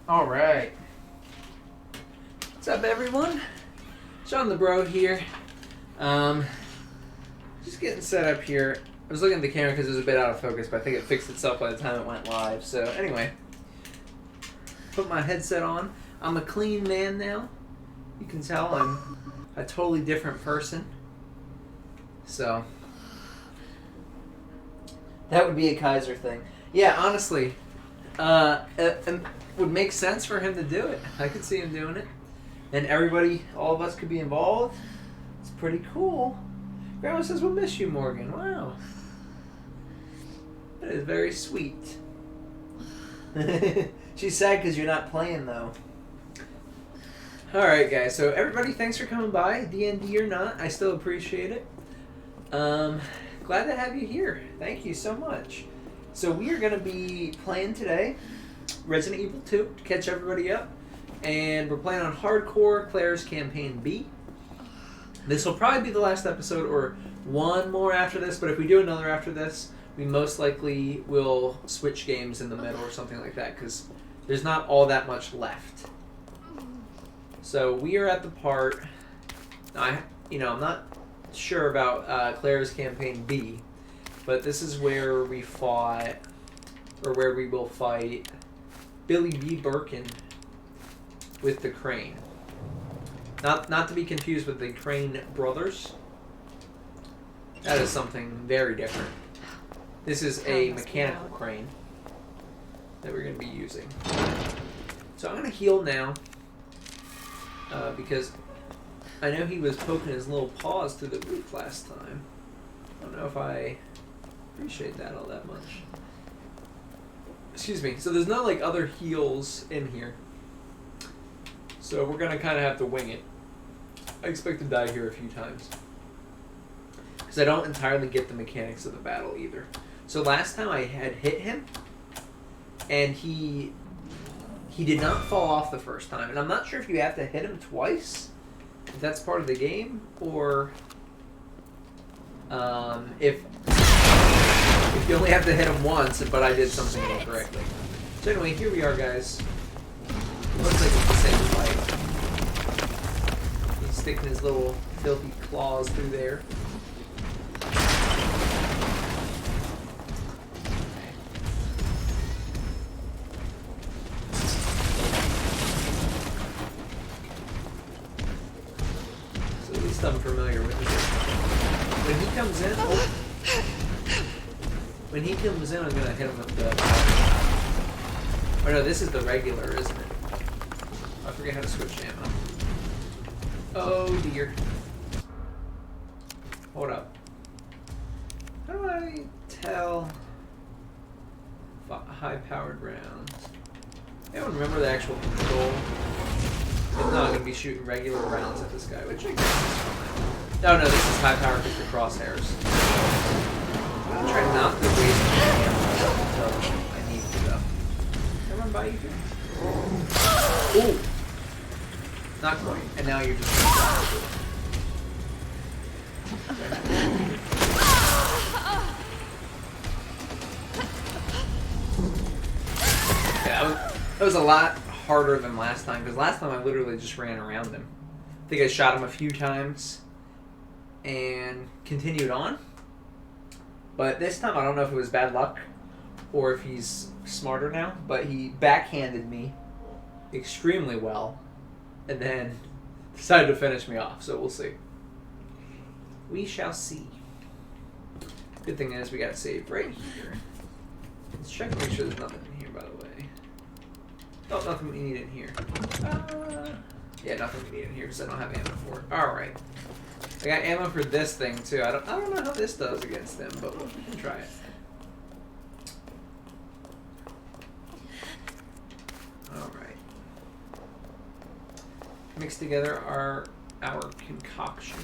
Alright. What's up, everyone? Shawnthebro here. Just getting set up here. I was looking at the camera because it was a bit out of focus, but I think it fixed itself by the time it went live. So, anyway. Put my headset on. I'm a clean man now. You can tell I'm a totally different person. So, that would be a Kaiser thing. Yeah, honestly, it would make sense for him to do it. I could see him doing it. And everybody, all of us could be involved. It's pretty cool. Grandma says we'll miss you, Morgan. Wow. That is very sweet. She's sad because you're not playing, though. Alright, guys. So, everybody, thanks for coming by. D&D or not, I still appreciate it. Glad to have you here. Thank you so much. So, we are going to be playing today Resident Evil 2 to catch everybody up. And we're playing on Hardcore Claire's Campaign B. This will probably be the last episode or one more after this, but if we do another after this, we most likely will switch games in the middle or something like that, because there's not all that much left. So we are at the part, I'm not sure about Claire's Campaign B, but this is where we fought, or where we will fight Billy V. Birkin with the Crane. Not to be confused with the Crane brothers. That is something very different. This is a mechanical crane that we're going to be using. So I'm going to heal now because I know he was poking his little paws through the roof last time. I don't know if I appreciate that all that much. Excuse me. So there's no like other heals in here. So we're going to kind of have to wing it. I expect to die here a few times. Because I don't entirely get the mechanics of the battle either. So last time I had hit him, and he did not fall off the first time. And I'm not sure if you have to hit him twice, if that's part of the game, or if you only have to hit him once, but I did something incorrectly. So anyway, here we are, guys. Looks like it's the same fight. He's sticking his little filthy claws through there. So at least I'm familiar with it. When he comes in, I'm gonna hit him with the... Oh no, this is the regular, isn't it? I forget how to switch ammo. Oh dear. Hold up. How do I tell high-powered rounds? I don't remember the actual control. If not, I'm going to be shooting regular rounds at this guy, which I guess is fine. No, this is high-powered with the crosshairs. I'm going to try not to waste ammo until I need to go. Can I run by you? Ooh! Not quite. And now you're just going to die. Yeah, that was a lot harder than last time, because last time I literally just ran around him. I think I shot him a few times and continued on. But this time I don't know if it was bad luck or if he's smarter now, but he backhanded me extremely well and then decided to finish me off, so we'll see. We shall see. Good thing is we got saved right here. Let's check to make sure there's nothing in here, by the way. Oh, nothing we need in here. Yeah, nothing we need in here because I don't have ammo for it. Alright. I got ammo for this thing too. I don't know how this does against them, but we can try it. Alright. Mix together our concoction,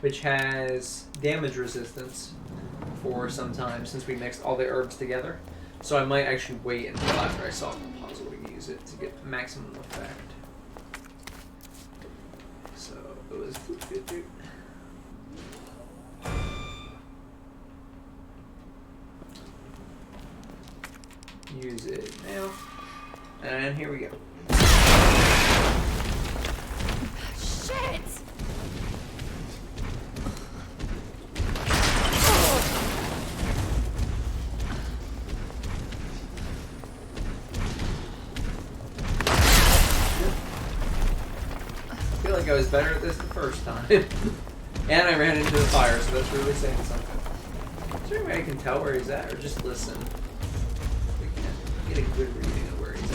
which has damage resistance for some time since we mixed all the herbs together. So I might actually wait until after I solve the puzzle to use it to get maximum effect. So it was... Use it now. And here we go. Shit! I feel like I was better at this the first time. And I ran into the fire, so that's really saying something. Is there any way I can tell where he's at, or just listen? We can't get a good reading of where he's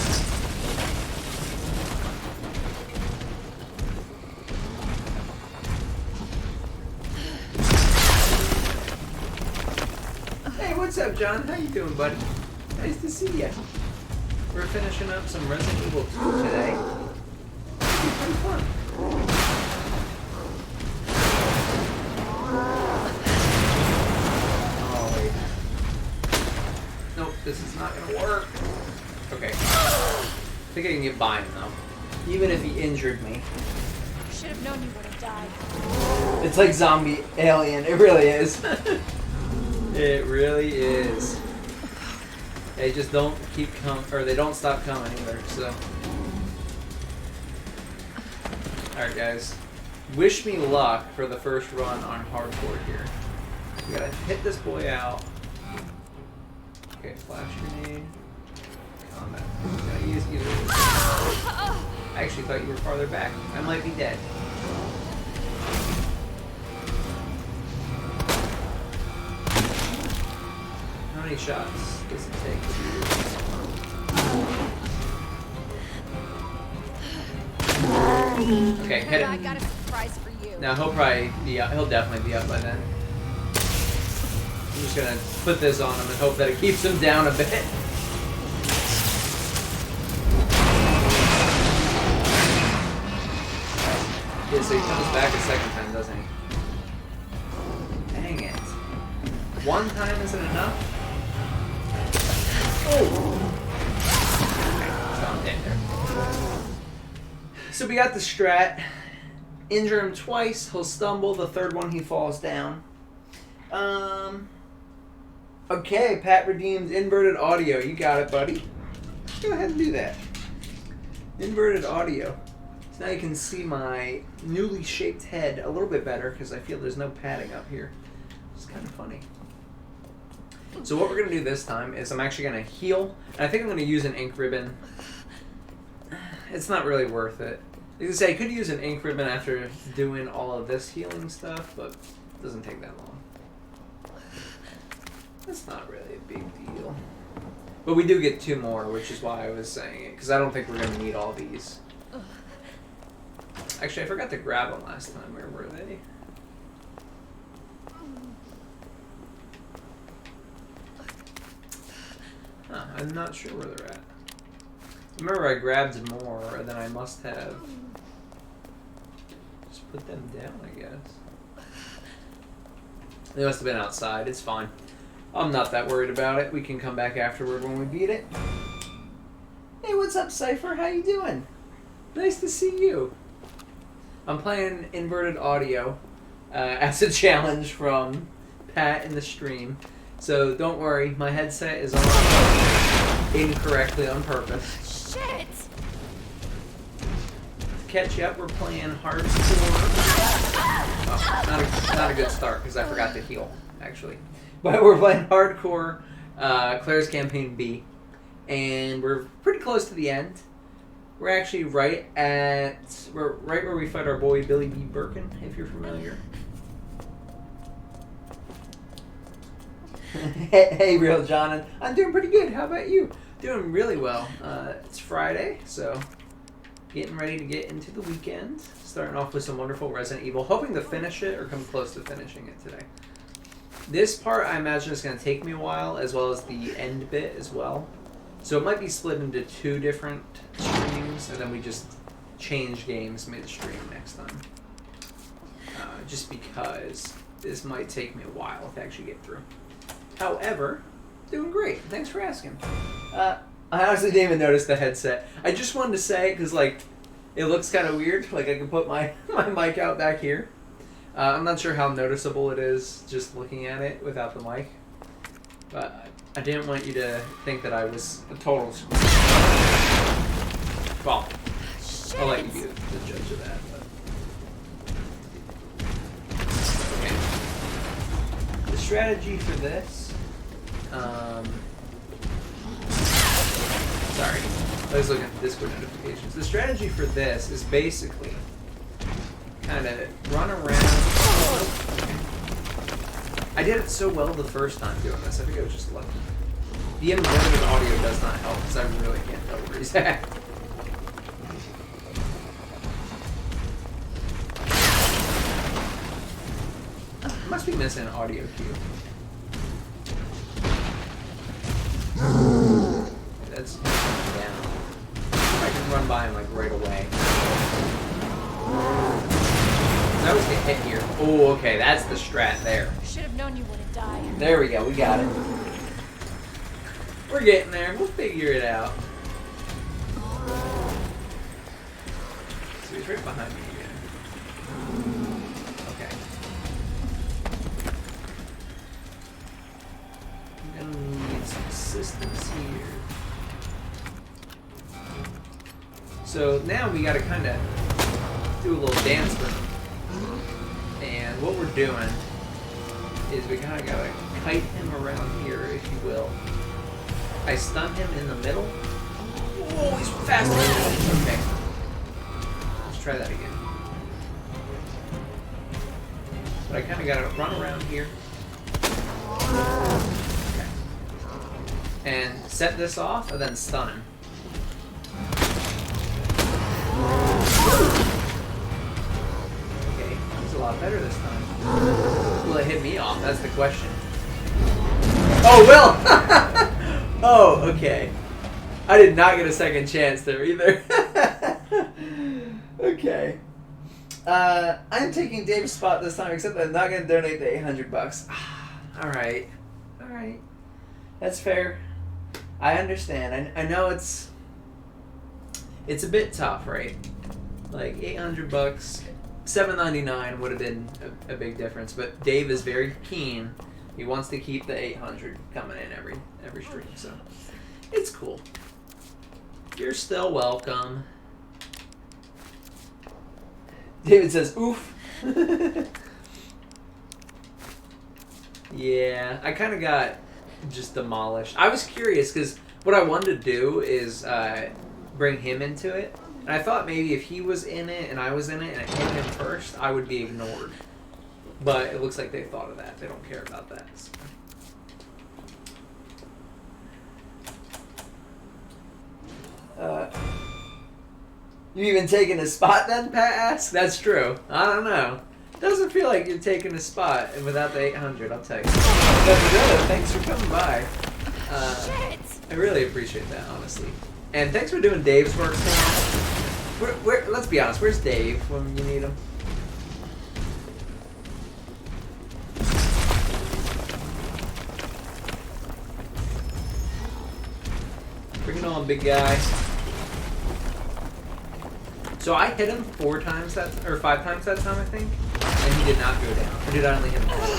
up, John? How you doing, buddy? Nice to see you. We're finishing up some Resident Evil 2 today. It's pretty fun. Oh, wait. Nope, this is not gonna work. Okay. I think I can get by him, though. Even if he injured me. I should have known you would have died. It's like zombie alien. It really is. It really is. They just don't keep coming, or they don't stop coming either, so. Alright, guys. Wish me luck for the first run on hardcore here. We gotta hit this boy out. Okay, flash grenade. Combat. Gotta use either of these. I actually thought you were farther back. I might be dead. How many shots does it take to do this? Okay, hit I him. got a surprise for you. Now he'll probably be up. He'll definitely be up by then. I'm just gonna put this on him and hope that it keeps him down a bit. Yeah, so he comes back a second time, doesn't he? Dang it. One time isn't enough? Oh! Okay, so I'm dead there. So we got the strat. Injure him twice, he'll stumble. The third one, he falls down. Okay, Pat redeemed inverted audio. You got it, buddy. Go ahead and do that. Inverted audio. So now you can see my newly shaped head a little bit better because I feel there's no padding up here. It's kind of funny. So what we're going to do this time is I'm actually going to heal. And I think I'm going to use an ink ribbon. It's not really worth it. Like I say, I could use an ink ribbon after doing all of this healing stuff, but it doesn't take that long. That's not really a big deal. But we do get 2 more, which is why I was saying it, because I don't think we're going to need all these. Actually, I forgot to grab them last time. Where were they? Huh, I'm not sure where they're at. Remember, I grabbed more, and then I must have just put them down, I guess. They must have been outside. It's fine. I'm not that worried about it. We can come back afterward when we beat it. Hey, what's up, Cypher? How you doing? Nice to see you. I'm playing inverted audio as a challenge from Pat in the stream. So don't worry, my headset is on incorrectly on purpose. Shit! To catch you up, we're playing Hardcore. Oh, not a good start because I forgot to heal, actually. But we're playing Hardcore, Claire's Campaign B, and we're pretty close to the end. We're actually right where we fight our boy Billy B. Birkin, if you're familiar. Hey, Real John, I'm doing pretty good. How about you? Doing really well. It's Friday, so getting ready to get into the weekend. Starting off with some wonderful Resident Evil, hoping to finish it or come close to finishing it today. This part, I imagine, is going to take me a while, as well as the end bit as well. So it might be split into 2 different streams, and then we just change games mid-stream next time. Just because this might take me a while to actually get through. However, doing great. Thanks for asking. I honestly didn't even notice the headset. I just wanted to say, because, like, it looks kind of weird. Like, I can put my mic out back here. I'm not sure how noticeable it is just looking at it without the mic. But I didn't want you to think that I was a total... Well, Shit. I'll let you be the judge of that. But... Okay. The strategy for this... Sorry. I was looking at the Discord notifications. The strategy for this is basically... kind of run around. I did it so well the first time doing this. I think I was just lucky. The inverted audio does not help because I really can't tell where he's at. Must be missing an audio cue. run by him like right away. I always get hit here. Oh, okay, that's the strat there. Should have known you wouldn't die. There we go, we got it. We're getting there. We'll figure it out. So he's right behind me again. Okay. I'm gonna need some assistance here. So now we gotta kind of do a little dance with him. And what we're doing is we kind of gotta kite him around here, if you will. I stun him in the middle. Oh, he's faster. Okay. Let's try that again. But I kind of gotta run around here. Okay. And set this off, and then stun him. Okay, he's a lot better this time. Will it hit me off? That's the question. Oh, Will! Oh, okay. I did not get a second chance there either. Okay. I'm taking Dave's spot this time, except I'm not going to donate the $800. Alright. Alright. That's fair. I understand. I know it's a bit tough, right? Like $800, $7.99 would have been a big difference, but Dave is very keen. He wants to keep the 800 coming in every stream, so it's cool. You're still welcome. David says, "Oof." Yeah, I kind of got just demolished. I was curious because what I wanted to do is bring him into it, and I thought maybe if he was in it and I was in it and it hit him first, I would be ignored. But it looks like they thought of that. They don't care about that. So. You even taking a spot then, Pat asks? That's true. I don't know. Doesn't feel like you're taking a spot without the 800, I'll tell you. But thanks for coming by. I really appreciate that, honestly. And thanks for doing Dave's work, Sam. Let's be honest, where's Dave when you need him? Bring it on, big guy. So I hit him 5 times that time, I think, and he did not go down. Or did I only hit him once?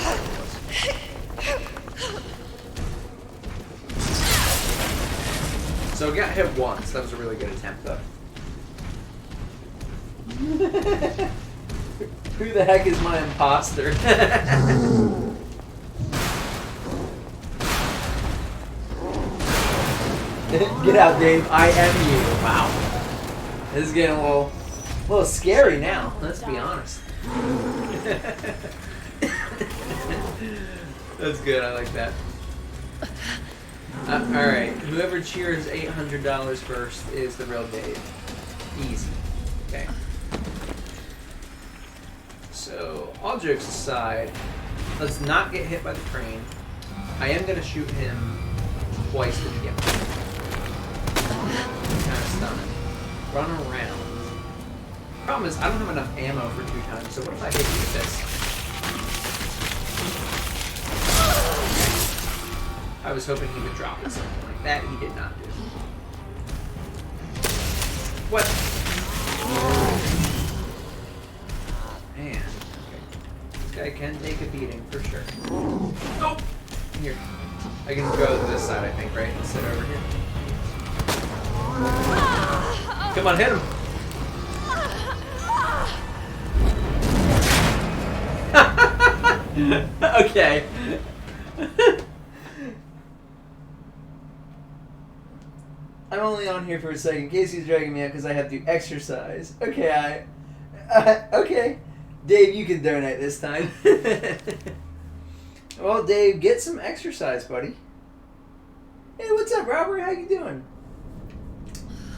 So I got hit once. That was a really good attempt, though. Who the heck is my imposter? Get out, Dave. I am you. Wow. This is getting a little scary now. Let's be honest. That's good. I like that. All right. Whoever cheers $800 first is the real Dave. Easy. Okay. So, all jokes aside, let's not get hit by the crane. I am going to shoot him twice to begin with. Kind of stunning. Run around. Problem is, I don't have enough ammo for 2 times, so what if I hit you with this? I was hoping he would drop at some point. That he did not do. What? Man. Okay. This guy can take a beating, for sure. Oh! Here. I can go to this side, I think, right? And sit over here. Come on, hit him. Okay. I'm only on here for a second. Casey's dragging me out because I have to exercise. Okay, okay. Dave, you can donate this time. Well, Dave, get some exercise, buddy. Hey, what's up, Robert? How you doing?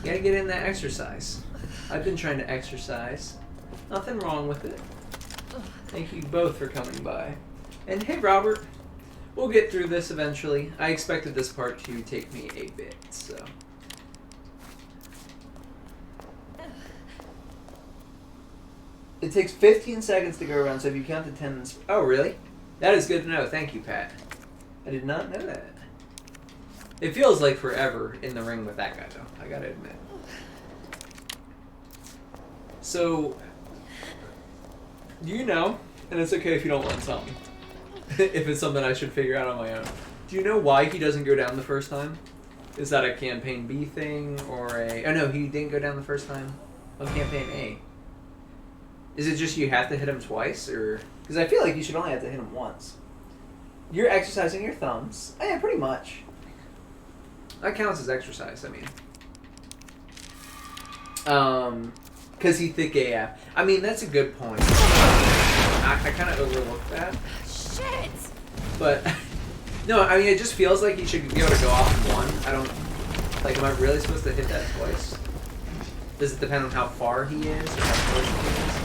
You gotta get in that exercise. I've been trying to exercise. Nothing wrong with it. Thank you both for coming by. And hey, Robert, we'll get through this eventually. I expected this part to take me a bit, so. It takes 15 seconds to go around, so if you count to 10... Oh, really? That is good to know. Thank you, Pat. I did not know that. It feels like forever in the ring with that guy, though. I gotta admit. So, do you know, and it's okay if you don't want to tell me, if it's something I should figure out on my own. Do you know why he doesn't go down the first time? Is that a campaign B thing, or a... Oh no, he didn't go down the first time on campaign A. Is it just you have to hit him twice, or... Because I feel like you should only have to hit him once. You're exercising your thumbs. Yeah, pretty much. That counts as exercise, I mean. Because he thick AF. I mean, that's a good point. I kind of overlooked that. Shit! But, no, I mean, it just feels like he should be able to go off in one. I don't... Like, am I really supposed to hit that twice? Does it depend on how far he is, or how close he is?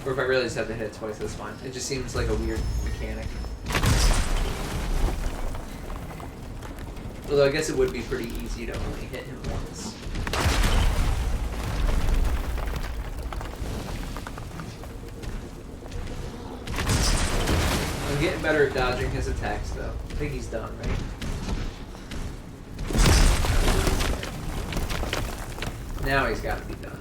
Or if I really just have to hit it twice, that's fine. It just seems like a weird mechanic. Although I guess it would be pretty easy to only hit him once. I'm getting better at dodging his attacks, though. I think he's done, right? Now he's got to be done.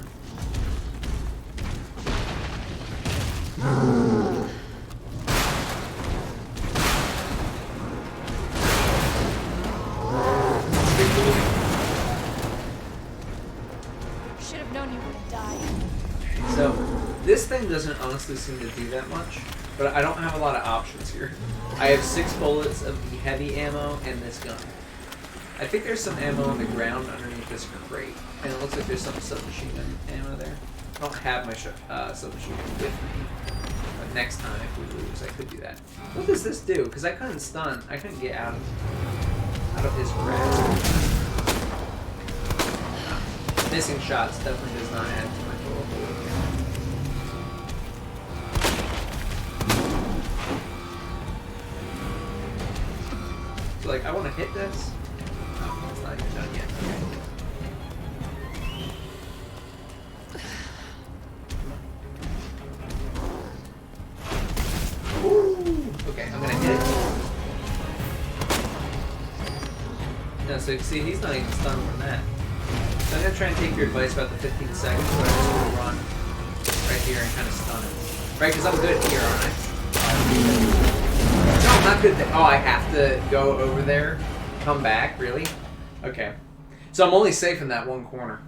Should have known you would have died. So, this thing doesn't honestly seem to do that much, but I don't have a lot of options here. I have 6 bullets of the heavy ammo and this gun. I think there's some ammo on the ground underneath this crate, and it looks like there's some submachine gun ammo there. I don't have my submachine gun with me, but next time if we lose, I could do that. What does this do? Because I couldn't stun. I couldn't get out of his grasp. Missing shots definitely does not add to my total ability. So, like, I want to hit this. Oh, it's not even done yet. Okay. Ooh. Okay, I'm gonna hit it. No, so see, he's not even stunned from that. So I'm going to try and take your advice about the 15 seconds, but I'm just going to run right here and kind of stun him. Right, because I'm good here, aren't I? No, I'm not good there. Oh, I have to go over there? Come back? Really? Okay. So I'm only safe in that one corner.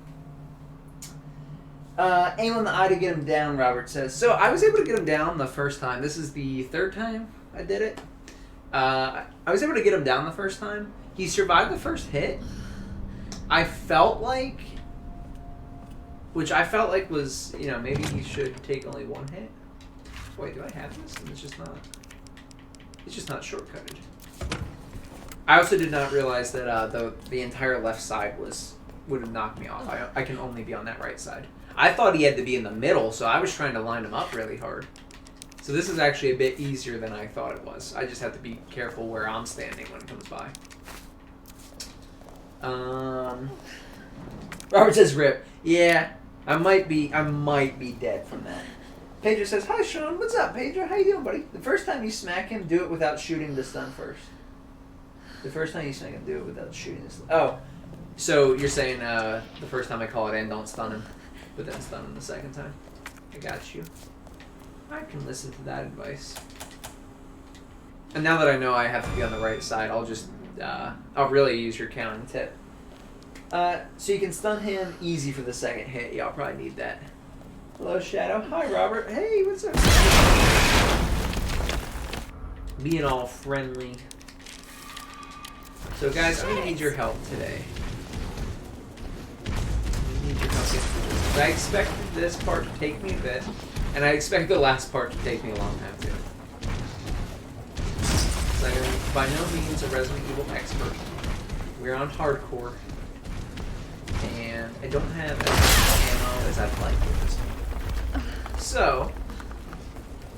Aim on the eye to get him down, Robert says. So I was able to get him down the first time. This is the 3rd time I did it. I was able to get him down the first time. He survived the first hit. I felt like, which I felt like was, you know, maybe he should take only 1 hit. Wait, do I have this? And it's just not shortcutted. I also did not realize that the entire left side would have knocked me off. I can only be on that right side. I thought he had to be in the middle, so I was trying to line him up really hard. So this is actually a bit easier than I thought it was. I just have to be careful where I'm standing when it comes by. Robert says rip. Yeah, I might be dead from that. Pedro says, hi Sean, what's up Pedro? How you doing, buddy? The first time you smack him, do it without shooting the stun first. The first time you smack him, do it without shooting the stun. Oh, so you're saying the first time I call it in, don't stun him, but then stun him the second time. I got you. I can listen to that advice. And now that I know I have to be on the right side, I'll just I'll really use your counting tip. So you can stun him easy for the second hit. Yeah, I'll probably need that. Hello, Shadow. Hi, Robert. Hey, what's up? Being all friendly. So, guys, I'm gonna need your help today. I need your help. I expected this part to take me a bit, and I expect the last part to take me a long time too. So I'm by no means a Resident Evil expert. We're on hardcore, and I don't have as much ammo as I'd like with this one. So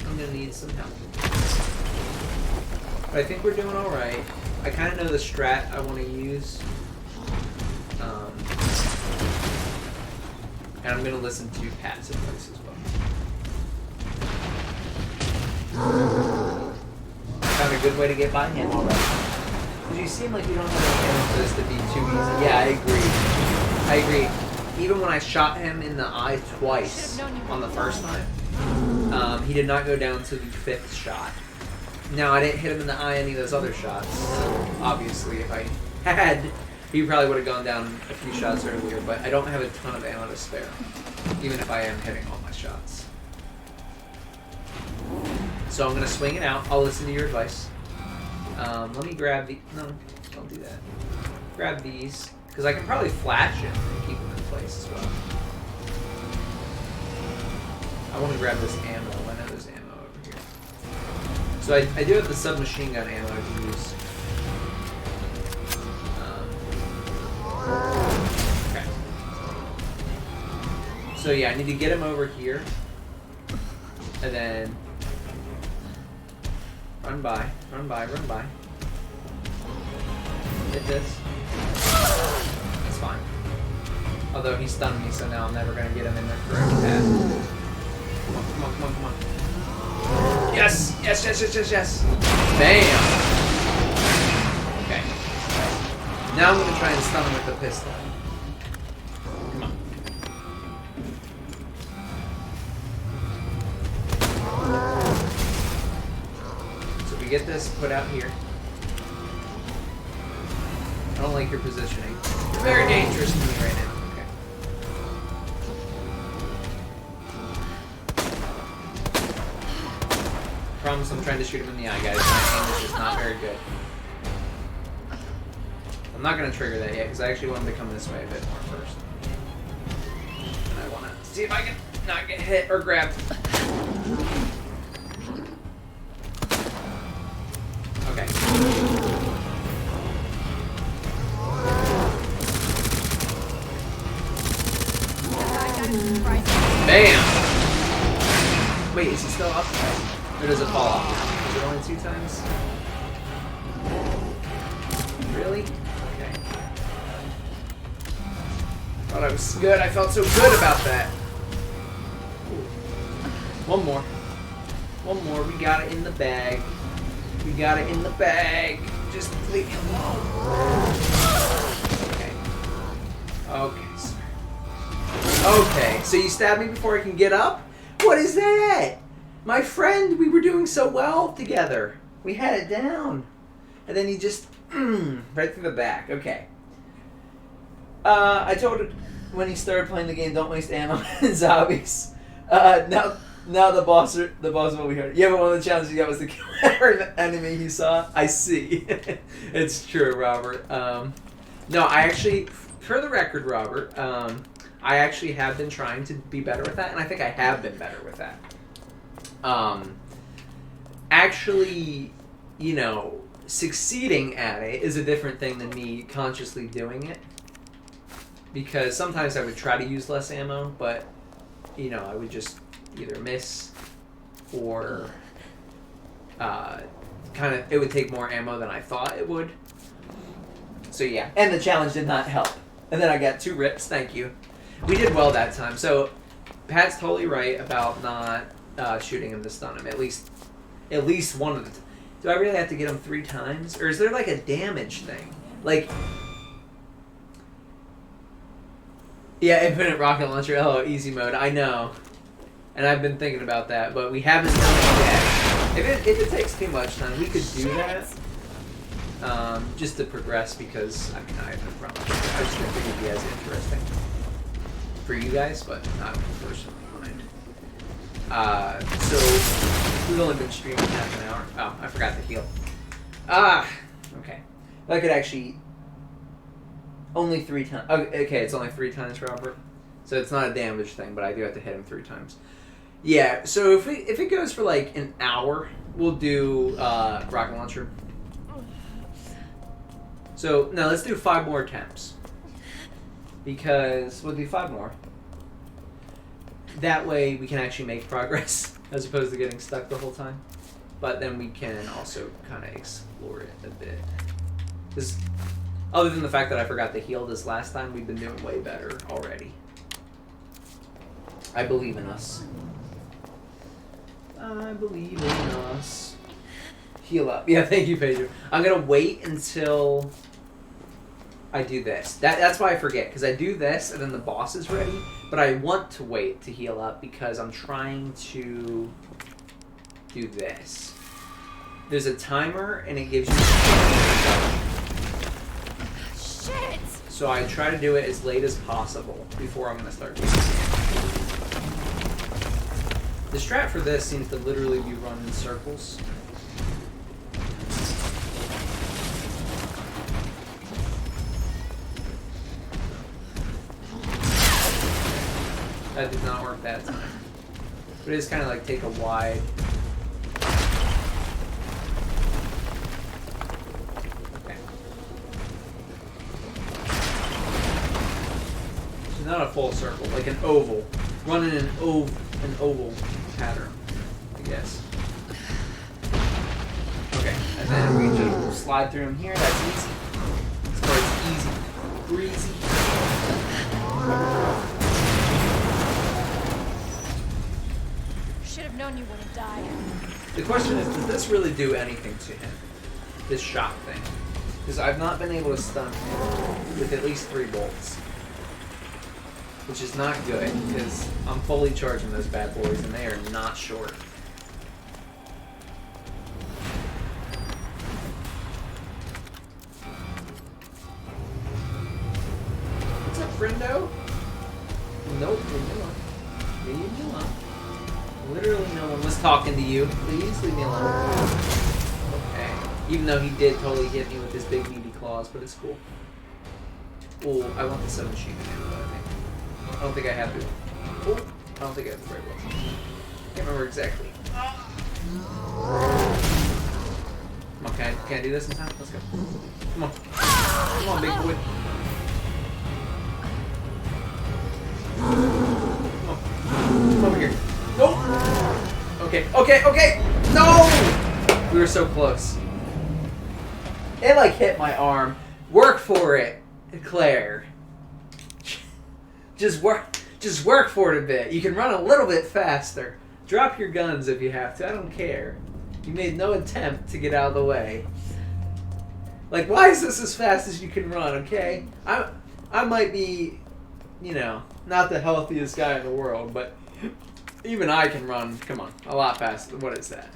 I'm gonna need some help. But I think we're doing all right. I kind of know the strat I want to use, and I'm gonna listen to Pat's advice as well. Found a good way to get by him already. Because you seem like you don't have any for this to be too easy. Yeah, I agree. Even when I shot him in the eye twice on the first time, he did not go down to the 5th shot. Now, I didn't hit him in the eye any of those other shots, so obviously if I had, he probably would have gone down a few shots earlier, but I don't have a ton of ammo to spare, even if I am hitting all my shots. So I'm going to swing it out. I'll listen to your advice. Let me grab the... No, don't do that. Grab these, because I can probably flash him and keep him in place as well. I want to grab this ammo. I know there's ammo over here. So I do have the submachine gun ammo I can use. Okay. So yeah, I need to get him over here. And then... Run by. Hit this. That's fine. Although he stunned me, so now I'm never going to get him in the correct path. Come on. Yes! Bam! Okay. Now I'm going to try and stun him with the pistol. Come on. So we get this put out here. I don't like your positioning. You're very dangerous to me right now. Okay. Promise I'm trying to shoot him in the eye, guys. My aim is just not very good. I'm not going to trigger that yet, because I actually want him to come this way a bit more first. And I want to see if I can not get hit or grabbed. Okay. Bam! Wait, is he still up? Or does it fall off now? Is it only 2 times? Really? Okay. Thought I was good. I felt so good about that. Ooh. One more. We got it in the bag. Just leave me alone. Okay, sir. Okay, so you stabbed me before I can get up? What is that? My friend, we were doing so well together. We had it down. And then you just, right through the back. Okay. I told him when he started playing the game, don't waste ammo in zombies. Now the boss will be here. Yeah, but one of the challenges you got was to kill every enemy you saw. I see. It's true, Robert. No, I actually, for the record, Robert, I actually have been trying to be better with that, and I think I have been better with that. Actually, succeeding at it is a different thing than me consciously doing it. Because sometimes I would try to use less ammo, but, I would just either miss or it would take more ammo than I thought it would. So yeah, and the challenge did not help. And then I got 2 rips, thank you. We did well that time. So Pat's totally right about not shooting him to stun him. At least one of the... Do I really have to get him 3 times? Or is there like a damage thing? Like... Yeah, infinite rocket launcher. Oh, easy mode. I know. And I've been thinking about that, but we haven't done it yet. If it takes too much time, we could do that. Just to progress, because, I have no problem. I just think it would be as interesting for you guys, but not personally mind. So, we've only been streaming half an hour. Oh, I forgot to heal. Okay. I could actually... Only 3 times. Okay, it's only 3 times, Robert. So it's not a damage thing, but I do have to hit him 3 times. Yeah, so if it goes for like an hour, we'll do rocket launcher. So, no, let's do 5 more attempts. Because we'll do 5 more. That way we can actually make progress, as opposed to getting stuck the whole time. But then we can also kind of explore it a bit. Because other than the fact that I forgot to heal this last time, we've been doing way better already. I believe in us. I believe in us. Heal up. Yeah, thank you, Pedro. I'm going to wait until I do this. That's why I forget, because I do this and then the boss is ready, but I want to wait to heal up because I'm trying to do this. There's a timer and it gives you... Shit! So I try to do it as late as possible before I'm going to start doing it. The strat for this seems to literally be run in circles. That did not work that time. But it is kind of like take a wide... Okay. So not a full circle, like an oval. Running an oval pattern, I guess. Okay, and then we just slide through them here. That's easy. This part's easy. Breezy. Should have known you would have died. The question is, does this really do anything to him? This shock thing? Because I've not been able to stun him with at least 3 bolts. Which is not good, because I'm fully charging those bad boys, and they are not short. What's up, friendo? Nope, leave me alone. Leave me alone. Literally no one was talking to you. Please leave me alone. Okay. Even though he did totally hit me with his big meaty claws, but it's cool. Oh, I want the submachine gun ammo, I think. I don't think I have to. Oh, I don't think I have the right one. Can't remember exactly. Come on, can I do this in time? Let's go. Come on. Come on, big boy. Come on. Come over here. Nope. Okay, okay, okay! No! We were so close. It like hit my arm. Work for it, Claire. Just work for it a bit. You can run a little bit faster. Drop your guns if you have to. I don't care. You made no attempt to get out of the way. Like, why is this as fast as you can run, okay? I might be, you know, not the healthiest guy in the world, but even I can run, come on, a lot faster. What is that?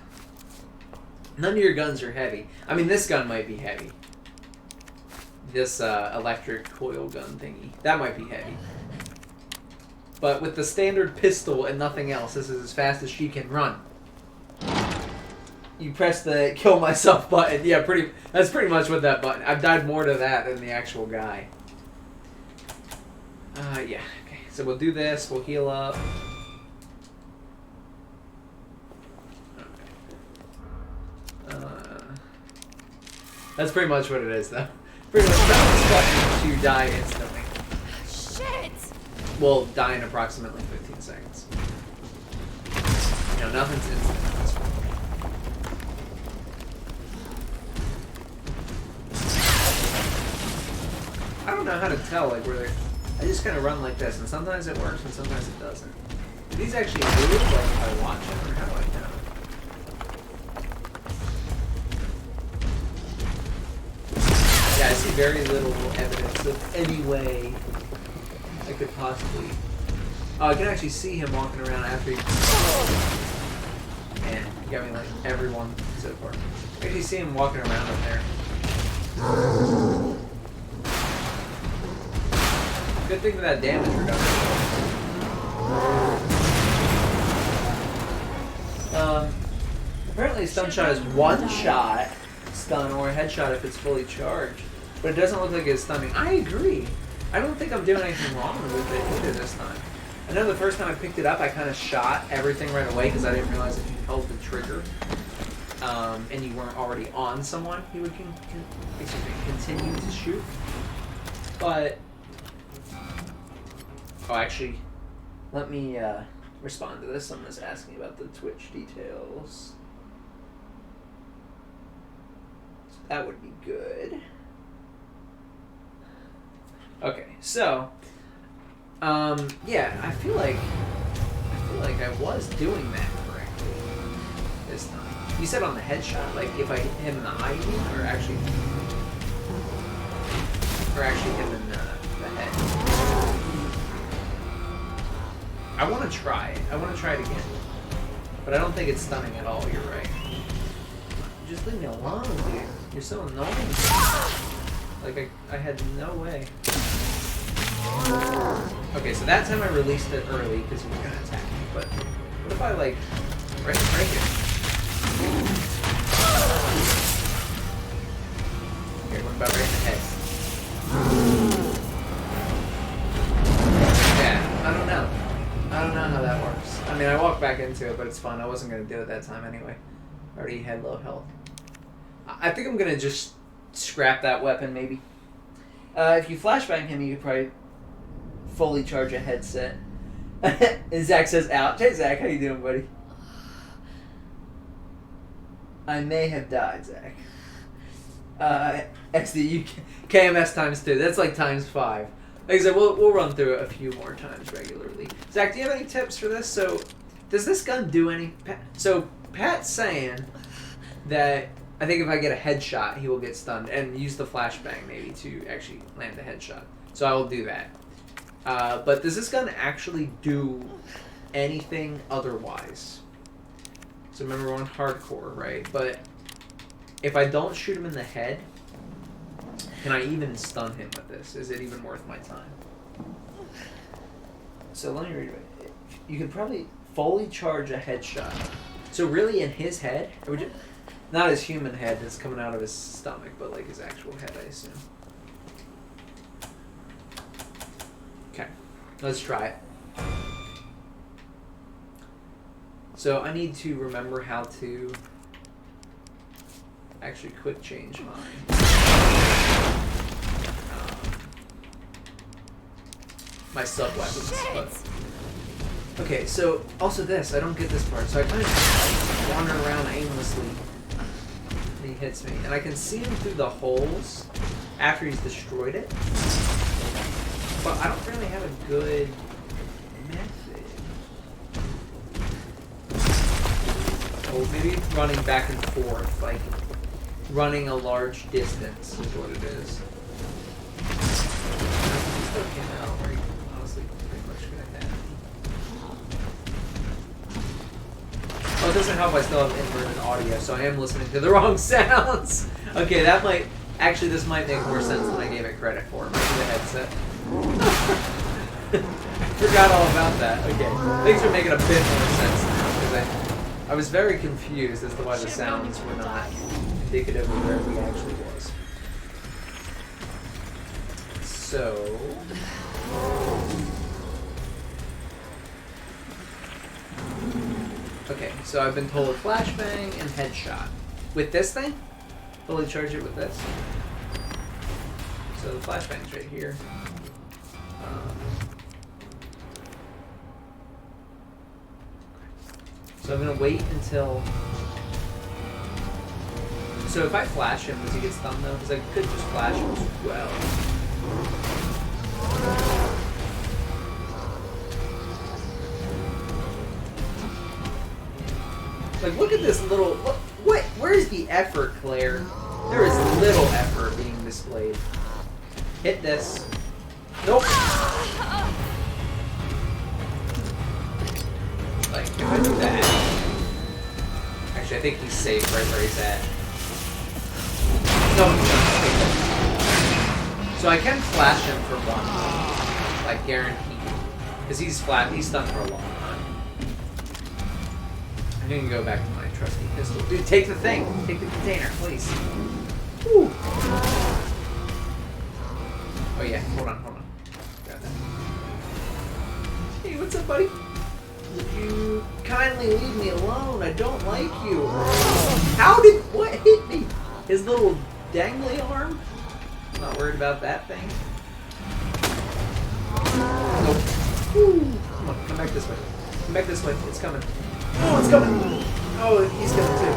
None of your guns are heavy. I mean, this gun might be heavy. This electric coil gun thingy. That might be heavy. But with the standard pistol and nothing else, this is as fast as she can run. You press the kill myself button. Yeah, that's pretty much what that button. I've died more to that than the actual guy. Yeah. Okay, so we'll do this. We'll heal up. That's pretty much what it is, though. Pretty much press this button to die instantly. Shit! Will die in approximately 15 seconds. You know, nothing's instant at this point. I don't know how to tell, like, where they're... I just kind of run like this, and sometimes it works, and sometimes it doesn't. Do these actually move, like, if I watch them, or how do I know? Yeah, I see very little evidence of any way I could possibly... Oh, I can actually see him walking around after he... Man, you got me like everyone so far. I can actually see him walking around up there. Good thing that damage reduction. Apparently stun shot is one shot stun or a headshot if it's fully charged. But it doesn't look like it's stunning. I agree. I don't think I'm doing anything wrong with it either this time. I know the first time I picked it up, I kind of shot everything right away because I didn't realize if you held the trigger and you weren't already on someone, he would continue to shoot. But, oh, actually, let me respond to this. Someone's asking about the Twitch details. So that would be good. Okay, so, yeah, I feel like I was doing that correctly. this time. You said on the headshot, like if I hit him in the eye, you mean, or actually him in the head. I want to try it. I want to try it again. But I don't think it's stunning at all, you're right. Just leave me alone, dude. You're so annoying. Like, I had no way. Okay, so that time I released it early because he was going to attack me. But what if I, like, right here? Okay, what about right in the head? Yeah, I don't know. I don't know how that works. I mean, I walked back into it, but it's fun. I wasn't going to do it that time anyway. I already had low health. I think I'm going to just scrap that weapon, maybe. If you flashbang him, you could probably fully charge a headset. And Zach says, ouch. Hey, Zach, how you doing, buddy? I may have died, Zach. XD, KMS times 2. That's like times 5. Like I said, we'll run through it a few more times regularly. Zach, do you have any tips for this? So, does this gun do any... So, Pat's saying that I think if I get a headshot, he will get stunned, and use the flashbang maybe to actually land the headshot. So I will do that. But does this gun actually do anything otherwise? So remember, we're on hardcore, right? But if I don't shoot him in the head, can I even stun him with this? Is it even worth my time? So let me read it. You could probably fully charge a headshot. So really in his head, or would you, not his human head that's coming out of his stomach, but like his actual head, I assume. Okay, let's try it. So I need to remember how to actually quick change my sub weapons. But okay, so also this, I don't get this part. So I kind of just wander around aimlessly. And he hits me, and I can see him through the holes after he's destroyed it. But I don't really have a good method. Oh, maybe running back and forth, like running a large distance is what it is. Still came out where you honestly pretty much gonna have. Oh, it doesn't help I still have inverted audio, so I am listening to the wrong sounds. Okay, that might actually this might make more sense than I gave it credit for. Maybe the headset. Forgot all about that. Okay, things are making a bit more sense now because I was very confused as to why the sounds were not indicative of where he actually was. So, okay, so I've been told flashbang and headshot. With this thing, fully charge it with this. So the flashbang's right here. So I'm gonna wait until. So if I flash him, does he get stunned though? Because I could just flash him as well. Like, look at this little. Look, what? Where's the effort, Claire? There is little effort being displayed. Hit this. Nope. Like, if I do that. Actually, I think he's safe right where he's at. No, he's not. So I can flash him for one. Like, guaranteed. Because he's stunned for a long time. I can go back to my trusty pistol. Dude, take the thing. Take the container, please. Whew. Oh yeah, hold on. Got that. Hey, what's up, buddy? Would you kindly leave me alone? I don't like you. What hit me? His little dangly arm? I'm not worried about that thing. Nope. Woo. Come on, come back this way. Come back this way. It's coming. Oh, it's coming. Oh, he's coming too.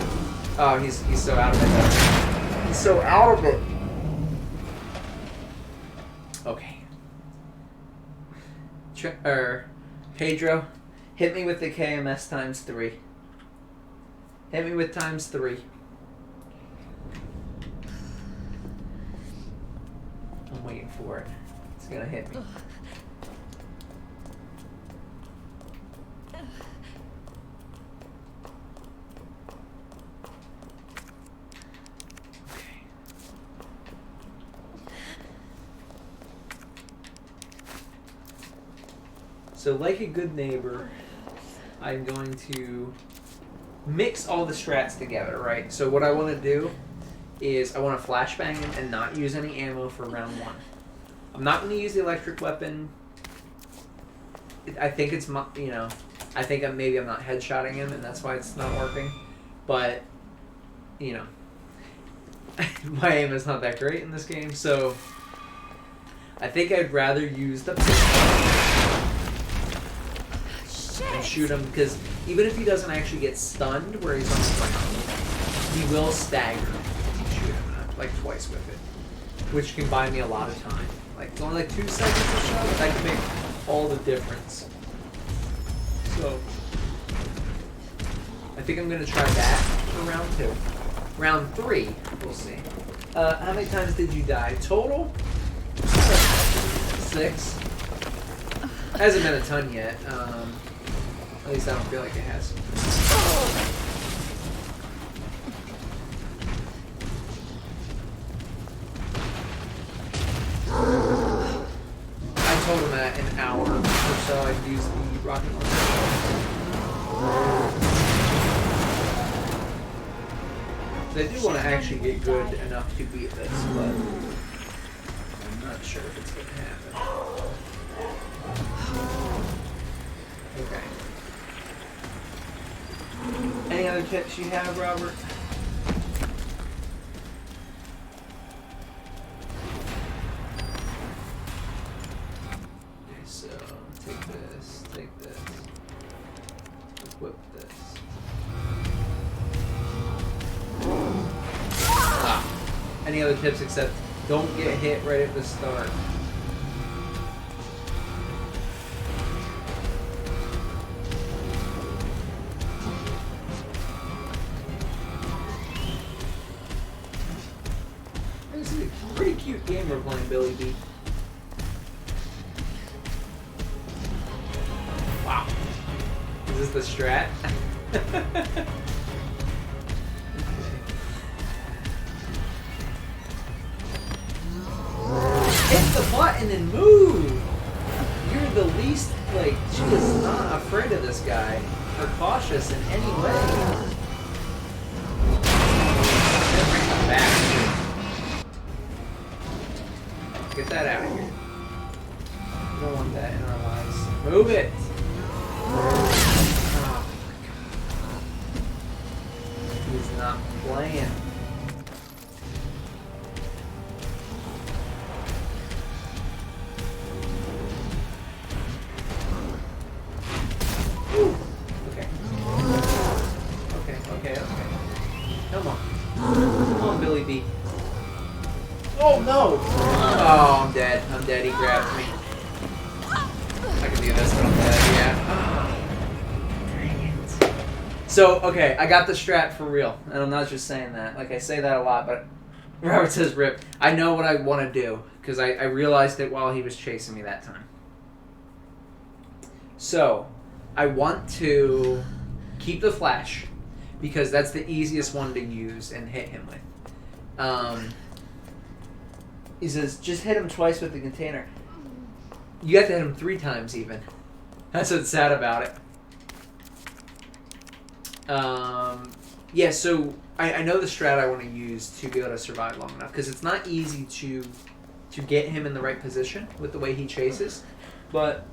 Oh, he's so out of it. He's so out of it. Okay. Pedro, hit me with the KMS times 3. Hit me with ×3. I'm waiting for it. It's gonna hit me. So like a good neighbor, I'm going to mix all the strats together, right? So what I want to do is I want to flashbang him and not use any ammo for round 1. I'm not going to use the electric weapon. I think it's, I think maybe I'm not headshotting him and that's why it's not working. But, my aim is not that great in this game, so I think I'd rather use the pistol and shoot him, because even if he doesn't actually get stunned where he's on the ground, he will stagger if you shoot him like twice with it, which can buy me a lot of time. Like it's only like 2 seconds or so, but that can make all the difference. So I think I'm gonna try that for round 2. Round 3, we'll see. How many times did you die total? 6. Hasn't been a ton yet. At least I don't feel like it has. I told him at an hour or so I'd use the rocket launcher. I do want to actually get good enough to beat this, but I'm not sure if it's going to happen. Okay. Any other tips you have, Robert? Okay, so take this, equip this. Any other tips except don't get hit right at the start. Pretty cute game we're playing, Billy B. Wow. Is this the strat? Hit the button and move! You're the least, she is not afraid of this guy or cautious in any way. Bring him back. Get that out of here. We don't want that in our lives. Move it! Oh my god. He's not playing. Woo. Okay. Okay. Come on. Come on, Billy B. Oh no! Oh, I'm dead. He grabbed me. I can do this, but I'm dead, yeah. Dang it. So, okay, I got the strat for real. And I'm not just saying that. Like, I say that a lot, but Robert says rip. I know what I want to do, because I realized it while he was chasing me that time. So, I want to keep the flash, because that's the easiest one to use and hit him with. He says, just hit him twice with the container. You have to hit him 3 times even. That's what's sad about it. Yeah, so I know the strat I want to use to be able to survive long enough, because it's not easy to get him in the right position with the way he chases. But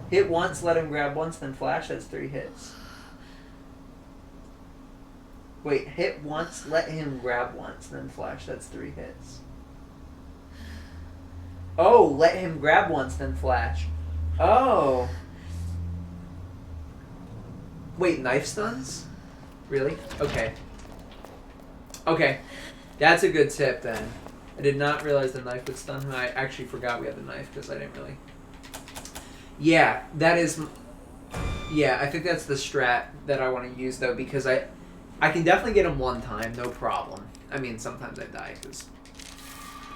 hit once, let him grab once, then flash, that's 3 hits. Wait, hit once, let him grab once, then flash, that's 3 hits. Oh, let him grab once, then flash. Oh. Wait, knife stuns? Really? Okay. Okay. That's a good tip, then. I did not realize the knife would stun him. I actually forgot we had the knife, because I didn't really... Yeah, that is... Yeah, I think that's the strat that I want to use, though, because I can definitely get him one time, no problem. I mean, sometimes I die because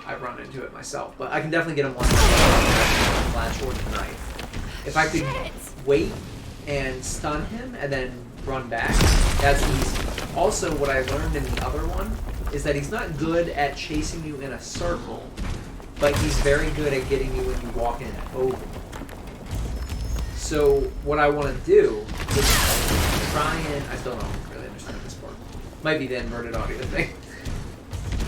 I run into it myself, but I can definitely get him one time. Flash or the knife. If I could wait and stun him and then run back, that's easy. Also, what I learned in the other one is that he's not good at chasing you in a circle, but he's very good at getting you when you walk in an oval. So what I want to do is try and... I still don't really understand this part. Might be the inverted audio thing.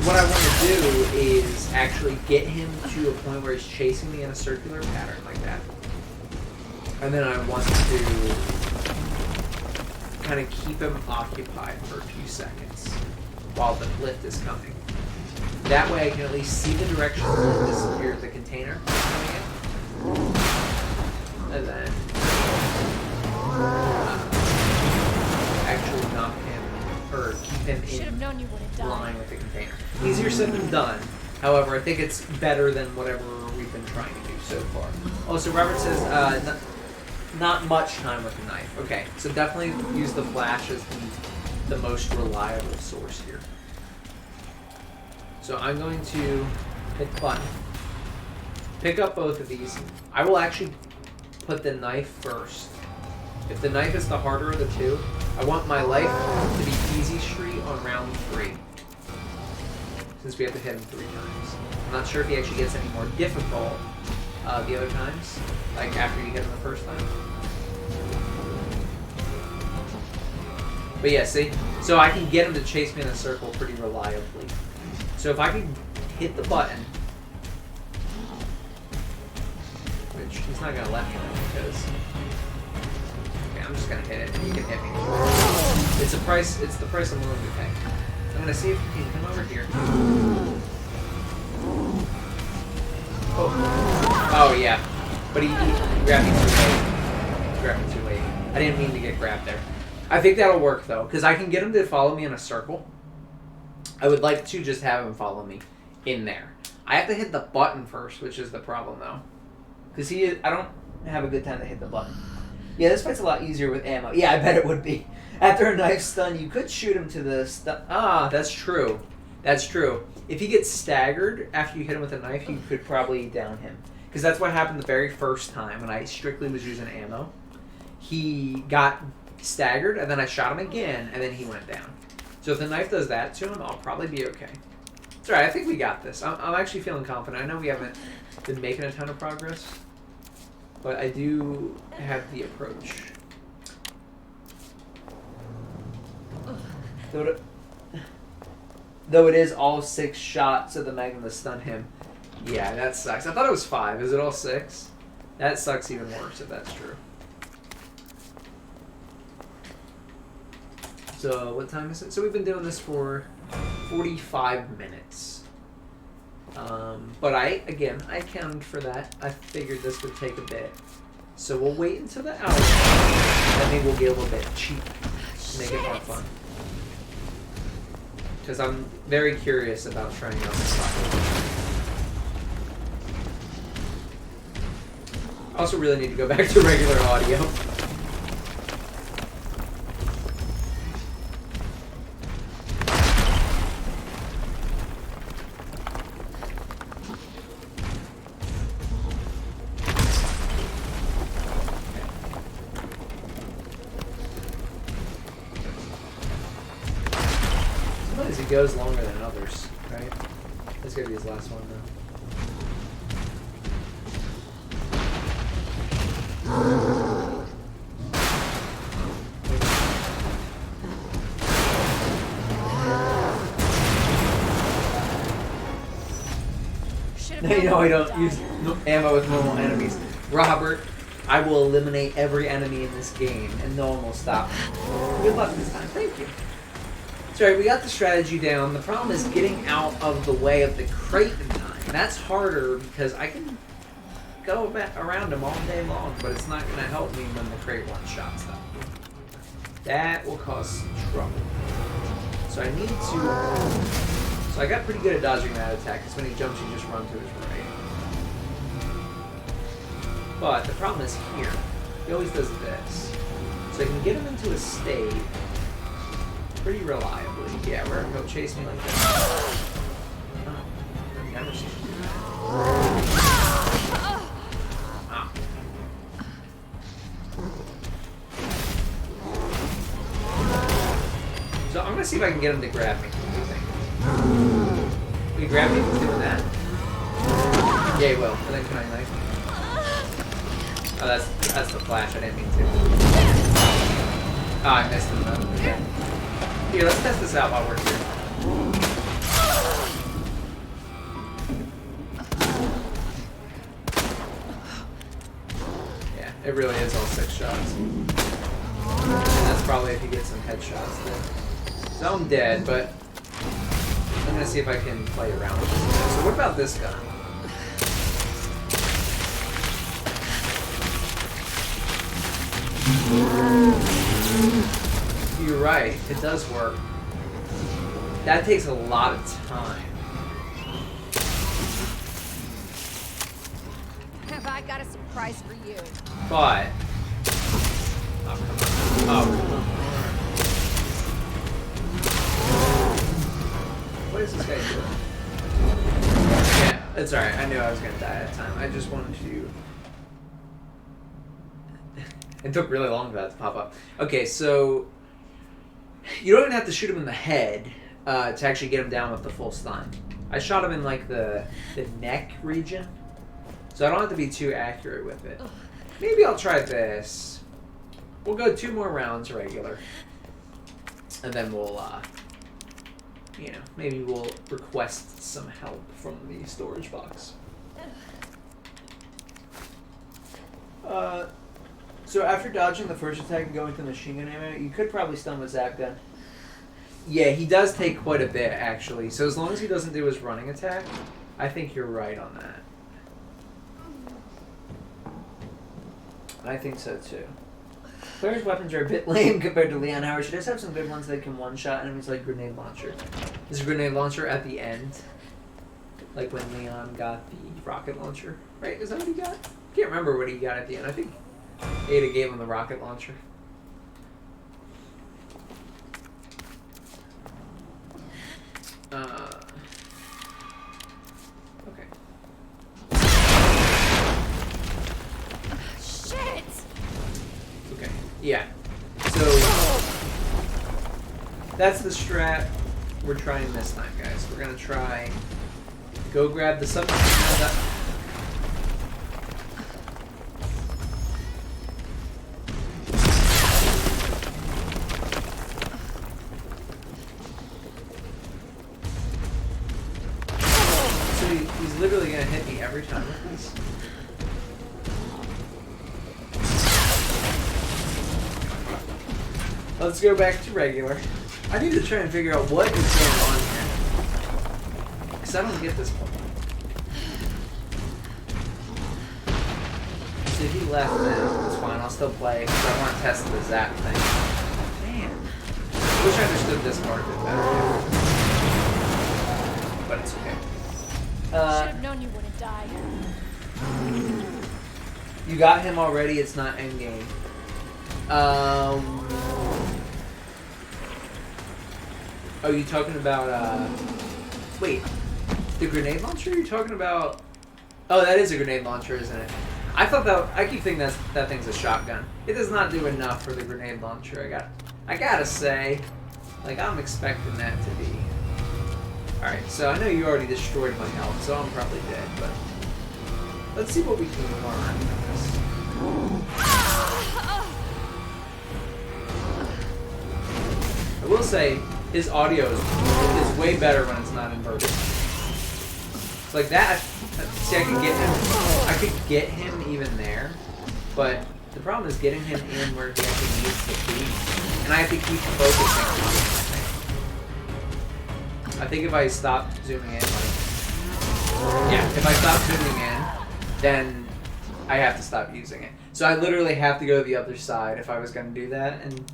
What I want to do is actually get him to a point where he's chasing me in a circular pattern like that. And then I want to kind of keep him occupied for a few seconds while the lift is coming. That way I can at least see the direction the container coming in. And then actually knock him, or keep him in line with the container. Easier said than done. However, I think it's better than whatever we've been trying to do so far. Also, Robert says, not much time with the knife. Okay, so definitely use the flash as the most reliable source here. So I'm going to hit the button, pick up both of these. I will actually put the knife first. If the knife is the harder of the two, I want my life to be easy street on round 3. Since we have to hit him 3 times. I'm not sure if he actually gets any more difficult the other times, like after you hit him the first time. But yeah, see? So I can get him to chase me in a circle pretty reliably. So if I can hit the button, which he's not going to let me know because... Okay, I'm just going to hit it and he can hit me. It's the price I'm willing to pay. I'm going to see if he can come over here. Oh yeah. But he grabbed me too late. He grabbed me too late. I didn't mean to get grabbed there. I think that'll work though, because I can get him to follow me in a circle. I would like to just have him follow me in there. I have to hit the button first, which is the problem though. Because I don't have a good time to hit the button. Yeah, this fight's a lot easier with ammo. Yeah, I bet it would be. After a knife stun, you could shoot him to the stun. Ah, that's true. That's true. If he gets staggered after you hit him with a knife, you could probably down him. Because that's what happened the very first time when I strictly was using ammo. He got staggered, and then I shot him again, and then he went down. So if the knife does that to him, I'll probably be okay. It's alright, I think we got this. I'm actually feeling confident. I know we haven't been making a ton of progress, but I do have the approach. Though it is all 6 shots of the Magnum to stun him. Yeah, that sucks. I thought it was 5. Is it all 6? That sucks even worse if that's true. So, what time is it? So we've been doing this for 45 minutes. But I accounted for that. I figured this would take a bit. So we'll wait until the hour. I think we'll get a little bit cheap to make it more fun. Because I'm very curious about trying out this fight. I also really need to go back to regular audio. Sometimes he goes longer than others, right? That's gonna be his last one though. You know I don't use ammo with normal enemies. Robert, I will eliminate every enemy in this game and no one will stop me. Good luck this time. Thank you. Sorry, we got the strategy down. The problem is getting out of the way of the crate in time. That's harder because I can go around him all day long, but it's not going to help me when the crate one-shot stuff. That will cause some trouble. So I need to... So I got pretty good at dodging that attack, because when he jumps, you just run to his right. But the problem is here. He always does this. So I can get him into a state pretty reliably. Yeah, where he'll chase me like that. Oh, I've never seen him do that. Ah. So I'm gonna see if I can get him to grab me. What do you think? Will he grab me if he's doing that? Yeah, he will. And then can I knife him? Oh, that's the flash. I didn't mean to. Oh, I missed him though. Okay. Here, let's test this out while we're here. Yeah, it really is all 6 shots. And that's probably if you get some headshots then. So I'm dead, but I'm gonna see if I can play around with this. So what about this gun? You're right, it does work. That takes a lot of time. Have I got a surprise for you? But oh, come on. Oh, come on. What is this guy doing? Yeah, it's alright. I knew I was gonna die at that time. I just wanted to. It took really long for that to pop up. Okay, so you don't even have to shoot him in the head to actually get him down with the full stun. I shot him in like the neck region, so I don't have to be too accurate with it. Maybe I'll try this. We'll go 2 more rounds regular, and then we'll, you know, maybe we'll request some help from the storage box. So after dodging the first attack and going to machine gun ammo, you could probably stun with zap gun. Yeah, he does take quite a bit, actually. So as long as he doesn't do his running attack, I think you're right on that. I think so, too. Claire's weapons are a bit lame compared to Leon Howard. She does have some good ones that can one-shot enemies like grenade launcher. Is a grenade launcher at the end? Like when Leon got the rocket launcher? Right? Is that what he got? I can't remember what he got at the end. I think Ada gave him the rocket launcher. Okay. Shit! Okay. Yeah. So that's the strat we're trying this time, guys. We're gonna try go grab the submachine. He's literally gonna hit me every time with this. Let's go back to regular. I need to try and figure out what is going on here. Because I don't get this point. So if he left now, it's fine. I'll still play because I want to test the zap thing. Man. I wish I understood this part a bit better. But it's okay. Should have known you wouldn't die. You got him already. It's not endgame. Oh, you talking about? Wait, the grenade launcher? You're talking about? Oh, that is a grenade launcher, isn't it? I thought that. I keep thinking that thing's a shotgun. It does not do enough for the grenade launcher. I gotta say, like I'm expecting that to be. Alright, so I know you already destroyed my health, so I'm probably dead, but let's see what we can learn from this. I will say, his audio is way better when it's not inverted. It's like that, see I could get him even there, but the problem is getting him in where he actually needs to be, and I have to keep focusing on him. I think if I stop zooming in, if I stop zooming in, then I have to stop using it. So I literally have to go to the other side if I was going to do that and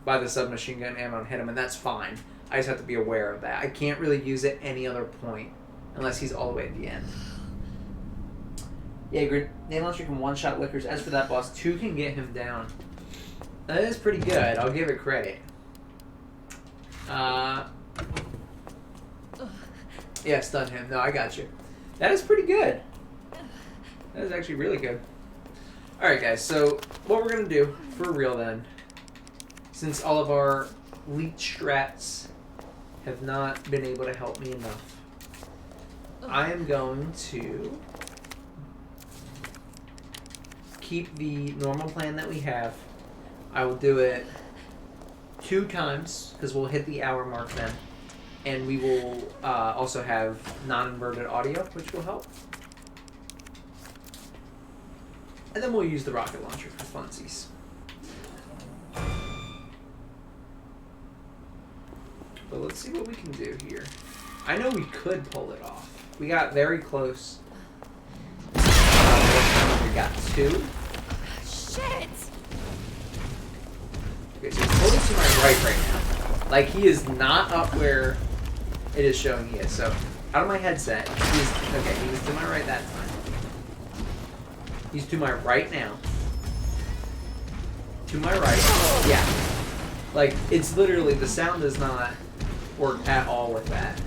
buy the submachine gun ammo and hit him, and that's fine. I just have to be aware of that. I can't really use it any other point unless he's all the way at the end. Yeah, grenade launcher can one-shot lickers. As for that boss, 2 can get him down. That is pretty good. I'll give it credit. Yeah, stun him. No, I got you. That is pretty good. That is actually really good. Alright, guys, so what we're going to do, for real then, since all of our leech strats have not been able to help me enough, I am going to keep the normal plan that we have. I will do it 2 times, because we'll hit the hour mark then. And we will also have non-inverted audio, which will help. And then we'll use the rocket launcher for funsies. But let's see what we can do here. I know we could pull it off. We got very close. We got 2. Shit! Okay, so he's totally to my right now. Like, he is not up where it is showing he is. So, out of my headset, he was to my right that time. He's to my right now. To my right. Yeah. Like, it's literally, the sound does not work at all with that.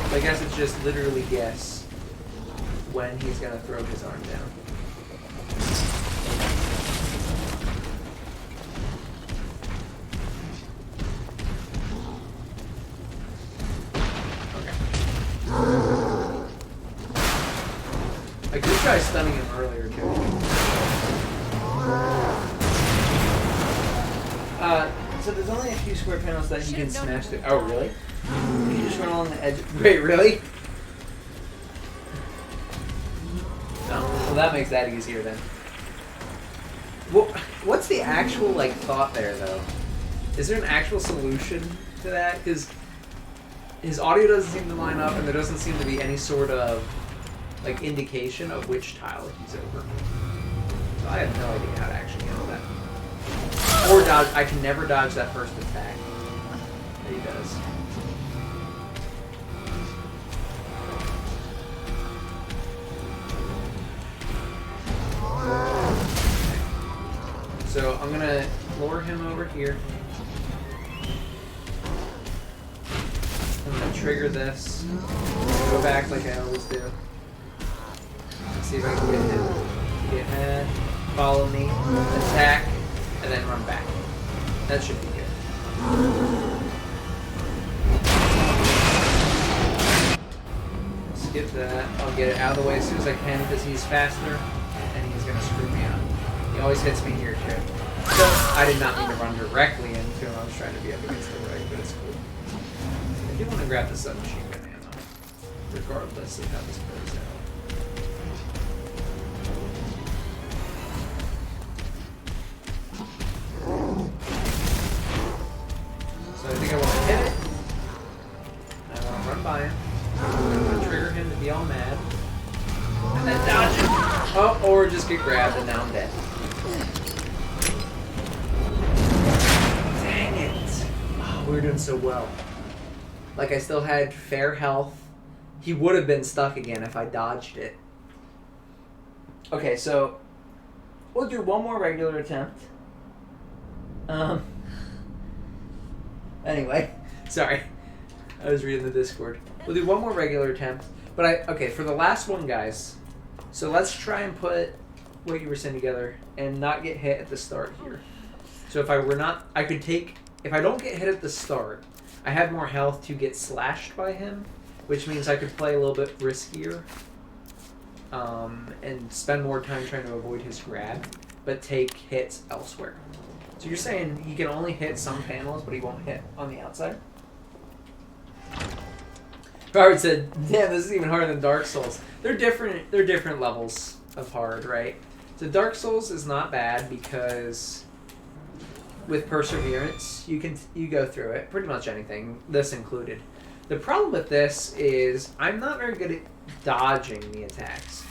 So I guess it's just literally guess when he's going to throw his arm down. I could try stunning him earlier too. So there's only a few square panels that you can smash through. Oh, really? You just run along the edge. Wait, really? Oh, well, that makes that easier then. Well, what's the actual thought there though? Is there an actual solution to that? Because his audio doesn't seem to line up, and there doesn't seem to be any sort of indication of which tile he's over. So I have no idea how to actually handle that. Or dodge. I can never dodge that first attack that he does. Okay. So I'm gonna lure him over here. I'm gonna trigger this. Go back like I always do. See if I can get him. Get ahead, follow me, attack, and then run back. That should be good. Skip that. I'll get it out of the way as soon as I can because he's faster and he's going to screw me up. He always hits me here too. So I did not mean to run directly into him. I was trying to be up against the right, but it's cool. I do want to grab the submachine gun ammo, regardless of how this plays out. So I think I want to hit it. I want to run by him. I'm going to trigger him to be all mad. And then dodge him. Oh, or just get grabbed and now I'm dead. Dang it. Oh, we were doing so well. Like I still had fair health. He would have been stuck again if I dodged it. Okay, so we'll do one more regular attempt. Anyway, sorry. I was reading the Discord. We'll do one more regular attempt. But okay, for the last one, guys. So let's try and put what you were saying together and not get hit at the start here. So if I don't get hit at the start, I have more health to get slashed by him, which means I could play a little bit riskier and spend more time trying to avoid his grab, but take hits elsewhere. So you're saying he can only hit some panels, but he won't hit on the outside? Robert said, "Damn, this is even harder than Dark Souls." They're different. They're different levels of hard, right? So Dark Souls is not bad because with perseverance, you go through it. Pretty much anything, this included. The problem with this is I'm not very good at dodging the attacks.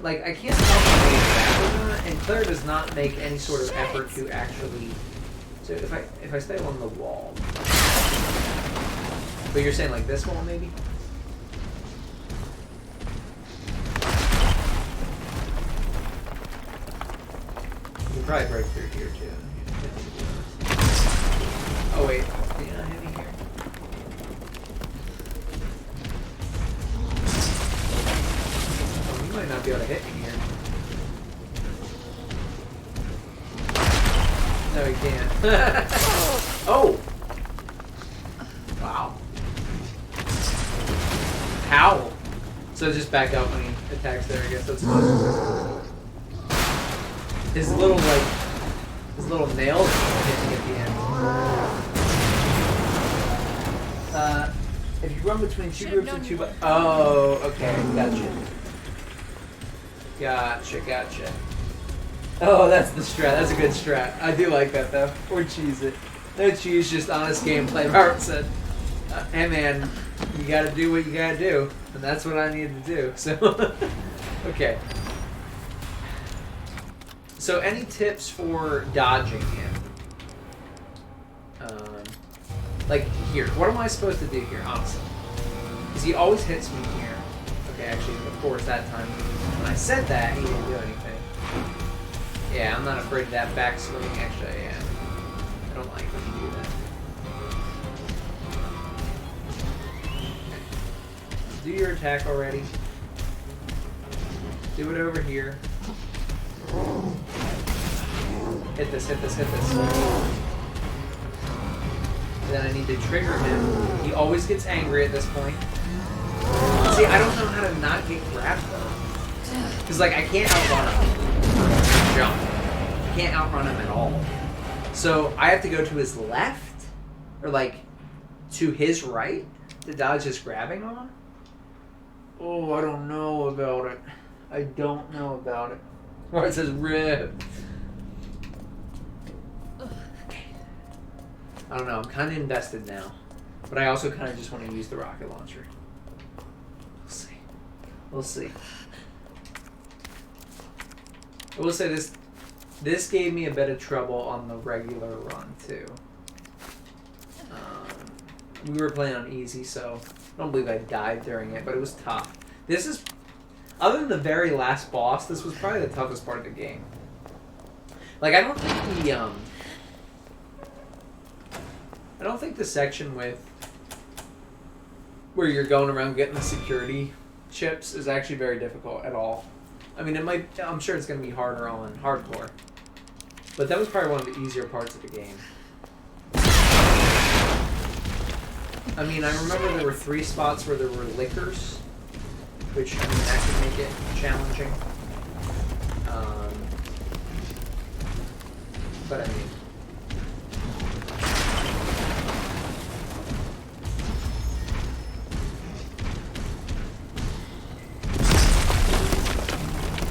Like, I can't tell if I'm back or not, and Claire does not make any sort of effort to actually... So if I stay along the wall... But you're saying like this wall, maybe? You can probably break through here, too. Oh wait, can you not hit me here? Oh, you might not be able to hit me here. No, you can't. Oh! Wow. How? So just back up when he attacks there, I guess that's fine. His little, like, his little nails hit me at the end. If you run between two groups of two... Oh, okay, gotcha. Oh, that's the strat. That's a good strat. I do like that, though. Or cheese it. No cheese, just honest gameplay, Robert said. Hey, man, you gotta do what you gotta do. And that's what I needed to do, so... Okay. So, any tips for dodging him? Like, here. What am I supposed to do here, honestly? Because he always hits me here. Okay, actually, of course, that time, when I said that, he didn't do anything. Yeah, I'm not afraid of that backswing. Actually, I am. I don't like when you do that. Do your attack already. Do it over here. Hit this. Then I need to trigger him. He always gets angry at this point. See, I don't know how to not get grabbed though. Because like I can't outrun him. Jump. I can't outrun him at all. So I have to go to his left, or like to his right to dodge his grabbing on. Oh, I don't know about it. Or it says rip. I don't know, I'm kind of invested now. But I also kind of just want to use the rocket launcher. We'll see. I will say this gave me a bit of trouble on the regular run, too. We were playing on easy, so I don't believe I died during it, but it was tough. This is, other than the very last boss, this was probably the toughest part of the game. Like, I don't think the section with where you're going around getting the security chips is actually very difficult at all. I mean, I'm sure it's going to be harder on hardcore, but that was probably one of the easier parts of the game. I mean, I remember there were 3 spots where there were lickers, which, I mean, that could make it challenging. But I mean,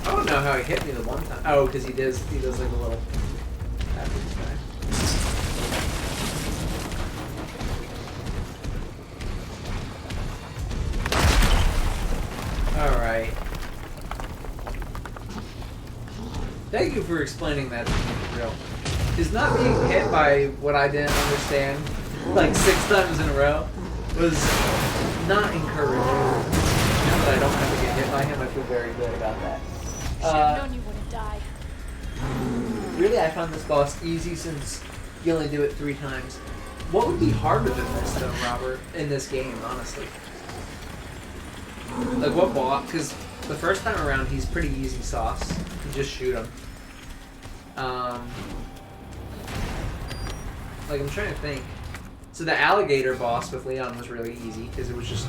I don't know how he hit me the one time. Oh, because he does like a little average guy. Alright. Thank you for explaining that to me, real. Because not being hit by what I didn't understand, like 6 times in a row, was not encouraging. Now that I don't have to get hit by him, I feel very good about that. Should have known you would have died. Really, I found this boss easy since you only do it 3 times. What would be harder than this, though, Robert, in this game, honestly? Like, what boss? Because the first time around, he's pretty easy sauce. You just shoot him. Like, I'm trying to think. So the alligator boss with Leon was really easy, because it was just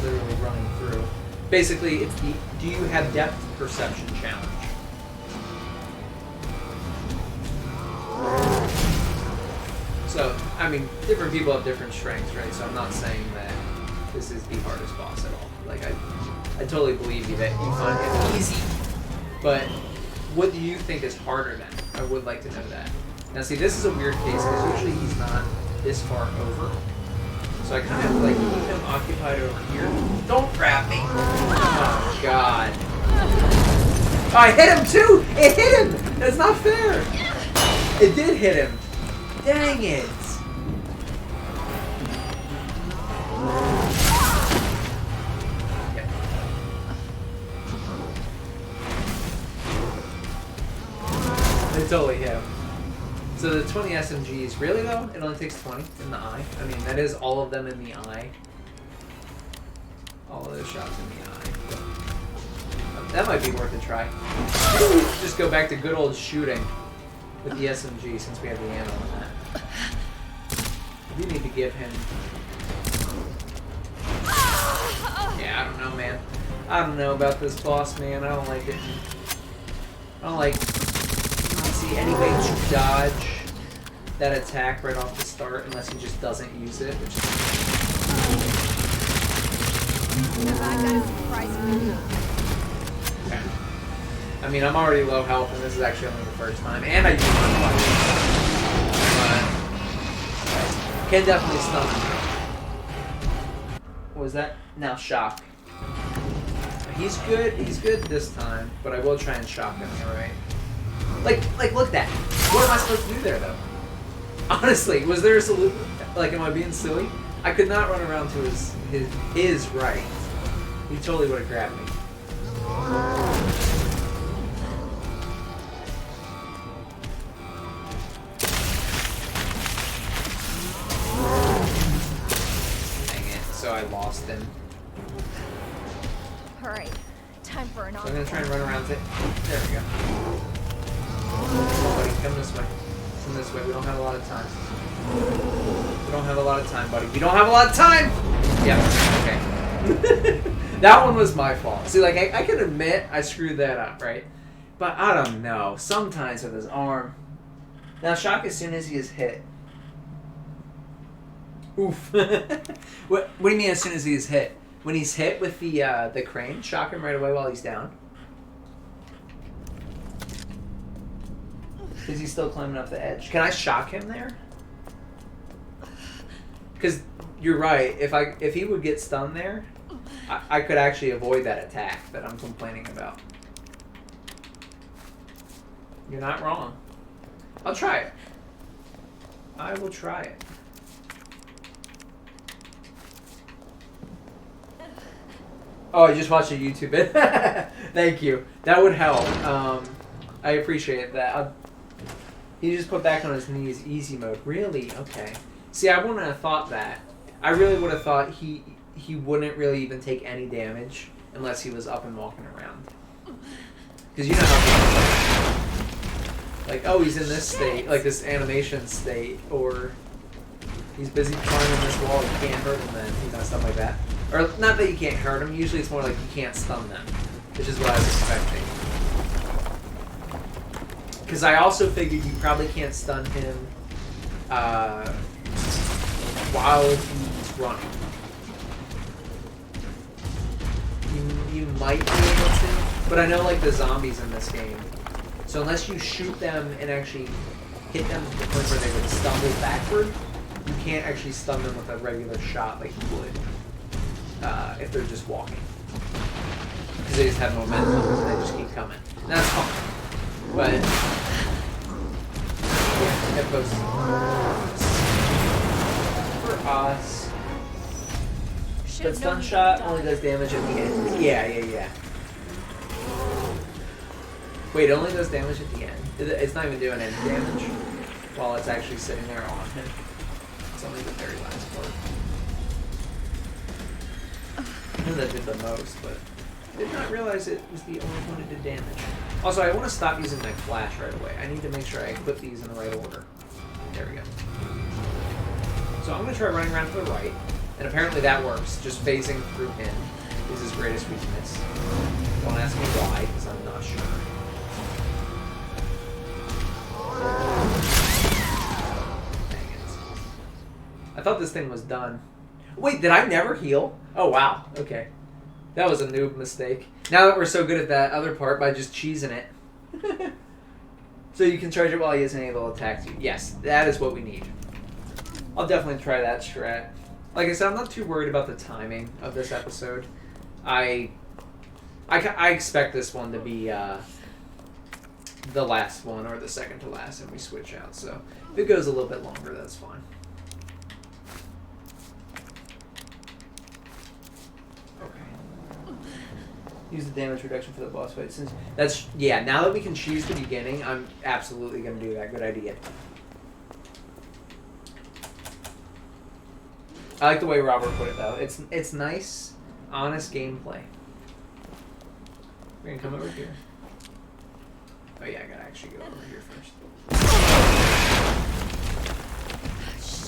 literally running through. Basically, it's the do you have depth perception challenge. So, I mean, different people have different strengths, right? So I'm not saying that this is the hardest boss at all. Like, I totally believe you that you find it easy. But what do you think is harder then? I would like to know that. Now, see, this is a weird case, because usually he's not this far over. So I kind of like keep him occupied over here. Don't grab me! Oh, God. Oh, I hit him, too! It hit him! That's not fair! It did hit him. Dang it! It totally hit him. So the 20 SMGs, really though? It only takes 20 in the eye? I mean, that is all of them in the eye. All of those shots in the eye. That might be worth a try. Just go back to good old shooting with the SMG since we have the ammo on that. We need to give him... Yeah, I don't know, man. I don't know about this boss, man. I don't like it. I don't like... I don't see any way to dodge that attack right off the start unless he just doesn't use it, which is... Okay. I mean, I'm already low health, and this is actually only the first time, and I use my weapon. Can definitely stun him. What was that? Now shock. He's good this time, but I will try and shock him, alright? Like, look at that. What am I supposed to do there, though? Honestly, was there a solution? Like, am I being silly? I could not run around to his right. He totally would have grabbed me. Dang it, so I lost him. Alright, time for an So I'm gonna try and run around it. There we go. Come on, buddy, come this way. Come this way, we don't have a lot of time. We don't have a lot of time, buddy. We don't have a lot of time! Yeah, okay. That one was my fault. See, like, I can admit I screwed that up, right? But I don't know. Sometimes with his arm. Now, shock as soon as he is hit. Oof. What do you mean as soon as he is hit? When he's hit with the crane, shock him right away while he's down? Is he still climbing up the edge? Can I shock him there? Because you're right. If he would get stunned there, I could actually avoid that attack that I'm complaining about. You're not wrong. I'll try it. I will try it. Oh, I just watched a YouTube vid. Thank you. That would help. I appreciate that. He just put back on his knees, easy mode. Really? Okay. See, I wouldn't have thought that. I really would have thought he wouldn't really even take any damage unless he was up and walking around. Because you know how like, oh, he's in this state, like this animation state, or he's busy climbing this wall, you can't hurt him then, you know, stuff like that. Or, not that you can't hurt them, usually it's more like you can't stun them, which is what I was expecting. Because I also figured you probably can't stun him while he's running. You might be able to, but I know like the zombies in this game. So unless you shoot them and actually hit them to the point where they would stumble backward, you can't actually stun them with a regular shot like you would if they're just walking. Because they just have momentum and they just keep coming. And that's fine. But yeah, it goes for us. But stun shot only does damage at the end. Yeah. Wait, it only does damage at the end. It's not even doing any damage while it's actually sitting there on him. It's only the very last part. I knew that did the most, but I did not realize it was the only one that did damage. Also, I want to stop using my flash right away. I need to make sure I equip these in the right order. There we go. So I'm going to try running around to the right, and apparently that works. Just phasing through him is his greatest weakness. Don't ask me why, because I'm not sure. Dang it. I thought this thing was done. Wait, did I never heal? Oh, wow. Okay. That was a noob mistake. Now that we're so good at that other part by just cheesing it. So you can charge it while he isn't able to attack you. Yes, that is what we need. I'll definitely try that strat. Like I said, I'm not too worried about the timing of this episode. I expect this one to be the last one or the second to last, and we switch out. So if it goes a little bit longer, that's fine. Use the damage reduction for the boss fight. Since that's, yeah, now that we can choose the beginning, I'm absolutely going to do that. Good idea. I like the way Robert put it though. It's nice, honest gameplay. We're gonna come over here. Oh yeah, I gotta actually go over here first.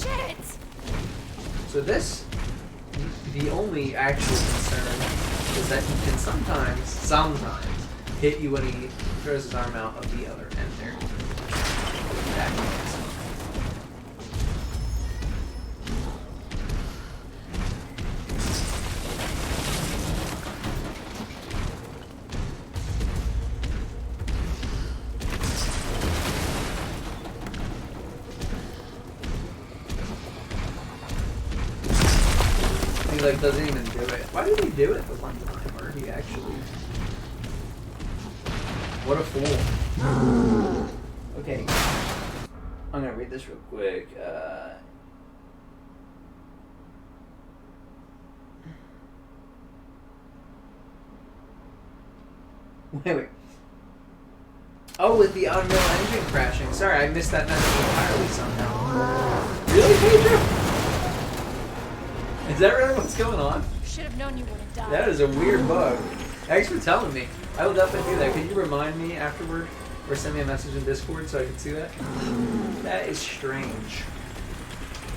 Shit! So this, the only actual concern is that he can sometimes hit you when he throws his arm out of the other end there. That makes sense. He like doesn't even do it. Why did he do it the one time? Or he actually? What a fool. Okay. I'm gonna read this real quick. Wait. Oh, with the Unreal Engine crashing. Sorry, I missed that message entirely somehow. Really, Pedro? Is that really what's going on? Should have known you would have died. That is a weird bug. Thanks for telling me. I will definitely do that. Can you remind me afterward or send me a message in Discord so I can see that? That is strange.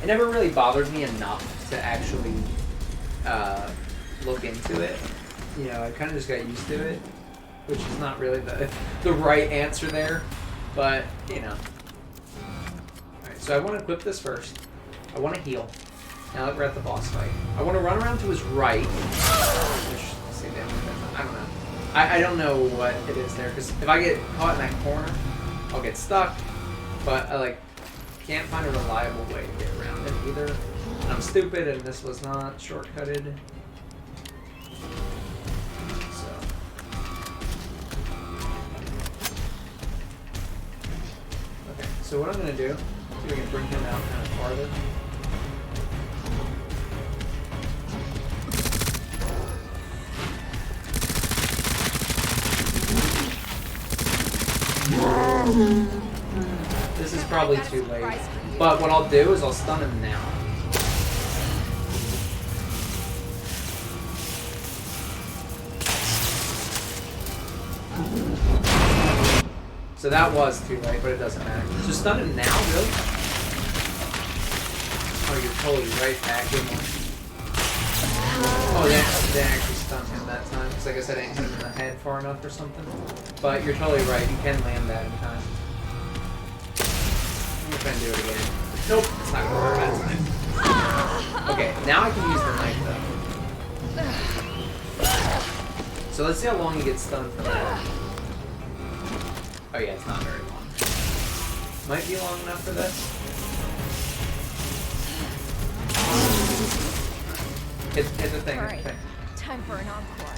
It never really bothered me enough to actually look into it. You know, I kind of just got used to it, which is not really the right answer there, but, you know. Alright, so I want to equip this first. I want to heal. Now that we're at the boss fight. I want to run around to his right. Which, see, I don't know. I don't know what it is there, because if I get caught in that corner, I'll get stuck, but I, like, can't find a reliable way to get around it either. And I'm stupid, and this was not shortcutted. So. Okay, so what I'm going to do, see if we can bring him out kind of farther. This is probably too late, but what I'll do is I'll stun him now. So that was too late, but it doesn't matter. So stun him now, really? Oh, you're totally right, Pat. Good one. Oh, they actually stunned him that time. Because I guess I didn't hit him in the head far enough or something. But you're totally right. You can land that in time. I'm going to try and do it again. Nope. It's not going to work that time. Okay, now I can use the knife, though. So let's see how long he gets stunned for that. Oh, yeah. It's not very long. Might be long enough for this. Hit the thing. All right. Time for an encore.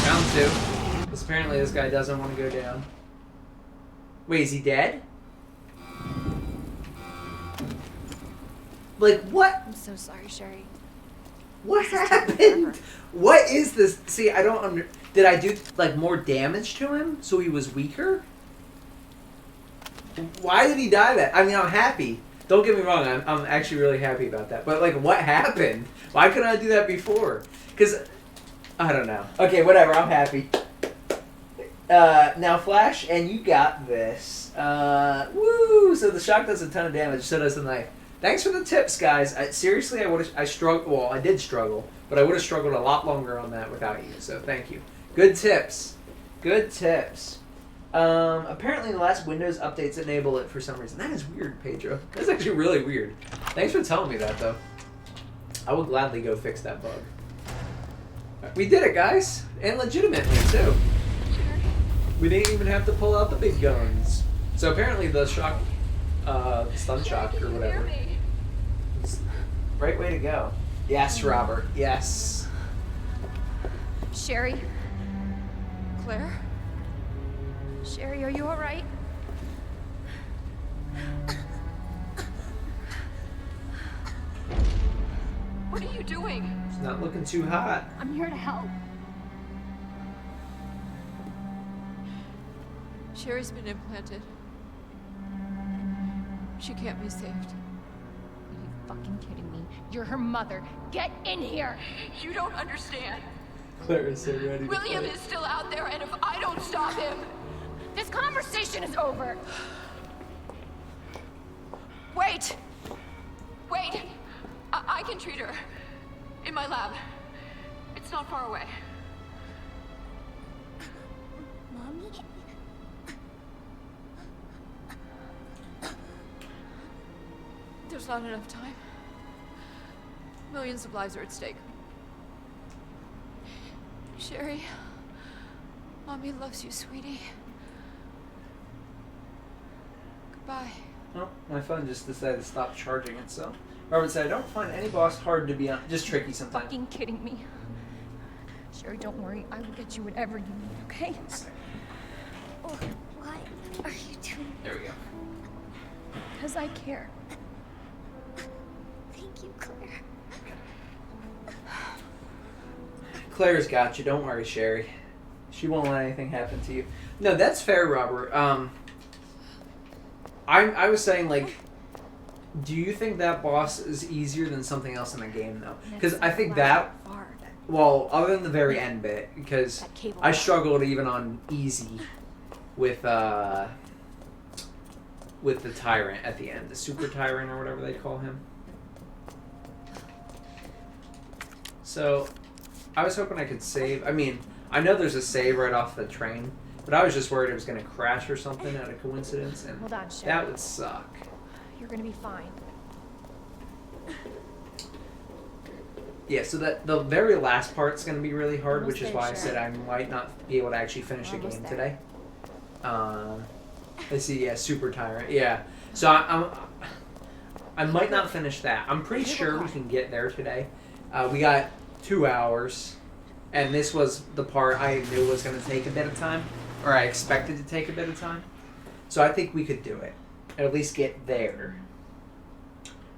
Round 2. Because apparently this guy doesn't want to go down. Wait, is he dead? Like, what? I'm so sorry, Sherry. What happened? What is this? See, I don't Did I do, like, more damage to him so he was weaker? Why did he die that? I mean, I'm happy. Don't get me wrong, I'm actually really happy about that. But, like, what happened? Why couldn't I do that before? Because, I don't know. Okay, whatever, I'm happy. Now, Flash, and you got this. Woo! So the shock does a ton of damage, so does the knife. Thanks for the tips, guys. Seriously, I struggled. Well, I did struggle, but I would have struggled a lot longer on that without you. So thank you. Good tips. Good tips. Apparently, the last Windows updates enable it for some reason. That is weird, Pedro. That's actually really weird. Thanks for telling me that, though. I will gladly go fix that bug. We did it, guys, and legitimately too. We didn't even have to pull out the big guns. So apparently, the shock, stun shock or whatever. Right way to go. Yes, Robert. Yes. Sherry? Claire? Sherry, are you alright? What are you doing? It's not looking too hot. I'm here to help. Sherry's been implanted. She can't be saved. Are you fucking kidding me? You're her mother. Get in here! You don't understand. Claire is so ready to William play. is still out there, and if I don't stop him... This conversation is over! Wait! Wait! I can treat her. In my lab. It's not far away. Mommy? There's not enough time. Millions of lives are at stake. Sherry, Mommy loves you, sweetie. Goodbye. Oh, my phone just decided to stop charging itself. Robert said, I don't find any boss hard to be on, just tricky sometimes. Fucking kidding me. Sherry, don't worry. I will get you whatever you need, okay? Oh, why are you doing There we go. Because I care. Thank you, Claire. Claire's got you. Don't worry, Sherry. She won't let anything happen to you. No, that's fair, Robert. I was saying, like, do you think that boss is easier than something else in the game, though? Because I think that, well, other than the very end bit, because I struggled even on easy with the tyrant at the end, the super tyrant or whatever they call him. So, I was hoping I could save. I mean, I know there's a save right off the train, but I was just worried it was going to crash or something out of coincidence, and Hold on, Sherry. that would suck. You're gonna be fine. Yeah, so that the very last part's going to be really hard, Almost which is there, why I Sherry. said I might not be able to actually finish the Almost game there. today. Let's see, yeah, Super Tyrant, yeah. So I might not finish that. I'm pretty sure we can get there today. We got 2 hours, and this was the part I knew was going to take a bit of time, or I expected to take a bit of time. So I think we could do it. At least get there.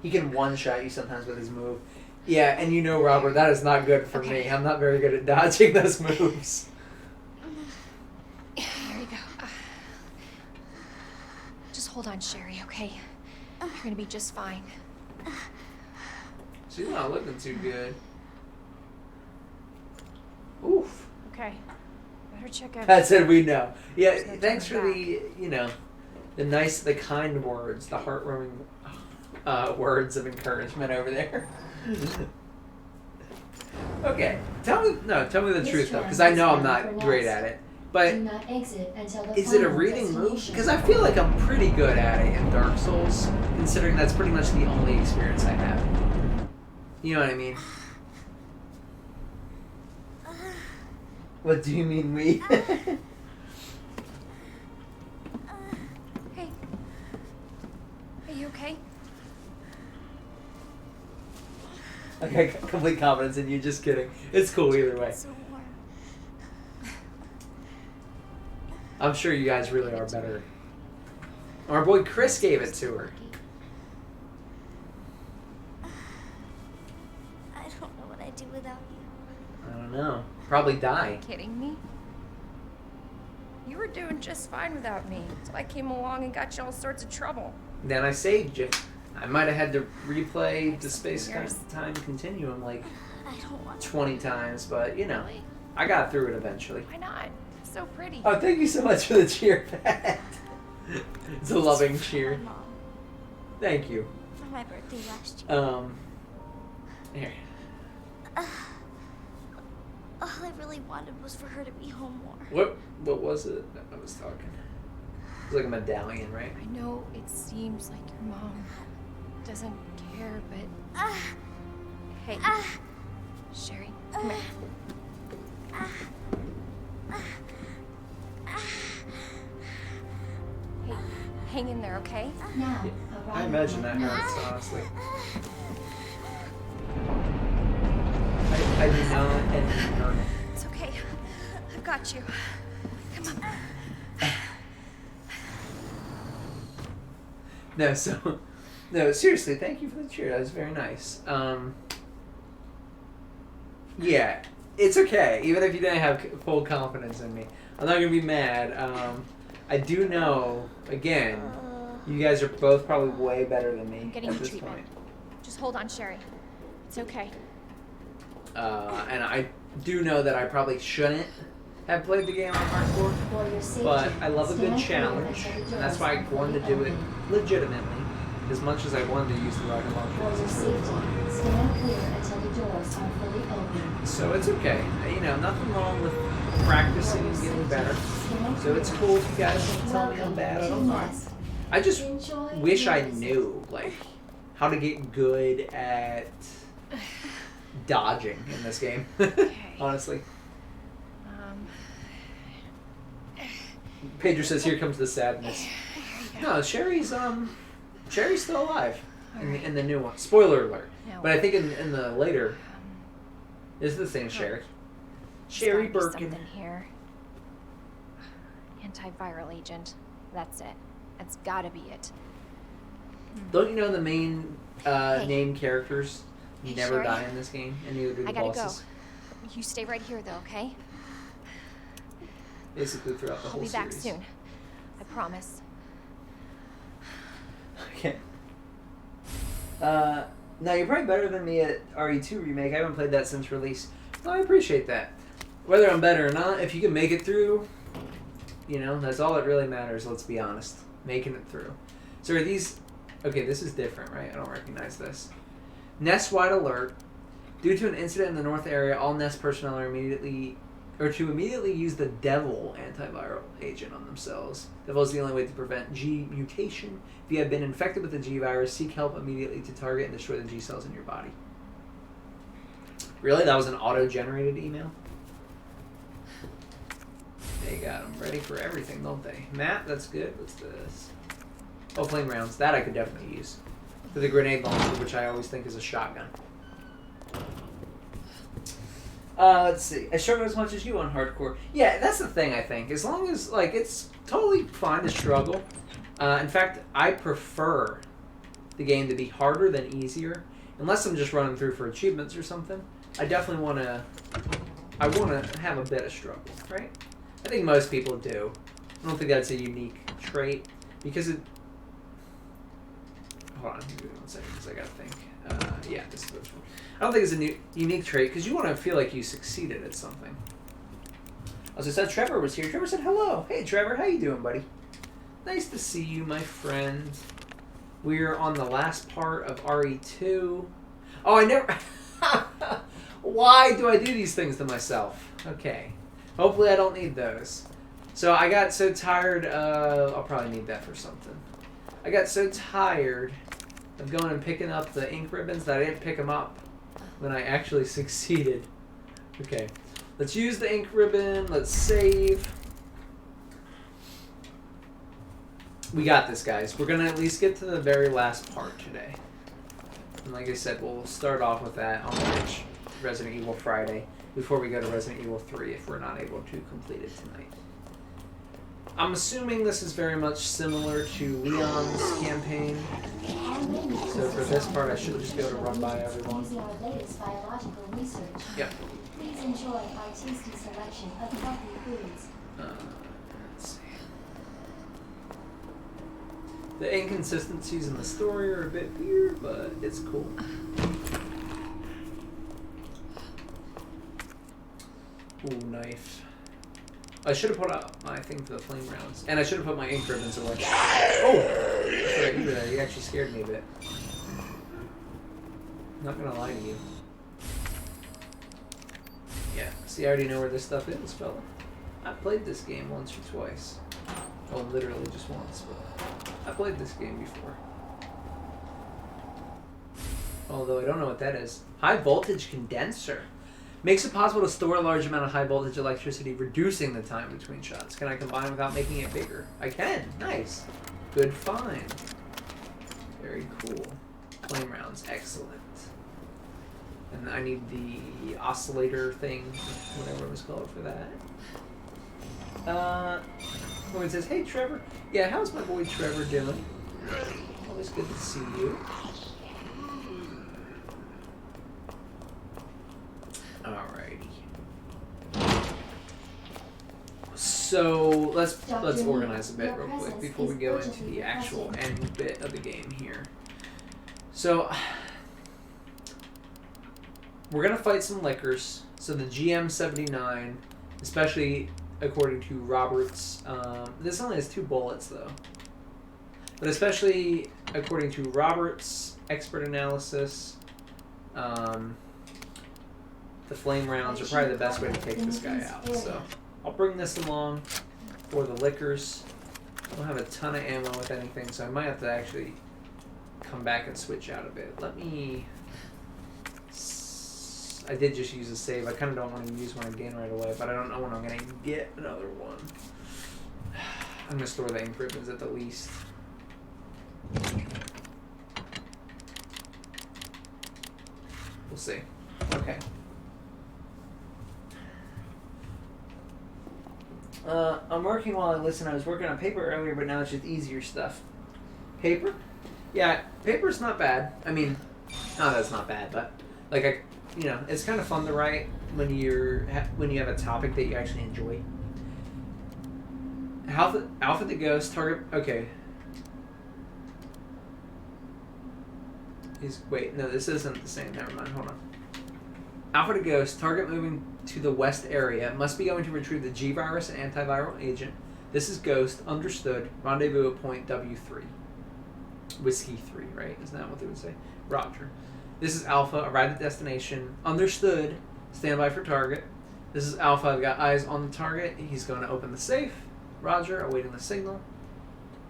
He can one-shot you sometimes with his move. Yeah, and you know, Robert, that is not good for me. I'm not very good at dodging those moves. There you go. Just hold on, Sherry, okay? You're gonna be just fine. She's not looking too good. Oof. Okay. Better check out. That said, we know. Yeah, There's no thanks for turning the, the kind words, the heart-warming words of encouragement over there. Okay, tell me the truth though, because I know I'm not great at it. But Do not exit until the is it a final reading move? destination. Because I feel like I'm pretty good at it in Dark Souls, considering that's pretty much the only experience I have. You know what I mean? What do you mean, we? Hey. Are you okay? I got complete confidence in you. Just kidding. It's cool either way. So warm. I'm sure you guys really are better. Our boy Chris gave it to her. I don't know what I'd do without you. I don't know. Probably die. Kidding me? You were doing just fine without me, so I came along and got you all sorts of trouble. Then I saved you. I might have had to replay the space Years. time continuum like I don't want to. 20 times, but you know, Really? I got through it eventually. Why not? It's so pretty. Oh, thank you so much for the cheer, Pat. It's a loving For cheer. my mom. Thank you. For my birthday last year. Here. All I really wanted was for her to be home more. What was it that I was talking? It was like a medallion, right? I know it seems like your mom doesn't care, but hey, Sherry, come here. Hey, hang in there, okay? Now, I imagine that hurts, honestly. I do not envy her. It's okay. I've got you. Come on. No, seriously, thank you for the cheer. That was very nice. Yeah, it's okay. Even if you didn't have full confidence in me, I'm not gonna be mad. I do know, again, you guys are both probably way better than me I'm getting at you this treatment. point. Just hold on, Sherry. It's okay. And I do know that I probably shouldn't have played the game on hardcore, but I love a good challenge, and that's why I wanted to do it legitimately. As much as I wanted to use the rocket launcher, it's really fun. Stand clear until the doors are fully open. So it's okay. You know, nothing wrong with practicing and getting better. So it's cool if you guys don't tell me I'm bad. I don't mind. I just wish I knew, like, how to get good at dodging in this game. Honestly. Pedro says, "Here comes the sadness." No, Sherry's still alive in the new one. Spoiler alert. No. But I think in the later, it's the same Sherry. Sherry There's gotta be Birkin. something here. Antiviral agent. That's it. That's gotta be it. Don't you know the main Hey. name characters Hey, never Sherry. die in this game, and neither do the I gotta bosses. go. You stay right here, though, okay? Basically throughout the I'll whole be back series. soon. I promise. Okay. Now you're probably better than me at RE2 Remake. I haven't played that since release. Well, I appreciate that. Whether I'm better or not, if you can make it through, you know, that's all that really matters, let's be honest. Making it through. So are these... Okay, this is different, right? I don't recognize this. Nest-wide alert. Due to an incident in the north area, all Nest personnel are immediately use the Devil antiviral agent on themselves. Devil is the only way to prevent G mutation. If you have been infected with the G virus, seek help immediately to target and destroy the G cells in your body. Really? That was an auto-generated email? They got them ready for everything, don't they? Map, that's good. What's this? Oh, flame rounds. That I could definitely use. For the grenade launcher, which I always think is a shotgun. Let's see. I struggle as much as you on hardcore. Yeah, that's the thing, I think. As long as, like, it's totally fine to struggle. In fact, I prefer the game to be harder than easier. Unless I'm just running through for achievements or something. I definitely want to... I want to have a bit of struggle, right? I think most people do. I don't think that's a unique trait. Because it... Hold on, give me 1 second, because I gotta think. Yeah, this is this one. I don't think it's a unique trait, because you want to feel like you succeeded at something. As I said, Trevor was here. Trevor said hello. Hey, Trevor, how you doing, buddy? Nice to see you, my friend. We're on the last part of RE2. Oh, I never... Why do I do these things to myself? Okay. Hopefully I don't need those. So I got so tired of... I'll probably need that for something. I got so tired of going and picking up the ink ribbons that I didn't pick them up when I actually succeeded. Okay. Let's use the ink ribbon. Let's save. We got this, guys. We're going to at least get to the very last part today. And like I said, we'll start off with that on Resident Evil Friday before we go to Resident Evil 3 if we're not able to complete it tonight. I'm assuming this is very much similar to Leon's campaign. So for this part, I should just be able to run by everyone. Using our latest biological research. Yep. Please enjoy our tasty selection of healthy foods. Let's see. The inconsistencies in the story are a bit weird, but it's cool. Ooh, knife. I should have put up my thing for the flame rounds. And I should have put my ink ribbons away. Oh! That's right, you were there. You actually scared me a bit. Not gonna lie to you. Yeah, see, I already know where this stuff is, fella. I played this game once or twice. Oh, literally just once, but I played this game before. Although I don't know what that is. High voltage condenser. Makes it possible to store a large amount of high voltage electricity, reducing the time between shots. Can I combine without making it bigger? I can. Nice. Good find. Very cool. Flame rounds. Excellent. And I need the oscillator thing, whatever it was called for that. Woman says, hey Trevor. Yeah, how's my boy Trevor doing? Always good to see you. Alrighty. So let's organize a bit real quick before we go into the actual end bit of the game here. So we're gonna fight some lickers. So the GM79, especially according to Robert's, this only has 2 bullets though. But especially according to Robert's expert analysis, the flame rounds are probably the best way to take this guy out. So I'll bring this along for the lickers. I don't have a ton of ammo with anything, so I might have to actually come back and switch out a bit. Let me... I did just use a save. I kind of don't want to use one again right away, but I don't know when I'm going to get another one. I'm going to store the ink ribbons at the least. We'll see. Okay. I'm working while I listen. I was working on paper earlier, but now it's just easier stuff. Paper? Yeah, paper's not bad. I mean, no, that's not bad, but like it's kind of fun to write when you have a topic that you actually enjoy. Alpha the Ghost target. Okay. Wait, no, this isn't the same. Never mind. Hold on. Alpha the Ghost target moving to the west area must be going to retrieve the G virus and antiviral agent. This is Ghost. Understood. Rendezvous at point W3. Whiskey 3, right? Isn't that what they would say? Roger. This is Alpha. Arrived at destination. Understood. Stand by for target. This is Alpha. I've got eyes on the target. He's going to open the safe. Roger. Awaiting the signal.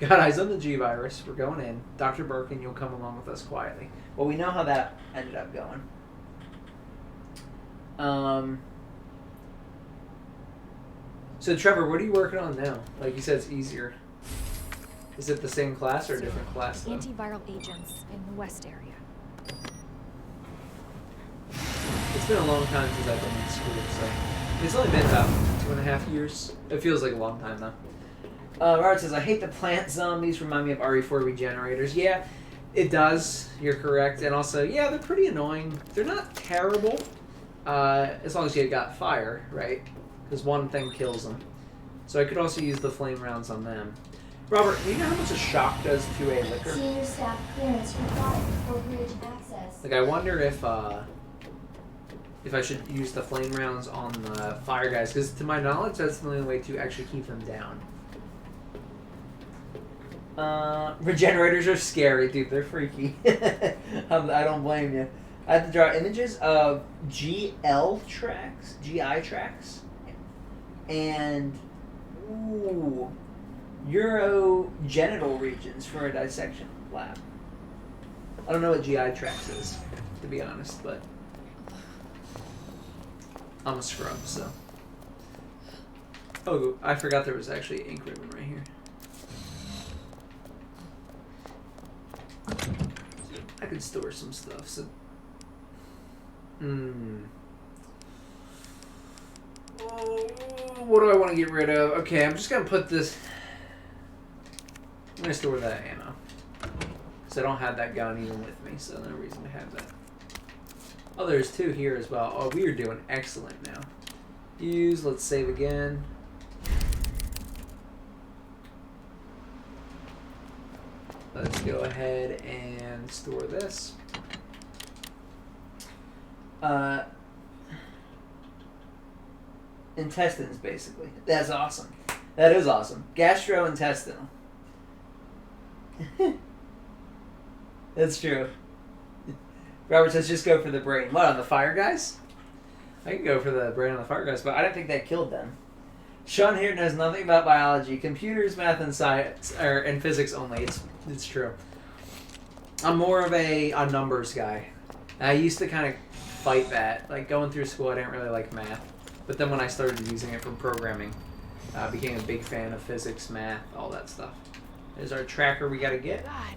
Got eyes on the G virus. We're going in. Dr. Birkin, you'll come along with us quietly. Well, we know how that ended up going. So Trevor, what are you working on now? Like you said, it's easier. Is it the same class or a different class though? Antiviral agents in the west area. It's been a long time since I've been in school, so it's only been about 2.5 years. It feels like a long time though. Robert says, I hate the plant zombies, remind me of RE4 regenerators. Yeah, it does. You're correct. And also, yeah, they're pretty annoying. They're not terrible, as long as you got fire, right? Because one thing kills them. So I could also use the flame rounds on them. Robert, do you know how much a shock does to a liquor? Senior staff clearance required for bridge access. Like, I wonder if I should use the flame rounds on the fire guys, because to my knowledge, that's the only way to actually keep them down. Regenerators are scary, dude. They're freaky. I don't blame you. I have to draw images of GI tracks, and urogenital regions for a dissection lab. I don't know what GI tracks is, to be honest, but I'm a scrub, so. Oh, I forgot there was actually an ink ribbon right here. I could store some stuff, so... Oh, what do I want to get rid of? Okay, I'm just going to put this... I'm going to store that ammo. Because I don't have that gun even with me, so no reason to have that. Oh, there's 2 here as well. Oh, we are doing excellent now. Use, let's save again. Let's go ahead and store this. Intestines, basically. That's awesome. That is awesome. Gastrointestinal. That's true. Robert says just go for the brain. What, on the fire guys? I can go for the brain on the fire guys, but I don't think that killed them. Sean here knows nothing about biology. Computers, math, and science, and physics only. It's true. I'm more of a numbers guy. I used to kind of fight that. Like, going through school, I didn't really like math. But then when I started using it for programming, I became a big fan of physics, math, all that stuff. There's our tracker we gotta get. God,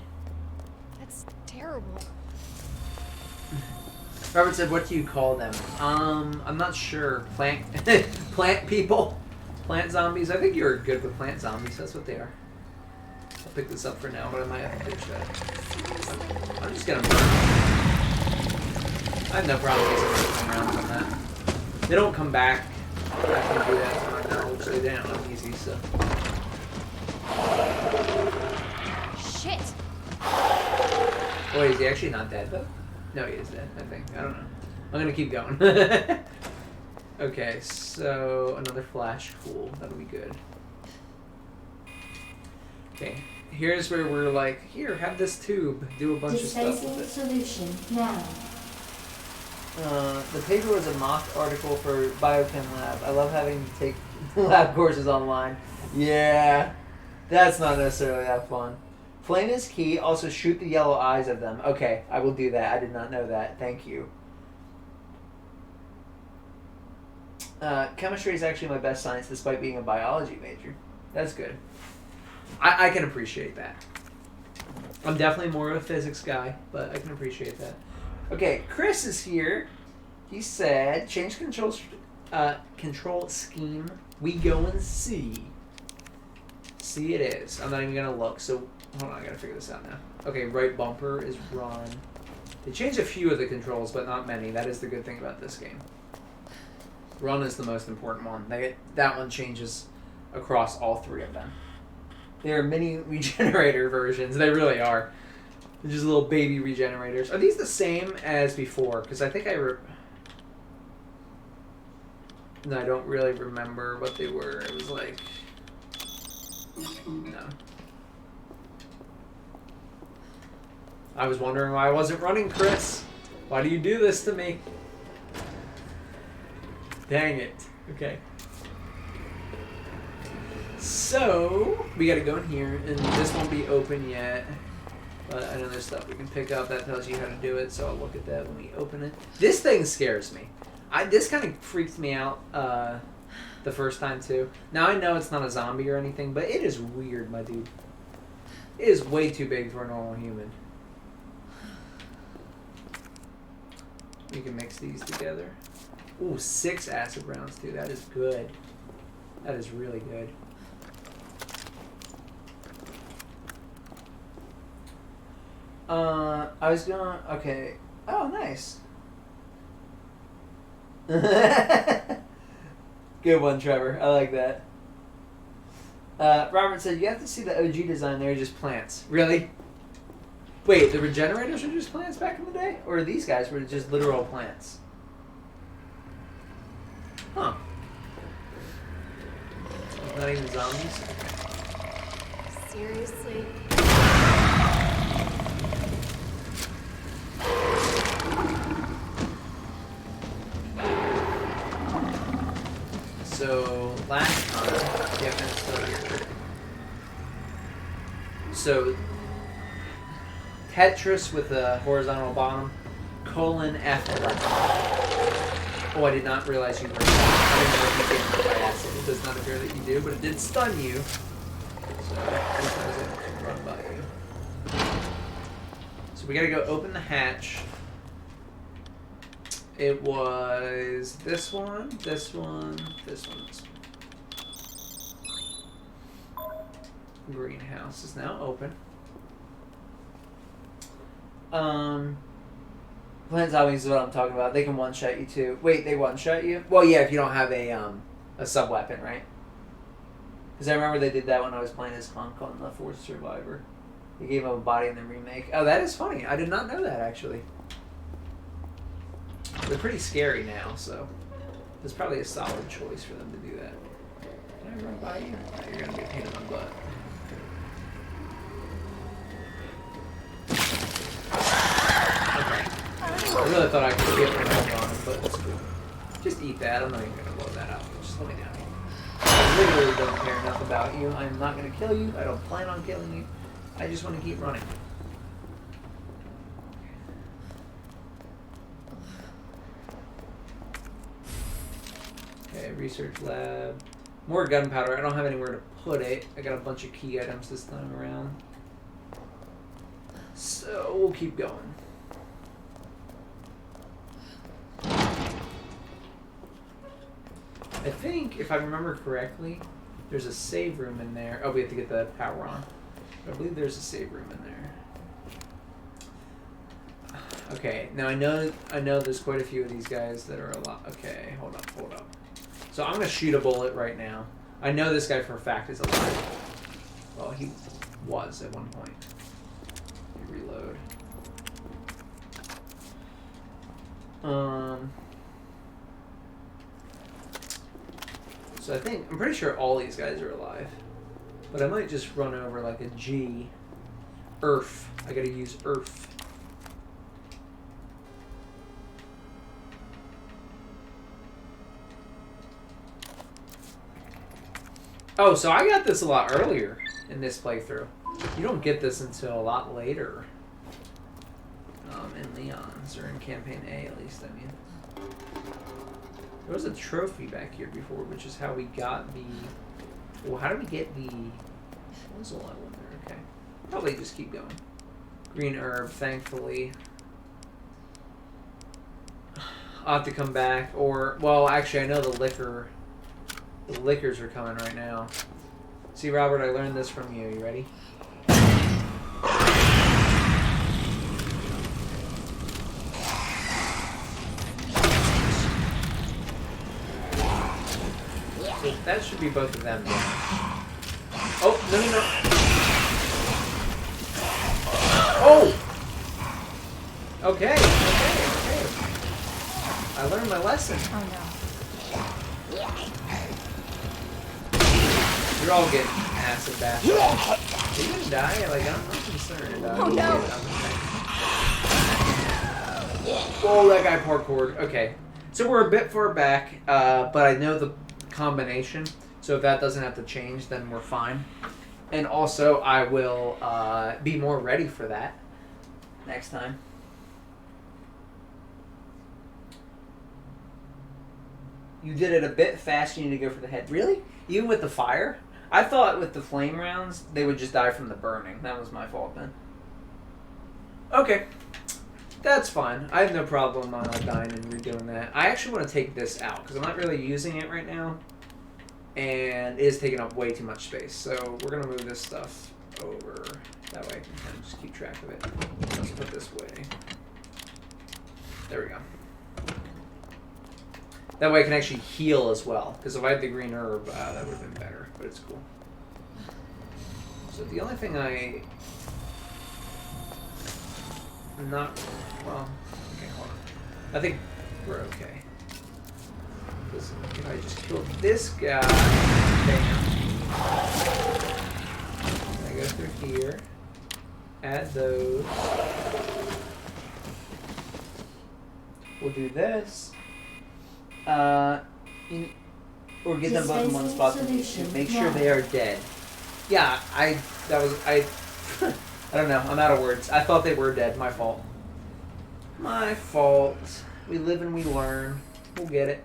that's terrible. Robert said, what do you call them? I'm not sure. Plant people? Plant zombies? I think you're good with plant zombies. That's what they are. I'll pick this up for now, but I might have to ditch that. I'm just gonna burn. I have no problem using rounds on that. They don't come back after you do that, to my knowledge, really down on easy, so. Shit! Wait, is he actually not dead though? No, he is dead, I think. I don't know. I'm gonna keep going. Okay, so another flash pool. That'll be good. Okay, here's where we're like, here, have this tube. Do a bunch of stuff with it. Solution now. The paper was a mock article for Biochem Lab. I love having to take lab courses online. Yeah, that's not necessarily that fun. Flame is key. Also, shoot the yellow eyes of them. Okay, I will do that. I did not know that. Thank you. Chemistry is actually my best science despite being a biology major. That's good. I can appreciate that. I'm definitely more of a physics guy, but I can appreciate that. Okay, Chris is here. He said, change control scheme. We go and see. See it is. I'm not even going to look. So, hold on. I got to figure this out now. Okay, right bumper is run. They changed a few of the controls, but not many. That is the good thing about this game. Run is the most important one. That one changes across all three of them. They are mini regenerator versions. They really are. They're just little baby regenerators. Are these the same as before? Because I think no, I don't really remember what they were. It was like... No. I was wondering why I wasn't running, Chris. Why do you do this to me? Dang it. Okay. So, we gotta go in here, and this won't be open yet. But I know there's stuff we can pick up that tells you how to do it, so I'll look at that when we open it. This thing scares me. This kind of freaked me out the first time, too. Now, I know it's not a zombie or anything, but it is weird, my dude. It is way too big for a normal human. We can mix these together. Ooh, 6 acid rounds, too. That is good. That is really good. I was going... Okay. Oh, nice. Good one, Trevor. I like that. Robert said, you have to see the OG design. They're just plants. Really? Wait, the regenerators were just plants back in the day? Or these guys were just literal plants? Huh. Not even zombies? Seriously? So, last time... Yeah, that's still here. So, Tetris with a horizontal bottom, colon F11. Oh, I did not realize you heard that. I didn't know if you did it by accident. It does not appear that you do, but it did stun you. So, at least I was able to run by you. So we gotta go open the hatch. It was this one, this one, this one, this one. Greenhouse is now open. Plant zombies is what I'm talking about. They can one-shot you too. Wait, they one-shot you? Well, yeah, if you don't have a sub-weapon, right? Because I remember they did that when I was playing as Hunk on the Fourth Survivor. They gave him a body in the remake. Oh, that is funny. I did not know that, actually. They're pretty scary now, so it's probably a solid choice for them to do that. Can I run by you? No, you're going to get pain in my butt. I really thought I could get my hold on him, but it's cool. Just eat that. I'm not even going to blow that out. Just let me down. I literally don't care enough about you. I'm not going to kill you. I don't plan on killing you. I just want to keep running. Okay, research lab. More gunpowder. I don't have anywhere to put it. I got a bunch of key items this time around. So we'll keep going. I think, if I remember correctly, there's a save room in there. Oh, we have to get the power on. I believe there's a save room in there. Okay, now I know there's quite a few of these guys that are a lot. Okay, hold up. So I'm gonna shoot a bullet right now. I know this guy for a fact is alive. Well, he was at one point. Reload. So I'm pretty sure all these guys are alive. But I might just run over like a G. Earth. I gotta use Earth. Oh, so I got this a lot earlier in this playthrough. You don't get this until a lot later. In Leon's, or in Campaign A at least, I mean. There was a trophy back here before, which is how we got the... Well, how did we get the... Puzzle, I wonder. Okay. Probably just keep going. Green herb, thankfully. I'll have to come back, or... Well, actually, I know the liquor... The liquors are coming right now. See, Robert, I learned this from you. You ready? So that should be both of them. Oh, no. Oh! Okay. I learned my lesson. Oh no. You're all getting acid bashed. Are you gonna die? Like, I'm concerned. Oh no! Oh, that guy parkoured. Okay. So we're a bit far back, but I know the combination. So if that doesn't have to change, then we're fine. And also, I will be more ready for that next time. You did it a bit fast. You need to go for the head. Really? Even with the fire? I thought with the flame rounds, they would just die from the burning. That was my fault then. Okay. That's fine. I have no problem dying and redoing that. I actually want to take this out, because I'm not really using it right now. And it is taking up way too much space. So we're going to move this stuff over. That way I can kind of just keep track of it. Let's put this away. There we go. That way I can actually heal as well. Because if I had the green herb, that would have been better. But it's cool. So the only thing I'm not... Well, okay, hold on. I think we're okay. Because if I just kill this guy... Bam. I go through here. Add those. We'll do this. Or get them both in one spot to make sure they are dead. Yeah, I don't know, I'm out of words. I thought they were dead, my fault. My fault. We live and we learn. We'll get it.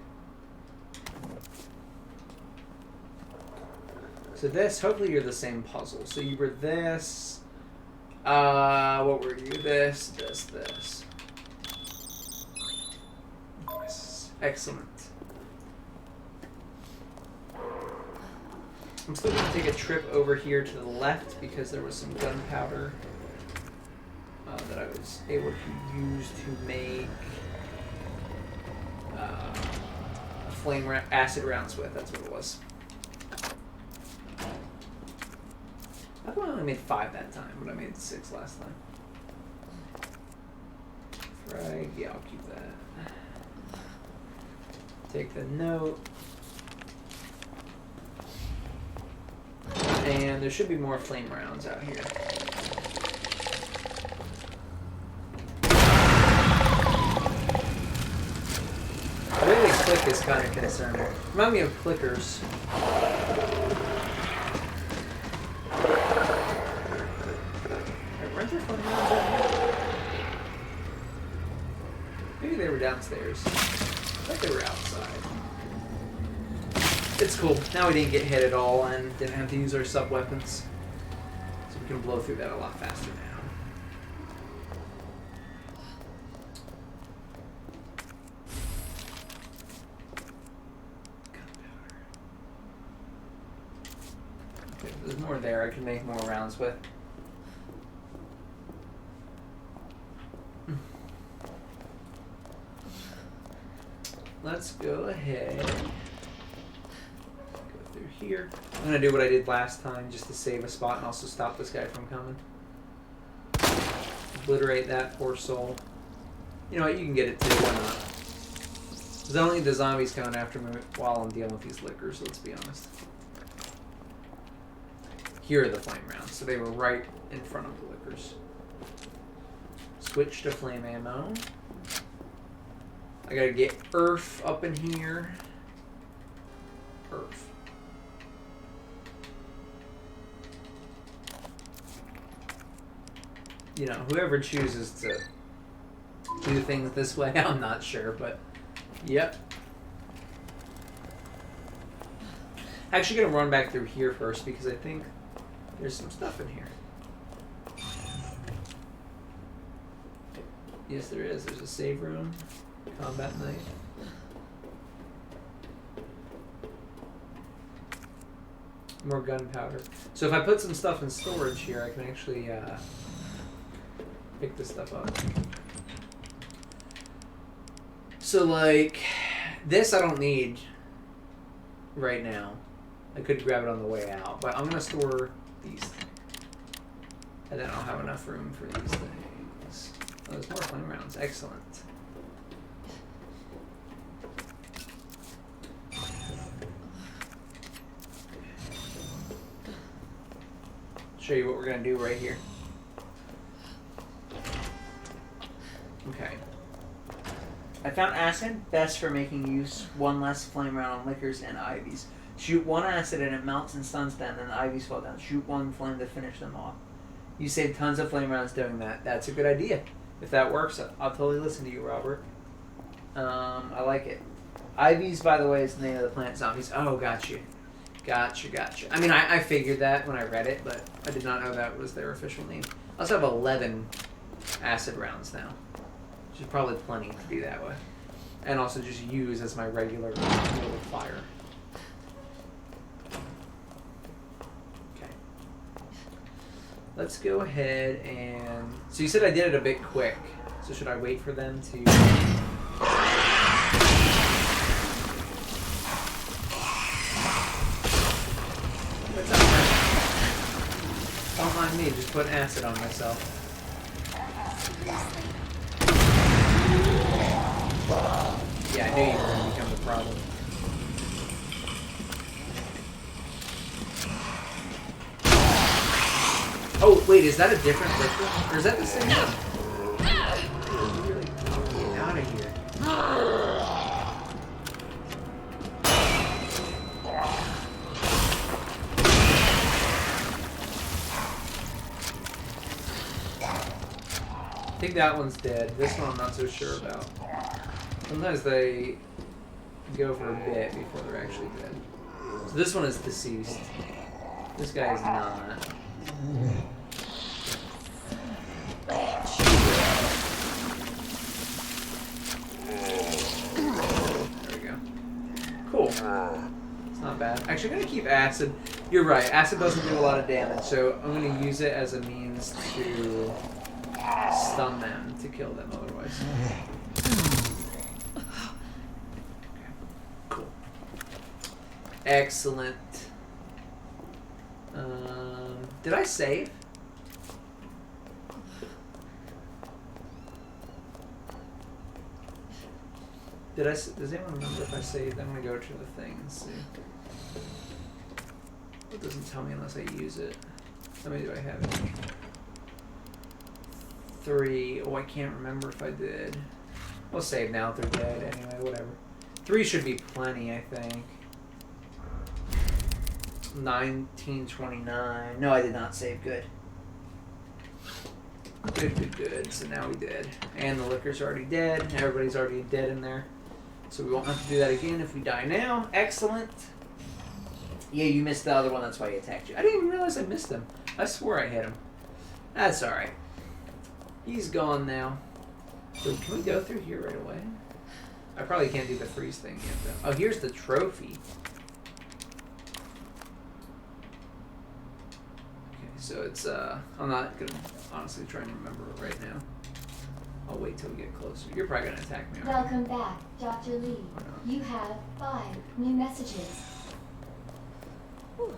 So this, hopefully you're the same puzzle. So you were this. What were you? This. Yes. Excellent. I'm still going to take a trip over here to the left because there was some gunpowder that I was able to use to make acid rounds with. That's what it was. I thought I only made 5 that time, but I made 6 last time. Frag, yeah, I'll keep that. Take the note. And there should be more flame rounds out here. The way they click is kind of concerning. Remind me of clickers. Weren't there flame rounds out here? Maybe they were downstairs. I thought they were outside. It's cool. Now we didn't get hit at all and didn't have to use our sub-weapons. So we can blow through that a lot faster now. Okay, there's more there I can make more rounds with. Let's go ahead. here. I'm gonna do what I did last time just to save a spot and also stop this guy from coming. Obliterate that poor soul. You know what, you can get it too, why not? Because I don't need the zombies coming after me while I'm dealing with these lickers, let's be honest. Here are the flame rounds, so they were right in front of the lickers. Switch to flame ammo. I gotta get earth up in here. Earth. You know, whoever chooses to do things this way, I'm not sure, but yep. Actually gonna run back through here first because I think there's some stuff in here. Yes, there is. There's a save room. Combat knife. More gunpowder. So if I put some stuff in storage here, I can actually pick this stuff up. So like, this I don't need right now. I could grab it on the way out, but I'm going to store these things. And then I'll have enough room for these things. Oh, there's more flame rounds. Excellent. Show you what we're going to do right here. Okay. I found acid, best for making use one less flame round on liquors and ivies. Shoot one acid and it melts and stuns them, and the ivies fall down. Shoot one flame to finish them off. You save tons of flame rounds doing that. That's a good idea. If that works, I'll totally listen to you, Robert. I like it. Ivies, by the way, is the name of the plant zombies. Oh, got you. Gotcha. I mean, I figured that when I read it, but I did not know that was their official name. I also have 11 acid rounds now, which is probably plenty to do that way. And also just use as my regular little fire. Okay. Let's go ahead and... So you said I did it a bit quick. So should I wait for them to... Don't mind me, just putting acid on myself. Yeah, I knew you were going to become the problem. Oh, wait, is that a different liquor? Or is that the same one? Really? Get out of here. I think that one's dead. This one I'm not so sure about. Sometimes they go for a bit before they're actually dead. So this one is deceased. This guy is not. There we go. Cool. It's not bad. Actually, I'm going to keep acid. You're right. Acid doesn't do a lot of damage, so I'm going to use it as a means to stun them, to kill them otherwise. Okay. Cool. Excellent. Did I save? Does anyone remember if I saved? I'm going to go to the thing and see. It doesn't tell me unless I use it. How many do I have in here? 3. Oh, I can't remember if I did. We'll save now if they're dead anyway, whatever. 3 should be plenty, I think. 1929. No, I did not save. Good. Good. So now we did. And the liquor's already dead. Everybody's already dead in there. So we won't have to do that again if we die now. Excellent. Yeah, you missed the other one. That's why he attacked you. I didn't even realize I missed him. I swore I hit him. That's alright. He's gone now. So can we go through here right away? I probably can't do the freeze thing yet, though. Oh, here's the trophy. Okay, so it's, I'm not going to honestly try and remember it right now. I'll wait till we get closer. You're probably going to attack me, aren't you? Welcome back, Dr. Lee. You have 5 new messages. Whew.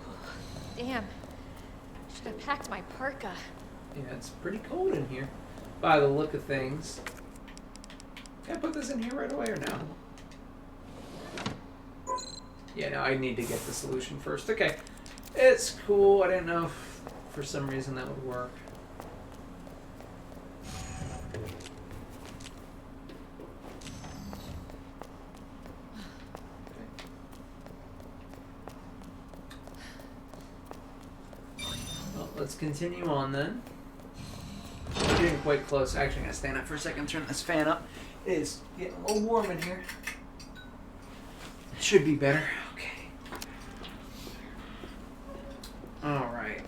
Damn. Should have packed my parka. Yeah, it's pretty cold in here, by the look of things. Can I put this in here right away or no? Yeah, no, I need to get the solution first. Okay, it's cool. I didn't know if for some reason that would work. Well, let's continue on then. We're getting quite close. Actually, I'm going to stand up for a second, turn this fan up. It is getting a little warm in here. Should be better. Okay. Alright.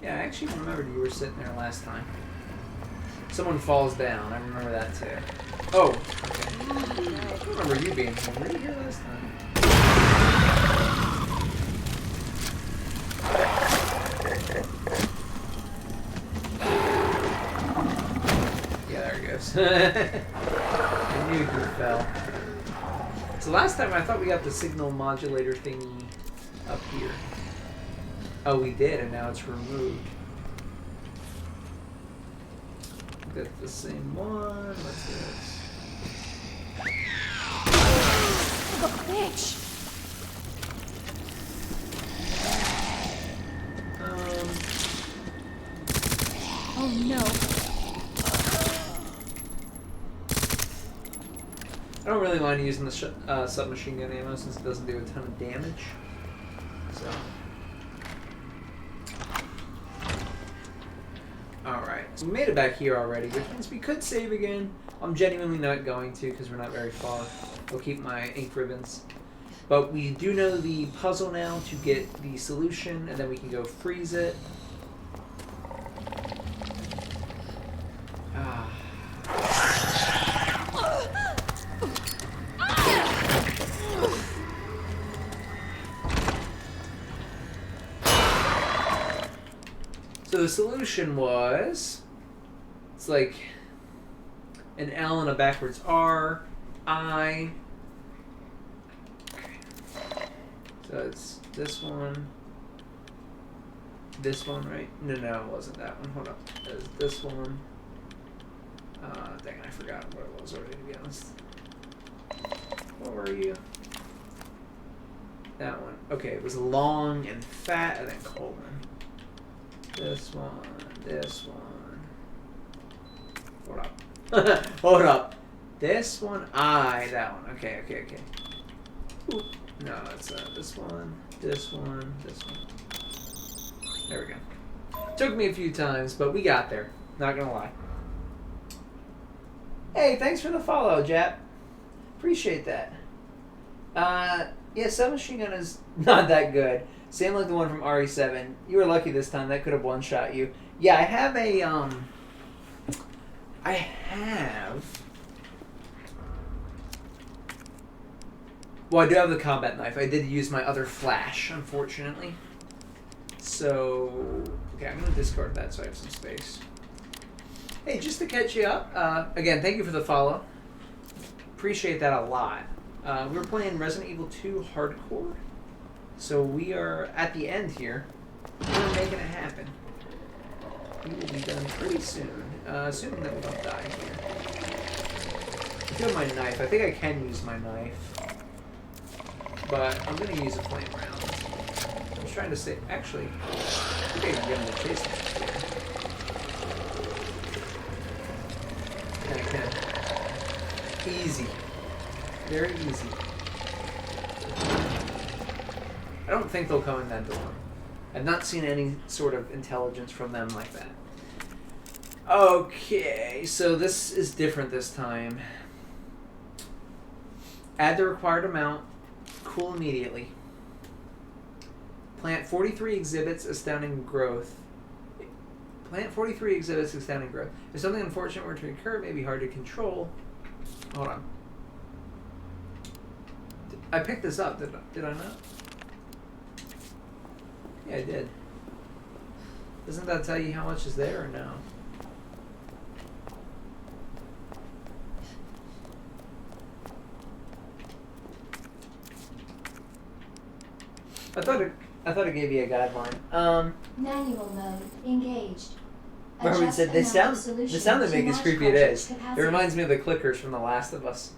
Yeah, I actually remembered you were sitting there last time. Someone falls down. I remember that too. Oh, okay. I remember you being here. Were you here last time? I knew he fell. So last time I thought we got the signal modulator thingy up here. Oh, we did, and now it's removed. That's the same one. What's this? Oh, bitch! Oh no. I don't really mind using the submachine gun ammo since it doesn't do a ton of damage. So. Alright, so we made it back here already, which means we could save again. I'm genuinely not going to because we're not very far. I'll keep my ink ribbons. But we do know the puzzle now to get the solution, and then we can go freeze it. So the solution was, it's like an L and a backwards R, I. So it's this one, right? No, it wasn't that one. Hold on. It was this one. Dang, I forgot what it was already, to be honest. What were you? That one. Okay, it was long and fat, and then colon. This one, this one. Hold up. Hold up. This one, that one. Okay. Ooh. No, it's this one, this one, this one. There we go. Took me a few times, but we got there. Not gonna lie. Hey, thanks for the follow, Jap. Appreciate that. Yeah, submachine gun is not that good. Same like the one from RE7. You were lucky this time. That could have one-shot you. Yeah, I have a, well, I do have the combat knife. I did use my other flash, unfortunately. So, okay, I'm going to discard that so I have some space. Hey, just to catch you up, again, thank you for the follow. Appreciate that a lot. We were playing Resident Evil 2 Hardcore. So we are at the end here. We're making it happen. We will be done pretty soon. Assuming that we don't die here. I do have my knife. I think I can use my knife. But I'm going to use a flame round. I'm just trying to say... Actually, I think I can get him to chase me here. I can. Easy. Very easy. I don't think they'll come in that door. I've not seen any sort of intelligence from them like that. Okay, so this is different this time. Add the required amount. Cool immediately. Plant 43 exhibits astounding growth. Plant 43 exhibits astounding growth. If something unfortunate were to occur, it may be hard to control. Hold on. I picked this up, did I not? Yeah, I did. Doesn't that tell you how much is there or no? I thought it gave you a guideline. Manual mode engaged. Robert said the sound they make is creepy. It is. It Capacity. reminds me of the clickers from The Last of Us.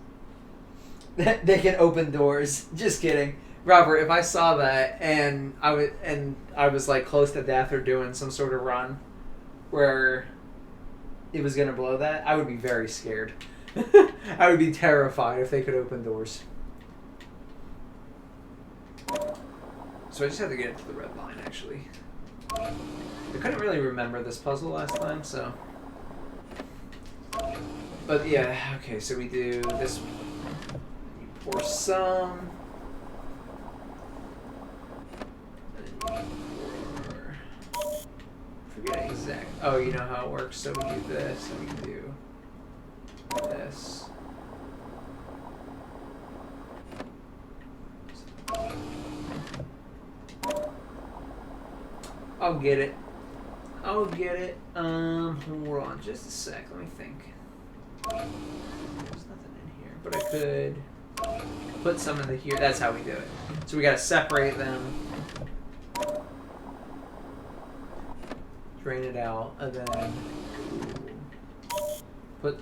They can open doors. Just kidding, Robert. If I saw that and I was like close to death or doing some sort of run where it was gonna blow that, I would be very scared. I would be terrified if they could open doors. So I just had to get it to the red line, actually. I couldn't really remember this puzzle last time, so... But yeah, okay, so we do this one. You pour some. And you pour... Forget exact... Oh, you know how it works, so we do this, and we do this. I'll get it. I'll get it. Hold on just a sec. Let me think. There's nothing in here, but I could put some in here. That's how we do it. So we gotta separate them, drain it out, and then put.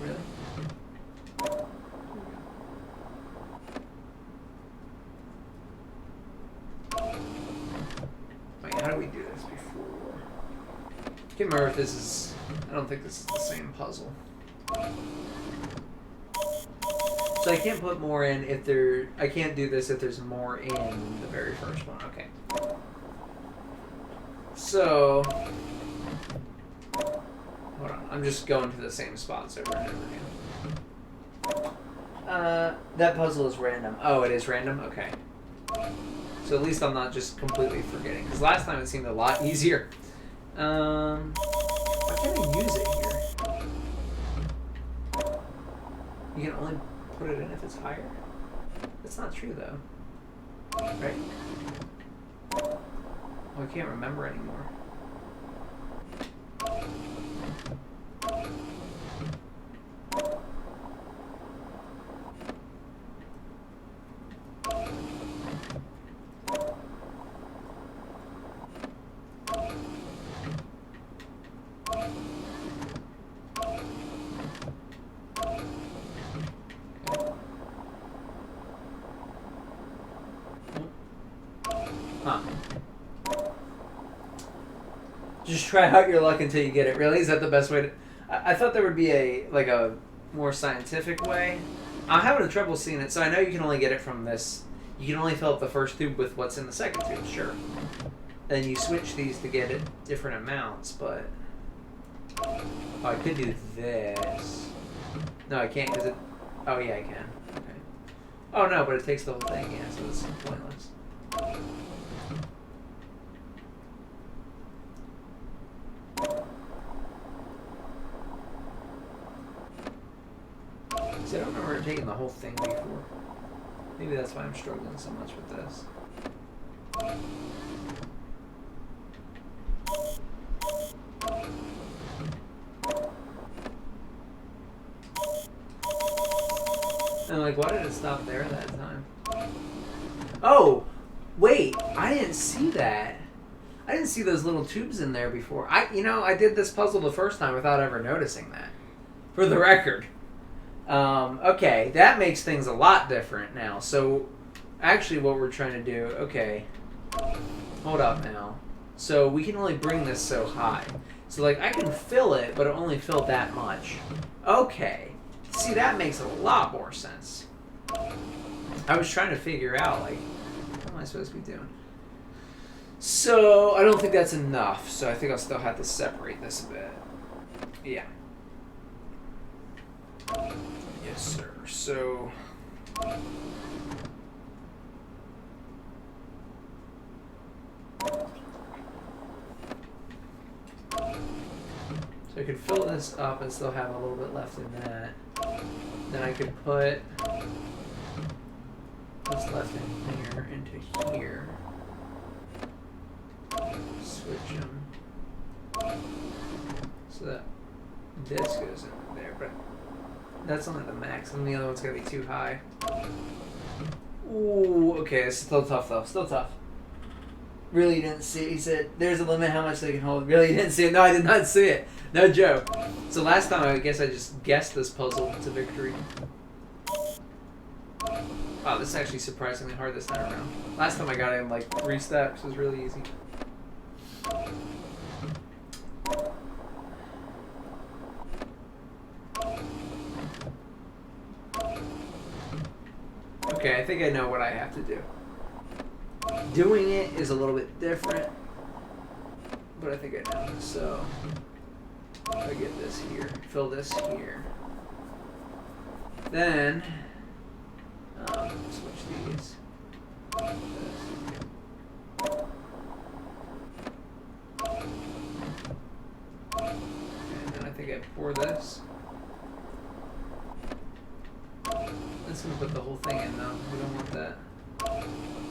Really? Wait, how do we do this before? I can't remember if this is... I don't think this is the same puzzle. So I can't put more in if there... I can't do this if there's more in the very first one. Okay. So... Hold on. I'm just going to the same spots over and over again. That puzzle is random. Oh, it is random? Okay. So at least I'm not just completely forgetting. Because last time it seemed a lot easier. Why can't I use it here? You can only put it in if it's higher? That's not true though. Right? Oh, I can't remember anymore. Huh. Just try out your luck until you get it. Really? Is that the best way to... I thought there would be a more scientific way. I'm having trouble seeing it, so I know you can only get it from this. You can only fill up the first tube with what's in the second tube, sure. Then you switch these to get it different amounts, but... Oh, I could do this. No, I can't, because it... Oh, yeah, I can. Okay. Oh, no, but it takes the whole thing, yeah, so it's pointless. See, I don't remember taking the whole thing before. Maybe that's why I'm struggling so much with this. And like, why did it stop there that time? Oh! Wait! I didn't see that! I didn't see those little tubes in there before. I did this puzzle the first time without ever noticing that. For the record. Okay, that makes things a lot different now. So, actually what we're trying to do... Okay. Hold up now. So, we can only bring this so high. So, like, I can fill it, but it only filled that much. Okay. See, that makes a lot more sense. I was trying to figure out, like, what am I supposed to be doing? So, I don't think that's enough. So, I think I'll still have to separate this a bit. Yeah. Yes, sir. So... So I could fill this up and still have a little bit left in that. Then I could put what's left in here into here. Switch them so that this goes in there, but that's only the max, and the other one's gonna be too high. Ooh, okay, it's still tough though. Still tough. Really didn't see it. He said, there's a limit how much they can hold. Really didn't see it. No, I did not see it. No joke. So last time, I guess I just guessed this puzzle to victory. Wow, this is actually surprisingly hard this time around. Last time I got it in like 3 steps. It was really easy. Okay, I think I know what I have to do. Doing it is a little bit different, but I think I know. So, I get this here, fill this here. Then, switch these. And then I think I pour this. That's gonna put the whole thing in though. We don't want that.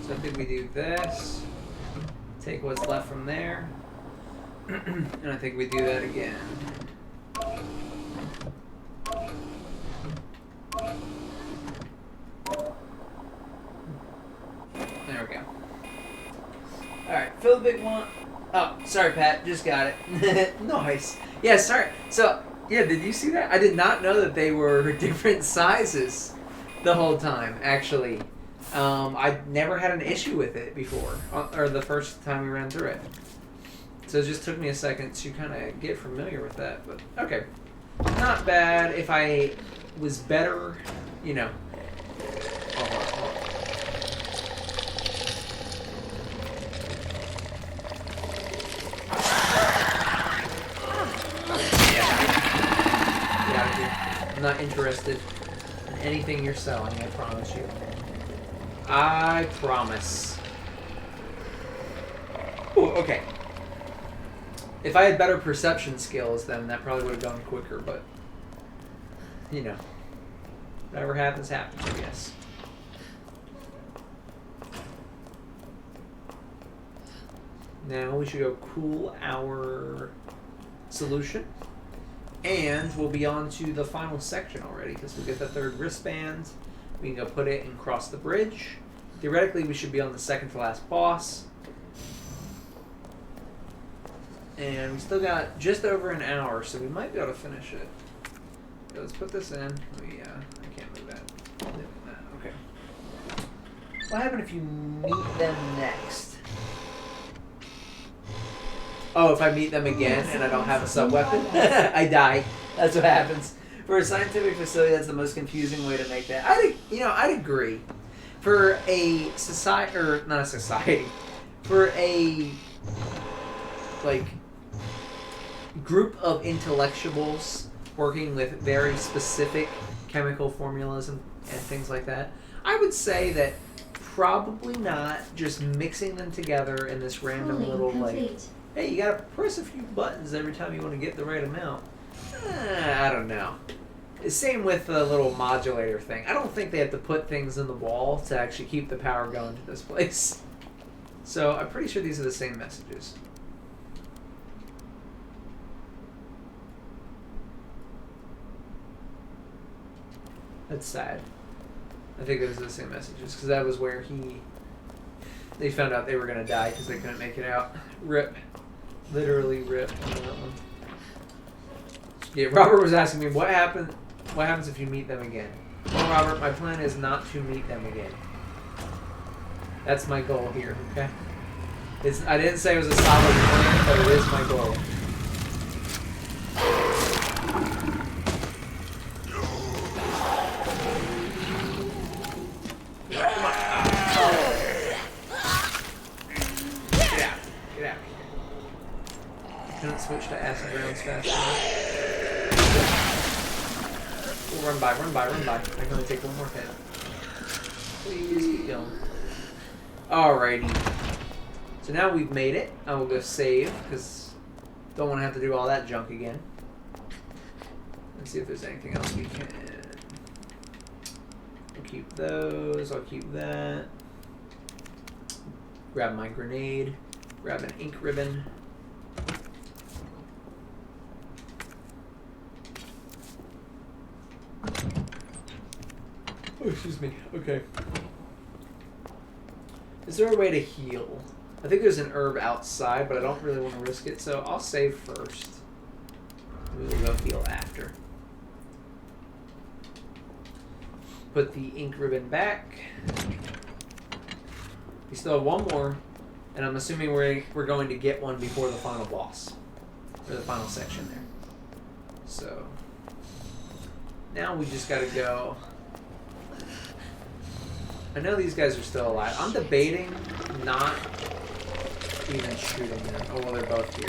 So I think we do this. Take what's left from there. And I think we do that again. There we go. Alright, fill the big one. Oh, sorry Pat, just got it. Nice. Yeah, sorry. So, yeah, did you see that? I did not know that they were different sizes the whole time, actually. I never had an issue with it before, or the first time we ran through it. So it just took me a second to kind of get familiar with that, but okay. Not bad. If I was better, you know. I'm not interested in anything you're selling, I promise you. I promise. Ooh, okay. If I had better perception skills, then that probably would have gone quicker, but, you know, whatever happens, happens, I guess. Now we should go cool our solution. And we'll be on to the final section already, because we get the 3rd wristband. We can go put it and cross the bridge. Theoretically, we should be on the 2nd to last boss. And we still got just over an hour, so we might be able to finish it. Okay, let's put this in. I can't move that. Okay. What happened if you meet them next? Oh, if I meet them again and I don't have a sub-weapon, I die. That's what happens. For a scientific facility, that's the most confusing way to make that. I'd agree. For a society, or not a society, for a, like, group of intellectuals working with very specific chemical formulas and things like that, I would say that probably not just mixing them together in this random little, like, hey, you gotta press a few buttons every time you want to get the right amount. I don't know. Same with the little modulator thing. I don't think they have to put things in the wall to actually keep the power going to this place. So I'm pretty sure these are the same messages. That's sad. I think those are the same messages, because that was where they found out they were going to die because they couldn't make it out. Rip. Literally rip on that one. Yeah, Robert was asking me, what happens if you meet them again? Well, Robert, my plan is not to meet them again. That's my goal here, okay? I didn't say it was a solid plan, but it is my goal. Couldn't switch to acid rounds fast enough. We'll run by. I can only take one more hit. Please keep going. Alrighty. So now we've made it. I will go save, because don't want to have to do all that junk again. Let's see if there's anything else we can. I'll keep those. I'll keep that. Grab my grenade. Grab an ink ribbon. Oh, excuse me. Okay. Is there a way to heal? I think there's an herb outside, but I don't really want to risk it, so I'll save first. We will go heal after. Put the ink ribbon back. We still have one more, and I'm assuming we're going to get one before the final boss. Or the final section there. So, now we just gotta go. I know these guys are still alive. I'm debating not even shooting them. Oh, well, they're both here.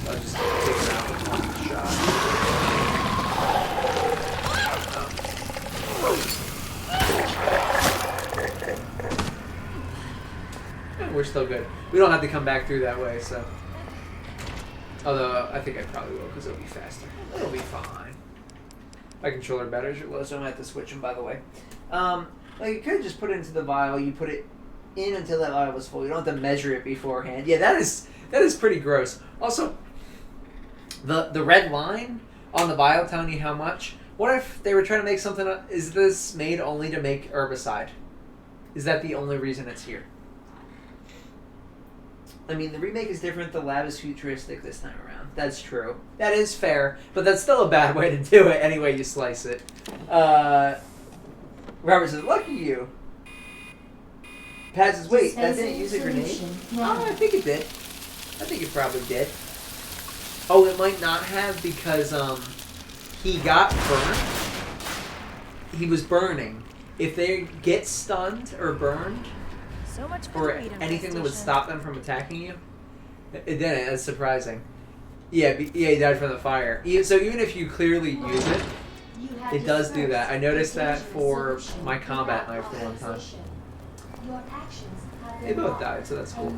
I'll just take them out with one shot. Oh. We're still good. We don't have to come back through that way, so. Although, I think I probably will, because it'll be faster. It'll be fine. My controller batteries are low, so I'm going to have to switch them, by the way. Like, you could just put it into the vial. You put it in until that vial was full. You don't have to measure it beforehand. Yeah, that is pretty gross. Also, the red line on the vial telling you how much. What if they were trying to make something... Is this made only to make herbicide? Is that the only reason it's here? I mean, the remake is different. The lab is futuristic this time around. That's true. That is fair, but that's still a bad way to do it any way you slice it. Robert says, lucky you. Pat says, wait, that didn't use a grenade? Oh, I think it did. I think it probably did. Oh, it might not have because he got burned. He was burning. If they get stunned or burned, So much for or anything that would stop them from attacking you, it didn't. That's surprising. Yeah, he died from the fire. So even if you clearly use it, it does do that. I noticed that for my combat knife the one time. They both died, so that's cool.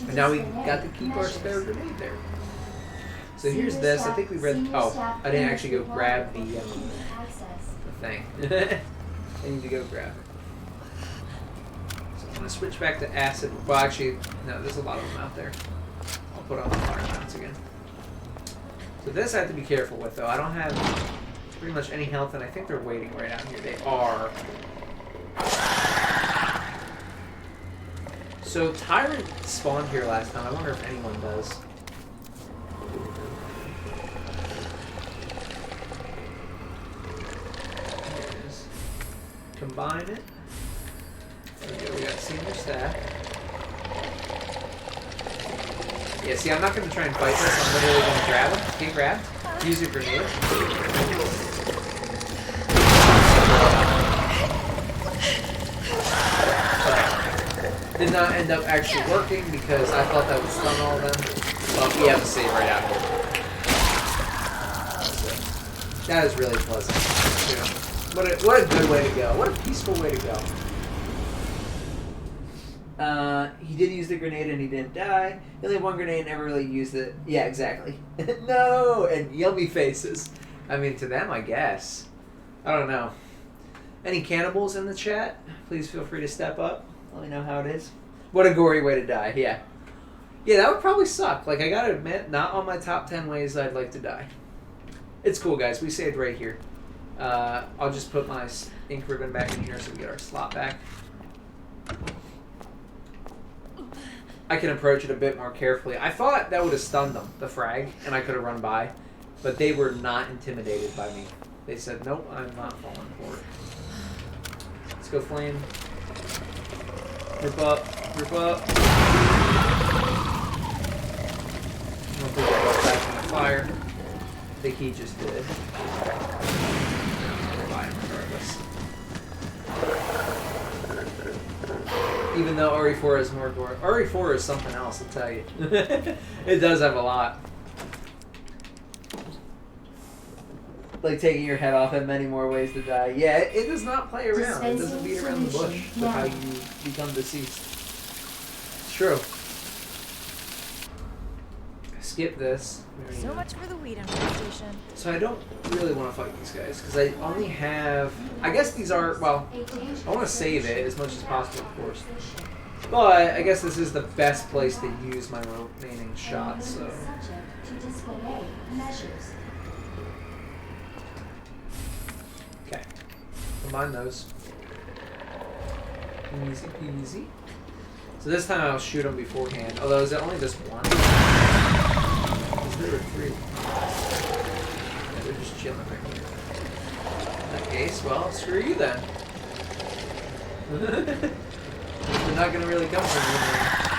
And now we got to keep our spare grenade there. So here's this. I think we read... Oh, I didn't actually go grab the thing. I need to go grab it. So I'm going to switch back to acid. Well, actually, no, there's a lot of them out there. I'll put on the fire mounts again. So this I have to be careful with, though. I don't have pretty much any health, and I think they're waiting right out here. They are. So Tyrant spawned here last time. I wonder if anyone does. Here it is. Combine it. There we go. We got senior staff. Yeah, see, I'm not going to try and fight this. I'm literally going to grab him. Get grabbed. Use your grenade. Did not end up actually working because I thought that would stun all of them. But we have a save right out here. That is really pleasant. Yeah. What a good way to go. What a peaceful way to go. He did use the grenade and he didn't die. He only had one grenade and never really used it. Yeah, exactly. No! And yummy faces. I mean, to them, I guess. I don't know. Any cannibals in the chat? Please feel free to step up. Let me know how it is. What a gory way to die, yeah. Yeah, that would probably suck. Like, I gotta admit, not on my top 10 ways I'd like to die. It's cool, guys. We saved right here. I'll just put my ink ribbon back in here so we get our slot back. I can approach it a bit more carefully. I thought that would have stunned them, the frag, and I could have run by. But they were not intimidated by me. They said, nope, I'm not falling for it. Let's go flame. Group up. Group up. I don't think I got back in the fire. I think he just did. Fine, regardless. Even though RE4 has more gore. RE4 is something else, I'll tell you. It does have a lot. Like taking your head off in many more ways to die. Yeah, it does not play around. It doesn't beat around the bush with how you become deceased. It's true. Skip this. So much for the weed infestation. So I don't really want to fight these guys because I only have... I guess these are... Well, I want to save it as much as possible, of course. But I guess this is the best place to use my remaining shots, so... Okay. Combine those. Easy peasy. So this time I'll shoot him beforehand. Although, is it only just one? There were three. Yeah, they're just chilling right here. In that case, well, screw you then. They're not gonna really come for me.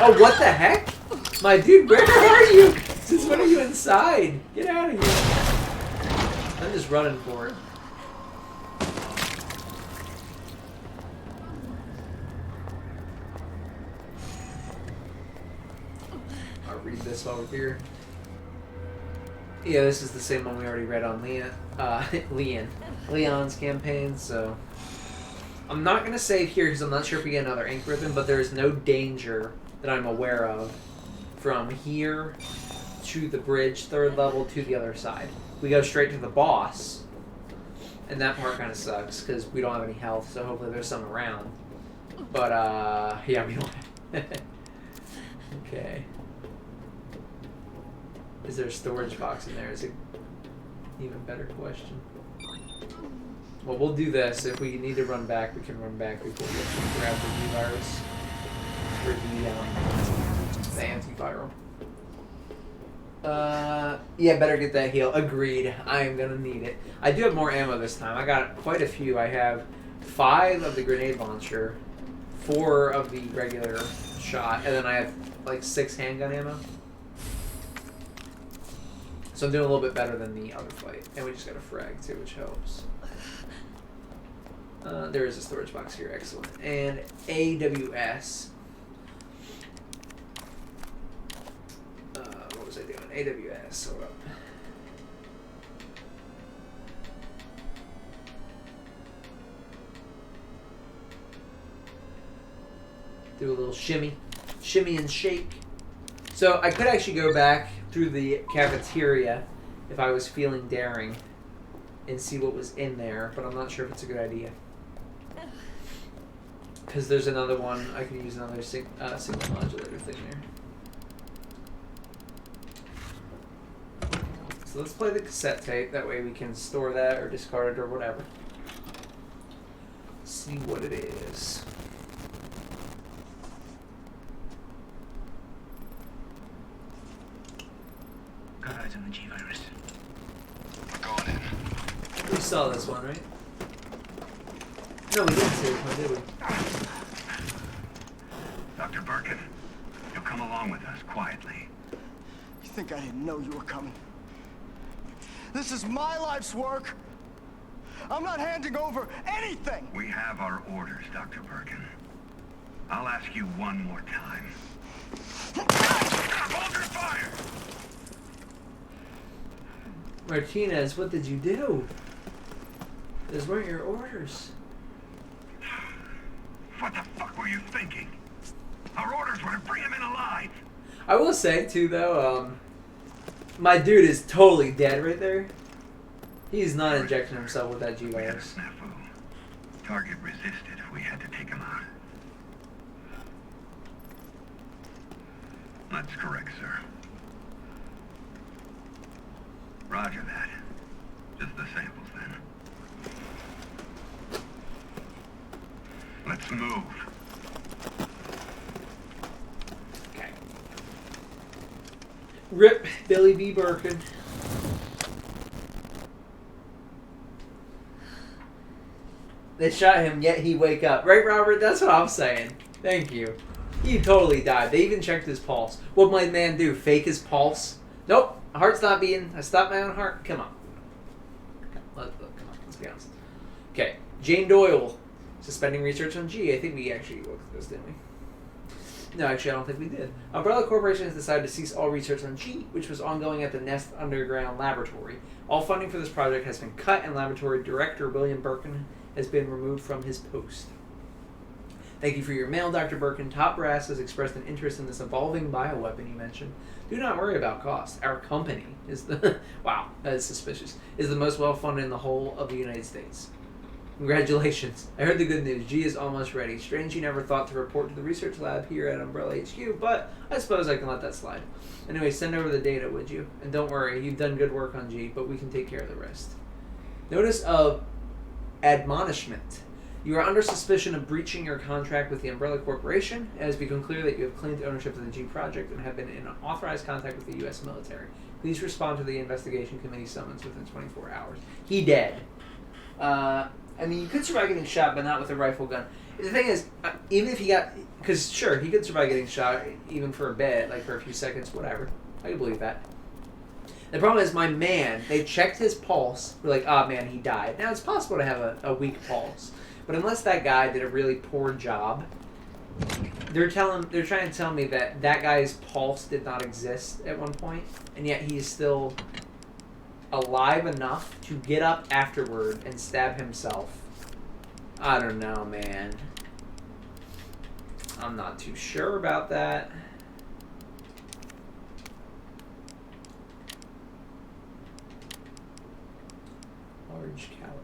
Oh, what the heck? My dude, where are you? Since when are you inside? Get out of here. I'm just running for it. I'll read this over here. Yeah, this is the same one we already read on Leon's campaign, so I'm not going to save here because I'm not sure if we get another ink ribbon, but there is no danger that I'm aware of from here to the bridge, 3rd level, to the other side. We go straight to the boss, and that part kind of sucks because we don't have any health, so hopefully there's some around. But, yeah, we don't. Okay. Is there a storage box in there? Is it an even better question? Well, we'll do this. If we need to run back, we can run back before we grab the V-virus. Or the antiviral. Yeah, better get that heal. Agreed. I am gonna need it. I do have more ammo this time. I got quite a few. I have 5 of the grenade launcher, 4 of the regular shot, and then I have like 6 handgun ammo. So I'm doing a little bit better than the other fight. And we just got a frag too, which helps. There is a storage box here, excellent. And AWS. What was I doing? AWS, hold up. Do a little shimmy and shake. So I could actually go back through the cafeteria if I was feeling daring and see what was in there, but I'm not sure if it's a good idea. Because there's another one, I can use another signal modulator thing there. So let's play the cassette tape, that way we can store that or discard it or whatever. See what it is. Got eyes on the G-virus. Going in. We saw this one, right? No, we didn't see this one, did we? Dr. Birkin, you'll come along with us quietly. You think I didn't know you were coming? This is my life's work. I'm not handing over anything. We have our orders, Dr. Birkin. I'll ask you one more time. Hold your fire! Martinez, what did you do? Those weren't your orders. What the fuck were you thinking? Our orders were to bring him in alive. I will say, too, though, my dude is totally dead right there. He's not injecting himself with that We had a G-virus. snafu. Target resisted. We had to take him out. That's correct, sir. Roger that. Just the samples, then. Let's move. Okay. Rip Billy B. Birkin. They shot him, yet he wake up. Right, Robert? That's what I'm saying. Thank you. He totally died. They even checked his pulse. What'd my man do? Fake his pulse? Nope. Heart's not beating. I stopped my own heart. Come on. Come on. Let's be honest. Okay. Jane Doyle. Suspending research on G. I think we actually looked at this, didn't we? No, actually, I don't think we did. Umbrella Corporation has decided to cease all research on G, which was ongoing at the Nest Underground Laboratory. All funding for this project has been cut, and Laboratory Director William Birkin has been removed from his post. Thank you for your mail, Dr. Birkin. Top Brass has expressed an interest in this evolving bioweapon you mentioned. Do not worry about cost. Our company is the... wow, that is suspicious. Is the most well-funded in the whole of the United States. Congratulations. I heard the good news. G is almost ready. Strange you never thought to report to the research lab here at Umbrella HQ, but I suppose I can let that slide. Anyway, send over the data, would you? And don't worry, you've done good work on G, but we can take care of the rest. Notice of admonishment. You are under suspicion of breaching your contract with the Umbrella Corporation. It has become clear that you have claimed ownership of the G Project and have been in authorized contact with the U.S. military. Please respond to the investigation committee summons within 24 hours. He dead. I mean, you could survive getting shot, but not with a rifle gun. The thing is, even if he got... Because, sure, he could survive getting shot, even for a bit, like for a few seconds, whatever. I can believe that. The problem is, my man, they checked his pulse. We're like, oh, man, he died. Now, it's possible to have a weak pulse. But unless that guy did a really poor job, they're trying to tell me that that guy's pulse did not exist at one point, and yet he's still alive enough to get up afterward and stab himself. I don't know, man. I'm not too sure about that. Large caliber.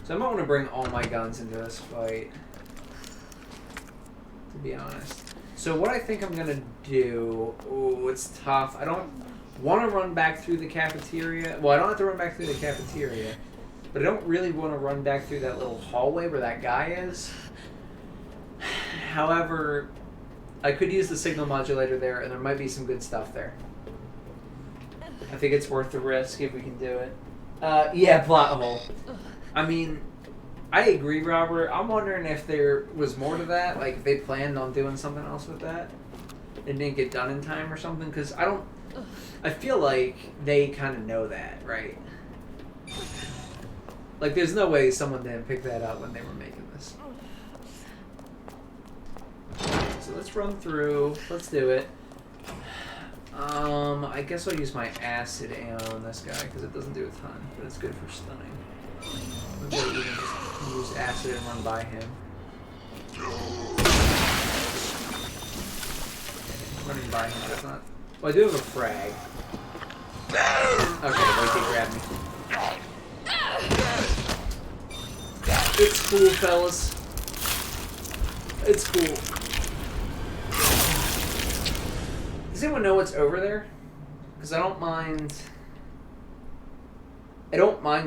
So I might want to bring all my guns into this fight, to be honest. So what I think I'm going to do... Ooh, it's tough. I don't want to run back through the cafeteria. Well, I don't have to run back through the cafeteria, but I don't really want to run back through that little hallway where that guy is. However, I could use the signal modulator there, and there might be some good stuff there. I think it's worth the risk if we can do it. Yeah, plot hole. I mean, I agree, Robert. I'm wondering if there was more to that, like if they planned on doing something else with that and didn't get done in time or something, because I feel like they kind of know that, right? Like, there's no way someone didn't pick that up when they were making this. So let's run through. Let's do it. I guess I'll use my acid ammo on this guy because it doesn't do a ton, but it's good for stunning. Maybe I'll even just use acid and run by him. Running by him, that's not... Well, I do have a frag. Okay, wait, they grabbed me. It's cool, fellas. It's cool. Does anyone know what's over there? Because I don't mind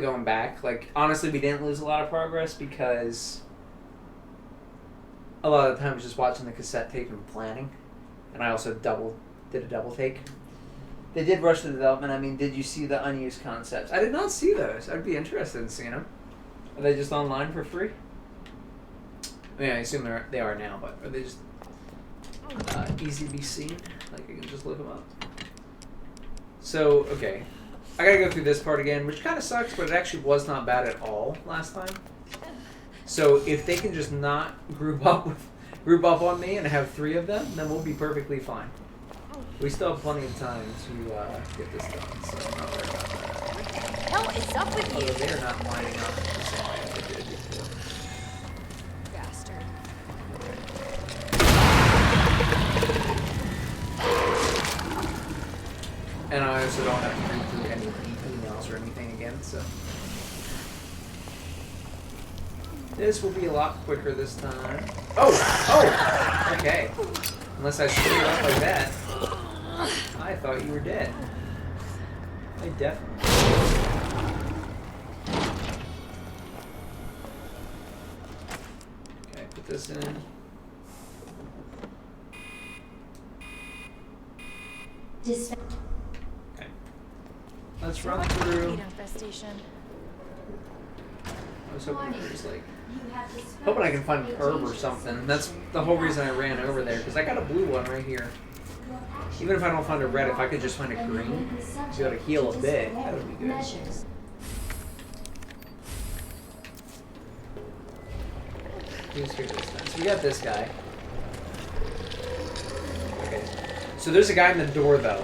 going back. Like, honestly, we didn't lose a lot of progress because a lot of the time I was just watching the cassette tape and planning. And I also did a double take. They did rush the development. I mean, did you see the unused concepts? I did not see those. I'd be interested in seeing them. Are they just online for free? I mean, I assume they are now, but are they just easy to be seen? Like, you can just look them up. So, okay. I gotta go through this part again, which kind of sucks, but it actually was not bad at all last time. So, if they can just not group up on me and have 3 of them, then we'll be perfectly fine. We still have plenty of time to get this done, so I'm not worried about that. What the hell is up with you? Although they're not lining up the same way as they did before. Bastard. And I also don't have to read through any emails or anything again, so... This will be a lot quicker this time. Oh! Okay. Unless I screw it up like that. I thought you were dead. I definitely... Okay, put this in. Okay. Let's run through... Infestation. I was hoping there was like... Hoping I can find herb or something. That's the whole reason I ran over there, because I got a blue one right here. Even if I don't find a red, if I could just find a green, to be able to heal a bit, that would be good. Who's here this time? So we got this guy. Okay. So there's a guy in the door, though,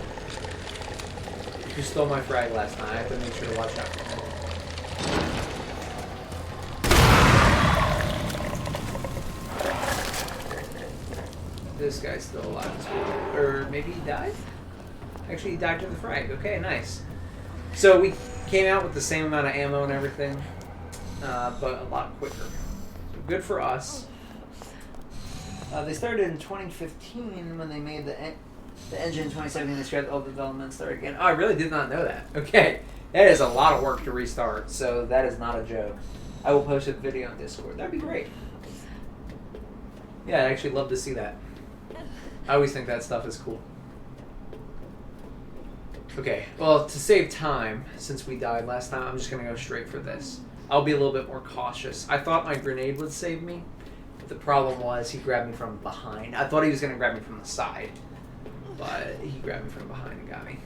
who stole my frag last night. I have to make sure to watch out for him. This guy's still alive as well. Or maybe he died? Actually, he died to the frag. Okay, nice. So we came out with the same amount of ammo and everything, but a lot quicker. So good for us. They started in 2015 when they made the engine in 2017. They scrapped all the development, started again. Oh, I really did not know that. Okay. That is a lot of work to restart, so that is not a joke. I will post a video on Discord. That'd be great. Yeah, I'd actually love to see that. I always think that stuff is cool. Okay, well, to save time, since we died last time, I'm just going to go straight for this. I'll be a little bit more cautious. I thought my grenade would save me. But the problem was he grabbed me from behind. I thought he was going to grab me from the side. But he grabbed me from behind and got me.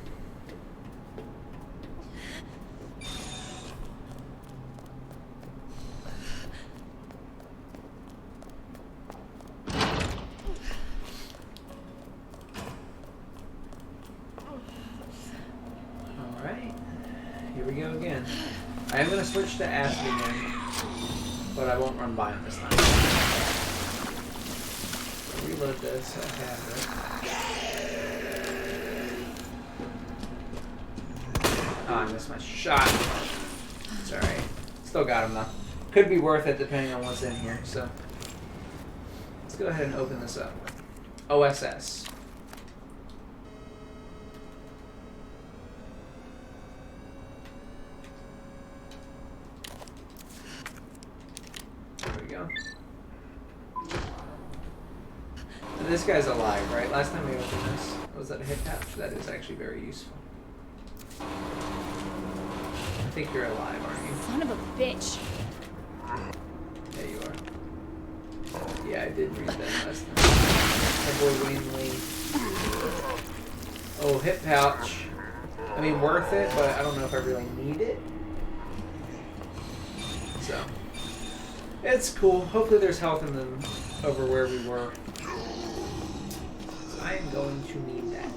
Alright. Here we go again. I am going to switch to acid again. But I won't run by him this time. Reload this. I have it. Oh, I missed my shot. It's alright. Still got him though. Could be worth it depending on what's in here. So let's go ahead and open this up. OSS. There we go. And this guy's alive, right? Last time we opened this, was that a hit pouch? That is actually very useful. I think you're alive, aren't you? Son of a bitch. Yeah, you are. Yeah, I did read that last time. My boy Wayne Lee. Oh, hip pouch. I mean, worth it, but I don't know if I really need it. So, it's cool. Hopefully there's health in them over where we were. I am going to need that.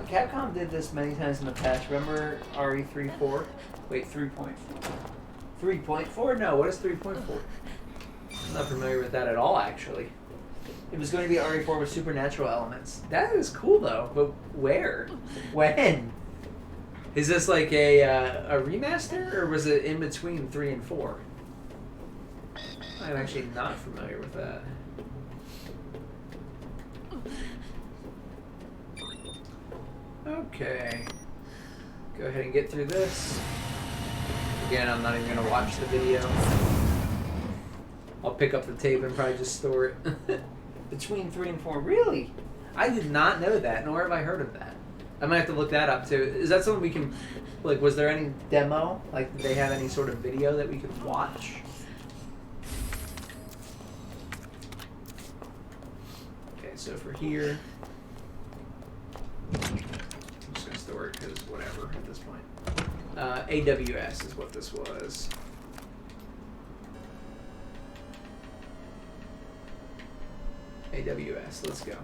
Capcom did this many times in the past. Remember RE3.4? Wait, 3.4. 3.4? No, what is 3.4? I'm not familiar with that at all, actually. It was going to be RE4 with supernatural elements. That is cool, though. But where? When? Is this like a remaster, or was it in between 3 and 4? I'm actually not familiar with that. Okay. Go ahead and get through this. Again, I'm not even going to watch the video. I'll pick up the tape and probably just store it. Between 3 and 4. Really? I did not know that, nor have I heard of that. I might have to look that up too. Is that something we can, like, was there any demo? Like, did they have any sort of video that we could watch? Okay, so for here, I'm just going to store it because whatever at this point. AWS is what this was. AWS, let's go.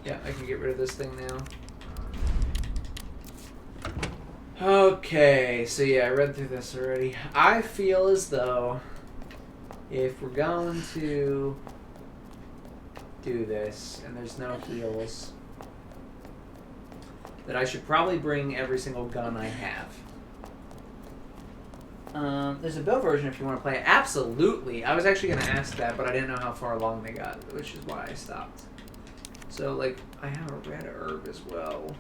Yeah, I can get rid of this thing now. Okay, so yeah, I read through this already. I feel as though if we're going to do this and there's no heals, that I should probably bring every single gun I have. There's a build version if you want to play it. Absolutely. I was actually going to ask that, but I didn't know how far along they got, which is why I stopped. So, like, I have a red herb as well.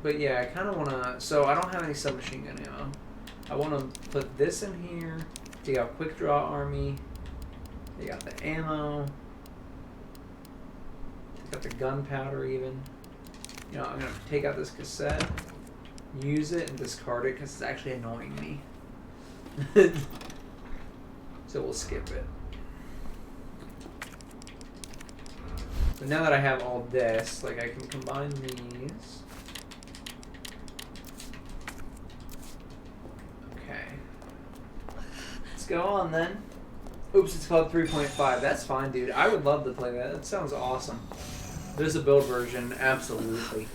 But yeah, I kind of want to... So, I don't have any submachine gun ammo. I want to put this in here. Take out quick draw army. Take out the ammo. Take out the gunpowder even. You know, I'm going to take out this cassette, use it, and discard it because it's actually annoying me. So we'll skip it. So now that I have all this, like I can combine these. Okay. Let's go on then. Oops, it's called 3.5. That's fine, dude. I would love to play that. That sounds awesome. There's a build version, absolutely.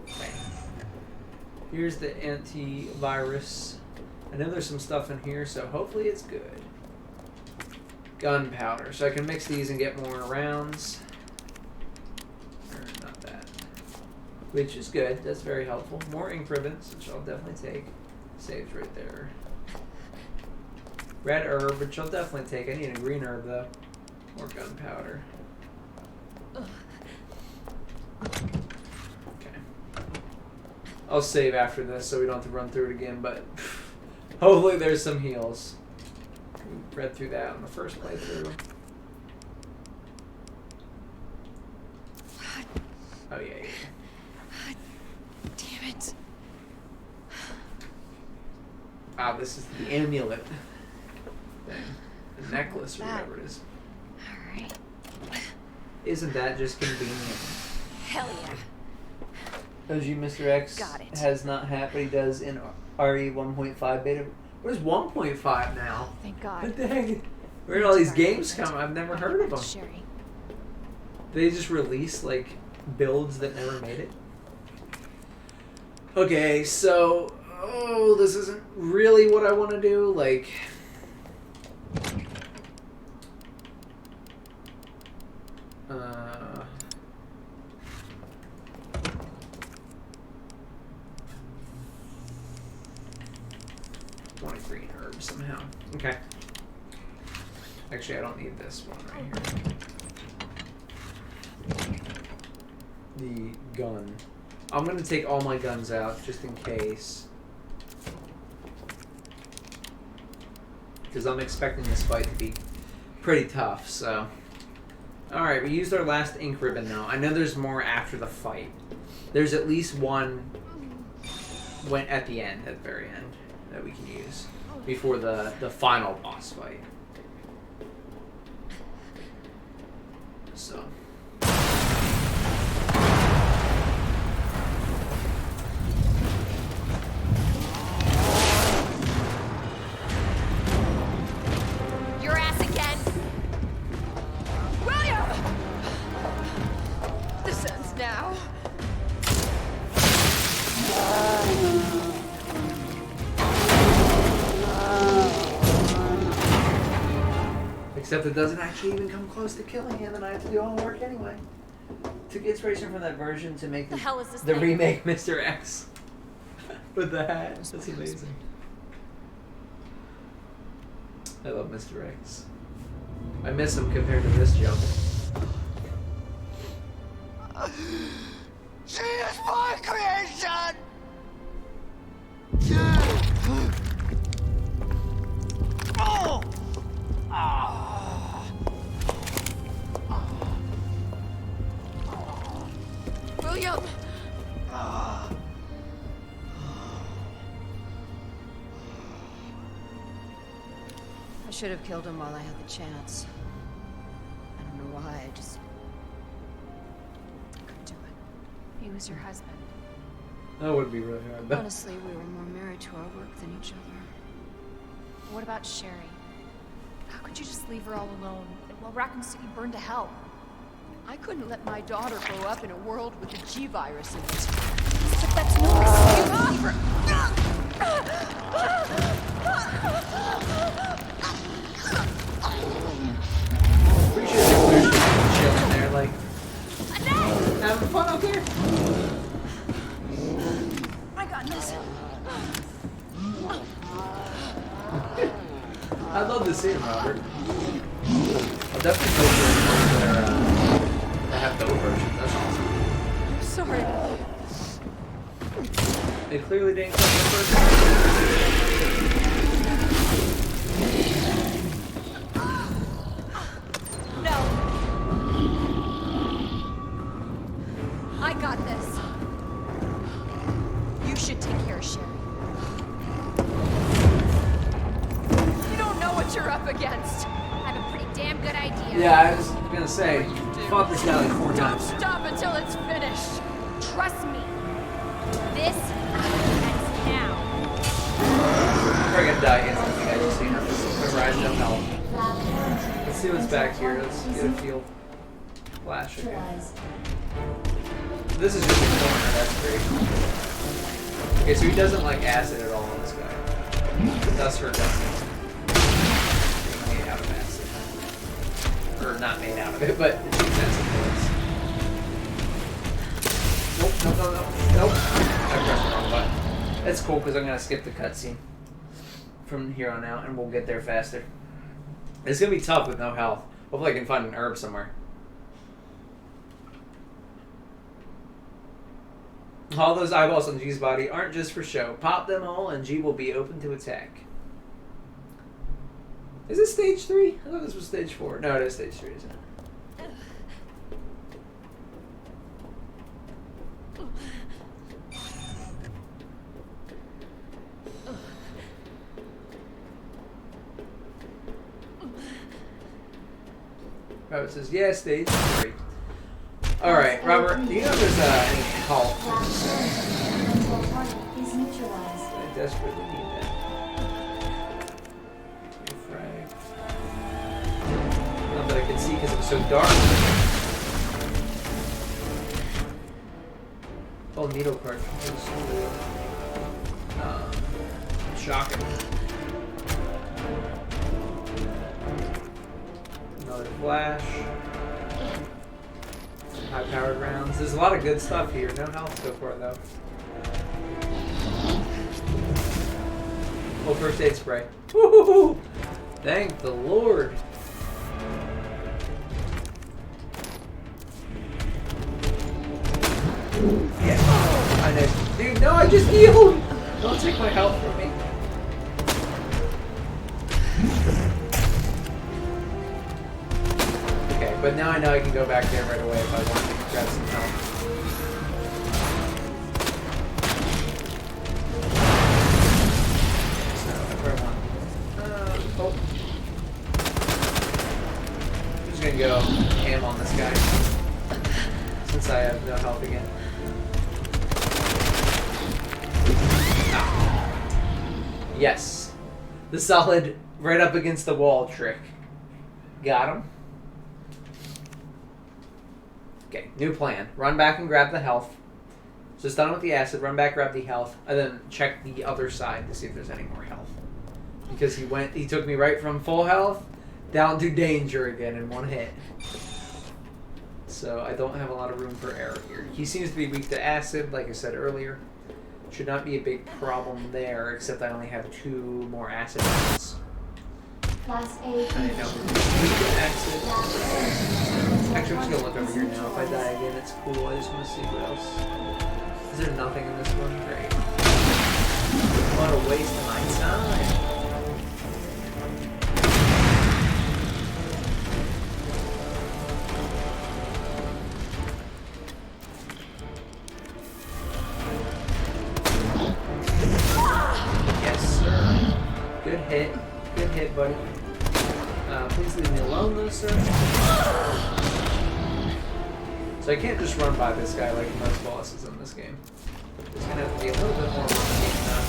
Okay. Here's the antivirus I know there's some stuff in here, so hopefully it's good. Gunpowder. So I can mix these and get more rounds. Or not that. Which is good. That's very helpful. More ink ribbons, which I'll definitely take. Saves right there. Red herb, which I'll definitely take. I need a green herb, though. More gunpowder. Okay. I'll save after this so we don't have to run through it again, but hopefully there's some heals. We read through that on the first playthrough. Oh, yeah. Damn it. Ah, this is the amulet thing. The necklace or whatever it is. Alright. Isn't that just convenient? Hell yeah. OG Mr. X Got it. has not happened. He does in RE 1.5 beta. What is 1.5 now? Thank God. What the heck? Where did all these games come? I've never heard of them. Sherry. They just release like builds that never made it. Okay, so this isn't really what I want to do. Like, want a green herb somehow. Okay. Actually, I don't need this one right here. The gun. I'm gonna take all my guns out just in case. Because I'm expecting this fight to be pretty tough, so. Alright, we used our last ink ribbon now. I know there's more after the fight. There's at least one went at the end, at the very end, that we can use before the final boss fight. So. Your ass again. William! This ends now. Except it doesn't actually even come close to killing him, and I have to do all the work anyway. Took inspiration from that version to make The hell is this the thing? remake Mr. X with the hat. That's amazing. I love Mr. X. I miss him compared to this jump. She is my creation! Oh! William! I should have killed him while I had the chance. I don't know why, I just couldn't do it. He was your husband. That would be really hard, though. Honestly, we were more married to our work than each other. What about Sherry? How could you just leave her all alone while Raccoon City burned to hell? I couldn't let my daughter grow up in a world with a G virus in it. But that's no excuse for... Pretty sure they're just chilling there, like, having fun out there. I got this. I'd love to see him, Robert. I'll definitely go for their have-no version. That's awesome. I'm sorry. They clearly didn't come the first time. No. I got this. You should take care of Sherry. You don't know what you're up against. I have a pretty damn good idea. Yeah, I was gonna say, fought this guy like 4 Don't times. stop until it's finished. Trust me. This ends now. I'm probably gonna die instantly, guys. Just so you know. Remember, I have no health. Let's see what's back here. Let's get a feel. Flash again. This is just a corner. That's great. Okay, so he doesn't like acid at all, this guy. Thus her death. Made out of acid. Or not made out of it, but it's acid bullets. Nope, nope. I pressed the wrong button. That's cool because I'm going to skip the cutscene from here on out and we'll get there faster. It's going to be tough with no health. Hopefully I can find an herb somewhere. All those eyeballs on G's body aren't just for show. Pop them all and G will be open to attack. Is this stage 3? I thought this was stage 4. No, it is stage 3, isn't it? Robert says, yeah, stage 3. Alright, Robert, do you know if there's any call? Is neutralized. I desperately need that. Frag. Not that I can see because it was so dark. Oh, needle cartridges. Shocking. Another flash. High-powered rounds. There's a lot of good stuff here. No health so far, though. Oh, first aid spray. Woohoo! Thank the Lord. Yeah. I know. Dude, no, I just healed! Don't take my health from me. Okay, but now I know I can go back there right away if I want to grab some help. So, if I want... oh. I'm just gonna go ham on this guy. Since I have no health again. Ah. Yes. The solid right up against the wall trick. Got him. Okay, new plan. Run back and grab the health. Just done with the acid, run back, grab the health, and then check the other side to see if there's any more health. Because he took me right from full health down to danger again in one hit. So I don't have a lot of room for error here. He seems to be weak to acid, like I said earlier. Should not be a big problem there, except I only have 2 more acid rounds. Class A. I didn't know if it was weak to acid. Actually, I'm just gonna look over here now. If I die again, it's cool. I just want to see what else. Is there nothing in this one? Great. What a waste of my time. Yes, sir. Good hit. Good hit, buddy. Please leave me alone, though, sir. So I can't just run by this guy like most bosses in this game. There's gonna have to be a little bit more running now.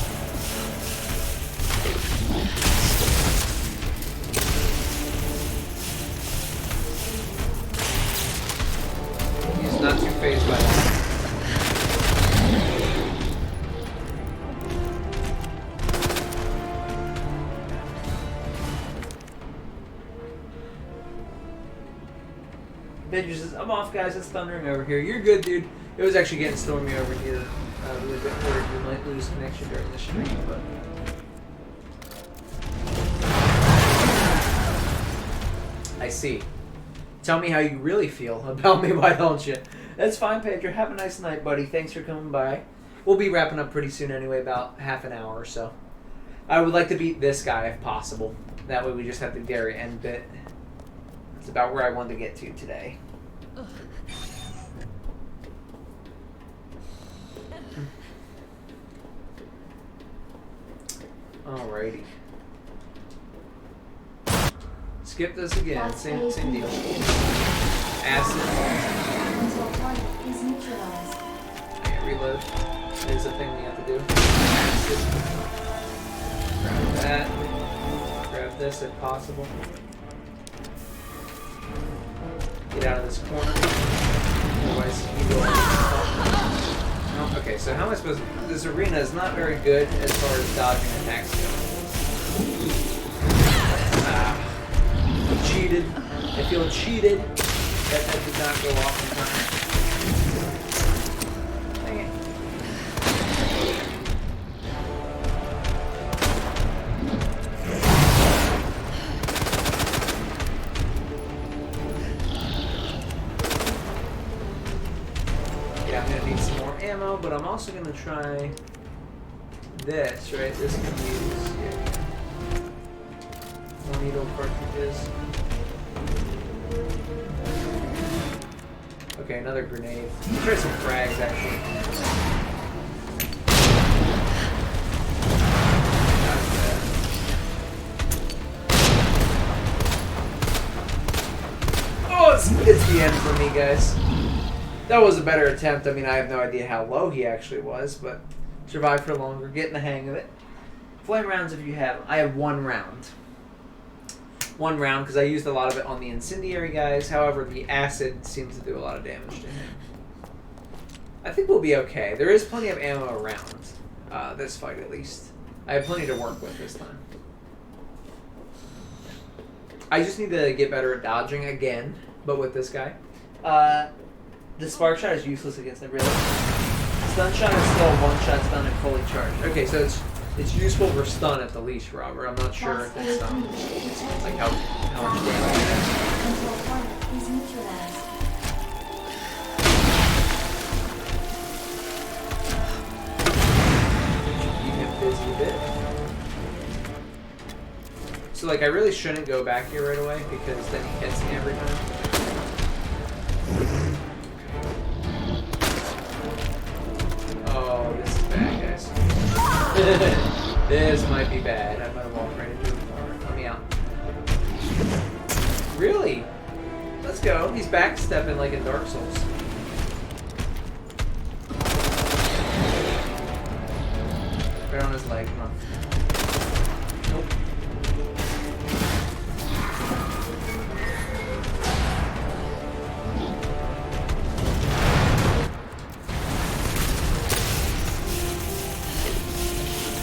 He's not too phased by that. Pedro says, I'm off, guys. It's thundering over here. You're good, dude. It was actually getting stormy over here. Really a bit worried we might lose connection during the stream, but... I see. Tell me how you really feel about me, why don't you? That's fine, Pedro. Have a nice night, buddy. Thanks for coming by. We'll be wrapping up pretty soon anyway, about half an hour or so. I would like to beat this guy if possible. That way we just have the very end bit. It's about where I wanted to get to today. Alrighty. Skip this again. Same deal. Acid. Is neutralized. Okay, reload. There's a thing we have to do. Acid. Grab that. Grab this if possible. Get out of this corner. Otherwise, you will. Oh, okay, so how am I supposed to... This arena is not very good as far as dodging attacks go. Cheated. I feel cheated. That did not go off in time. Dang it. Yeah, I'm gonna need some more ammo, but I'm also gonna try this, right? This can use, yeah. More needle cartridges. Okay, another grenade. Let's try some frags, actually. Not bad. Oh, it's the end for me, guys. That was a better attempt. I mean, I have no idea how low he actually was, but survived for longer, getting the hang of it. Flame rounds if you have. I have one round. One round because I used a lot of it on the incendiary guys. However, the acid seems to do a lot of damage to him. I think we'll be okay. There is plenty of ammo around this fight, at least. I have plenty to work with this time. I just need to get better at dodging again, but with this guy. The spark shot is useless against it, really. Stun shot is still one shot stun and fully charged. Okay, so it's useful for stun at the least, Robert. I'm not sure if it's like how much damage it is. Until target is neutralized. Keep him busy a bit. So like I really shouldn't go back here right away because then he hits me every time. Oh, this is bad, guys. This might be bad. I'm gonna walk right into him. Alright, let me out. Really? Let's go. He's backstepping like in Dark Souls. Right on his leg, come on. Nope.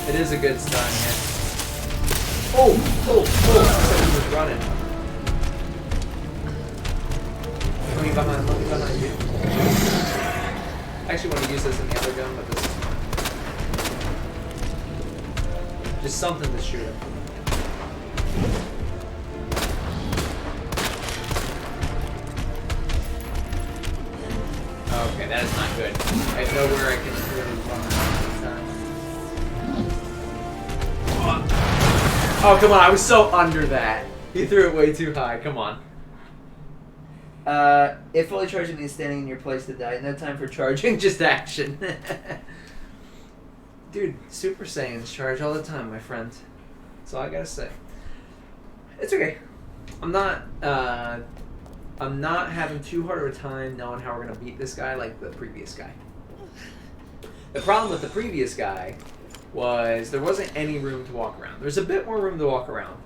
It is a good stun, yeah. Oh! I said he was running. Let me behind you. I actually want to use this in the other gun, but this is fine. Just something to shoot him. Okay, that is not good. I have nowhere I can really run this time. Oh, come on. I was so under that. He threw it way too high. Come on. If fully charging means standing in your place to die, no time for charging, just action. Dude, Super Saiyans charge all the time, my friend. That's all I gotta say. It's okay. I'm not having too hard of a time knowing how we're gonna beat this guy like the previous guy. The problem with the previous guy was there wasn't any room to walk around. There's a bit more room to walk around.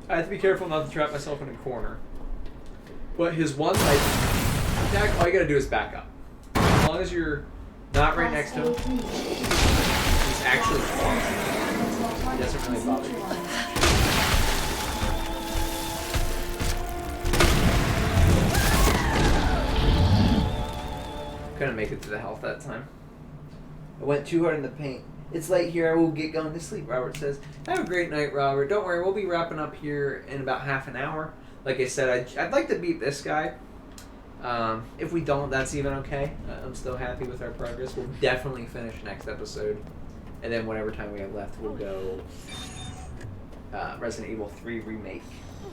I have to be careful not to trap myself in a corner. But his one like attack, all you gotta do is back up. As long as you're not right next to him, he's actually far. He doesn't really bother you. Couldn't make it to the health that time. I went too hard in the paint. It's late here. I will get going to sleep, Robert says. Have a great night, Robert. Don't worry. We'll be wrapping up here in about half an hour. Like I said, I'd like to beat this guy. If we don't, that's even okay. I'm still happy with our progress. We'll definitely finish next episode. And then whatever time we have left, we'll go Resident Evil 3 Remake.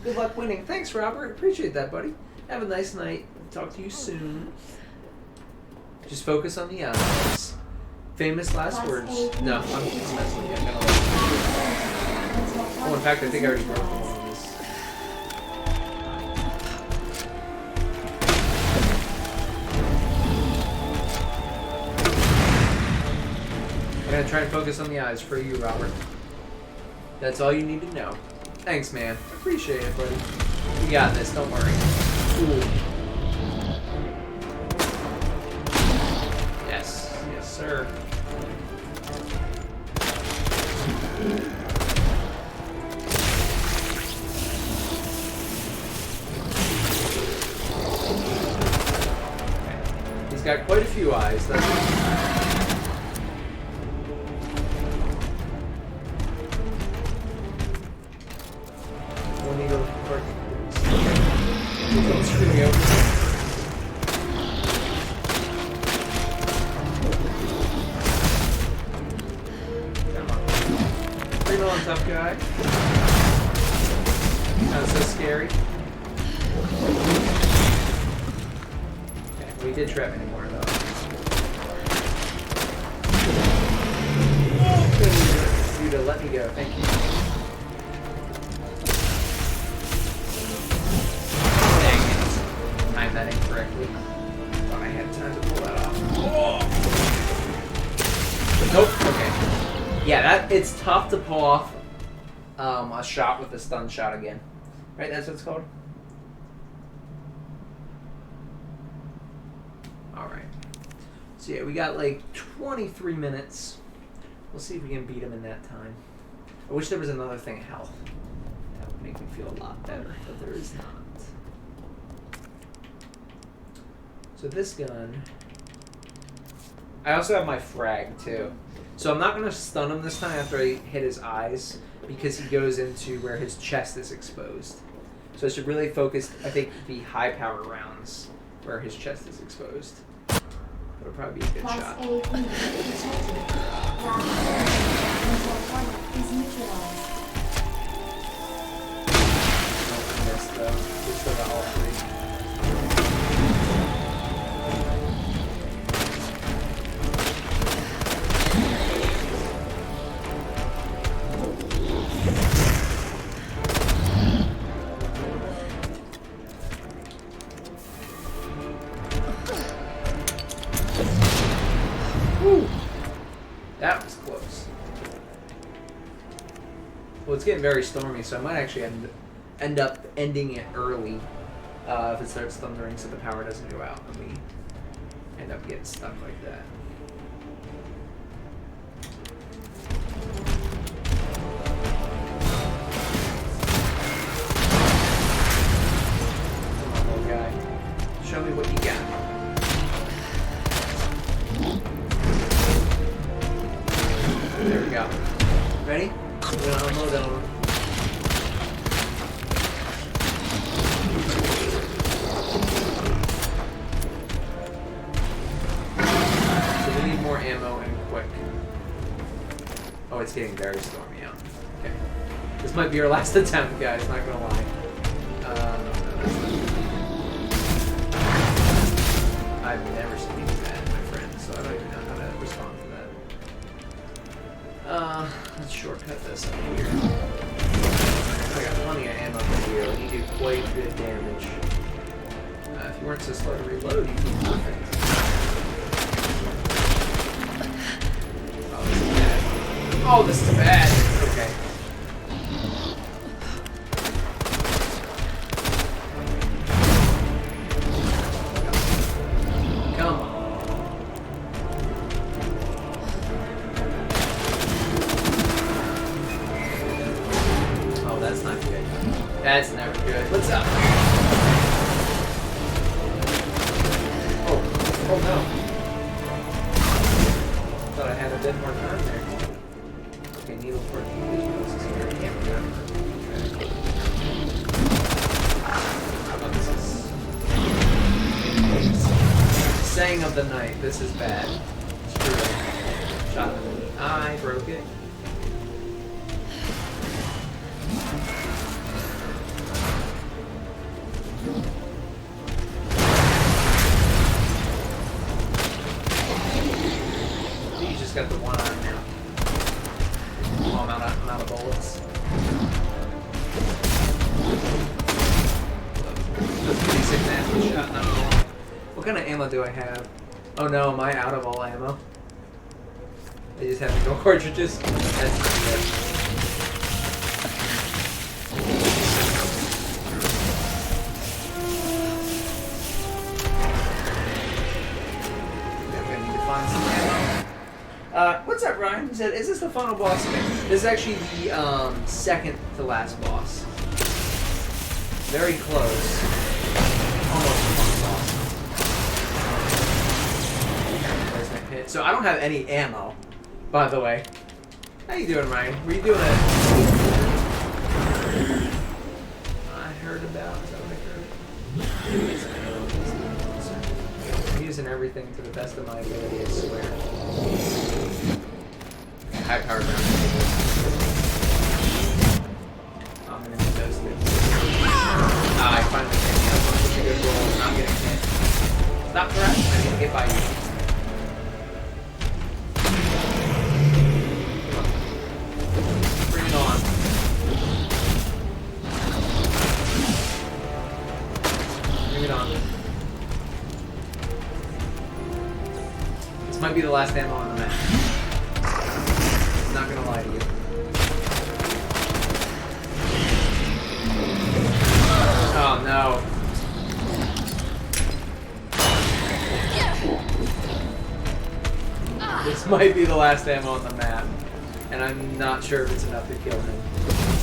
Good luck winning. Thanks, Robert. Appreciate that, buddy. Have a nice night. Talk to you soon. Just focus on the eyes. Famous last words. No, I'm just messing with you. I'm gonna let you. Oh, in fact, I think I already broke one of these. I'm gonna try and focus on the eyes for you, Robert. That's all you need to know. Thanks, man. Appreciate it, buddy. You got this. Don't worry. Ooh. Yes, sir. He's got quite a few eyes, doesn't he? One needle for don't screw me over. Come on. Pretty on, tough guy. That was so scary. Okay, we did trap anymore though. You to let me go, thank you. Dang it. Timed that incorrectly. Thought I had time to pull that off. Nope, okay. Yeah, it's tough to pull off a shot with a stun shot again. Right, that's what it's called? Alright. So yeah, we got like 23 minutes. We'll see if we can beat him in that time. I wish there was another thing of health. That would make me feel a lot better, but there is not. So this gun... I also have my frag, too. So I'm not going to stun him this time after I hit his eyes, because he goes into where his chest is exposed. So I should really focus, I think, the high power rounds where his chest is exposed. That'll probably be a good shot. Class A unit detected. Class target is neutralized. I missed though. We still got all three. Whew. That was close. Well, it's getting very stormy, so I might actually end up ending it early if it starts thundering so the power doesn't go out and we end up getting stuck like that. Come on, little guy. Show me what you got. There we go. Ready? We're gonna unload over. So we need more ammo and quick. Oh, it's getting very stormy out. Okay. This might be our last attempt, guys, not gonna lie. No, that's not. I've never seen that, my friend, so I don't even know how to respond to that. Let's shortcut this up here. I got plenty of ammo for you, and you do quite good damage. If you weren't so slow to reload, you'd be perfect. Oh, this is bad. Oh, this is bad. Okay. Come on. That's not good. That's never good. What's up? Oh no. Thought I had a bit more time there. Okay, needle for this is here. I can't remember. Okay. How about this is saying of the night. This is bad. Screw it. Shot him in the eye, broke it. Got the one arm now. Oh, I'm out of bullets. That's a pretty sick nasty shot, not gonna lie. What kind of ammo do I have? Oh no, am I out of all ammo? I just have no cartridges. That's not good. I'm gonna need to find some ammo. What's up, Ryan? He said, is this the final boss? This is actually the second to last boss. Very close. Almost the final boss. it. So I don't have any ammo, by the way. How you doing, Ryan? Were you doing it? I heard about. Is that what I heard? I'm using everything to the best of my ability, I swear. High power round. I'm gonna need those things. Ah, I finally hit me. That's such a good roll. I'm not getting hit. Stop thrashing. I need to get by you. Bring it on. Bring it on. This might be the last ammo on the map. I'm not gonna lie to you. Oh no. This might be the last ammo on the map, and I'm not sure if it's enough to kill him.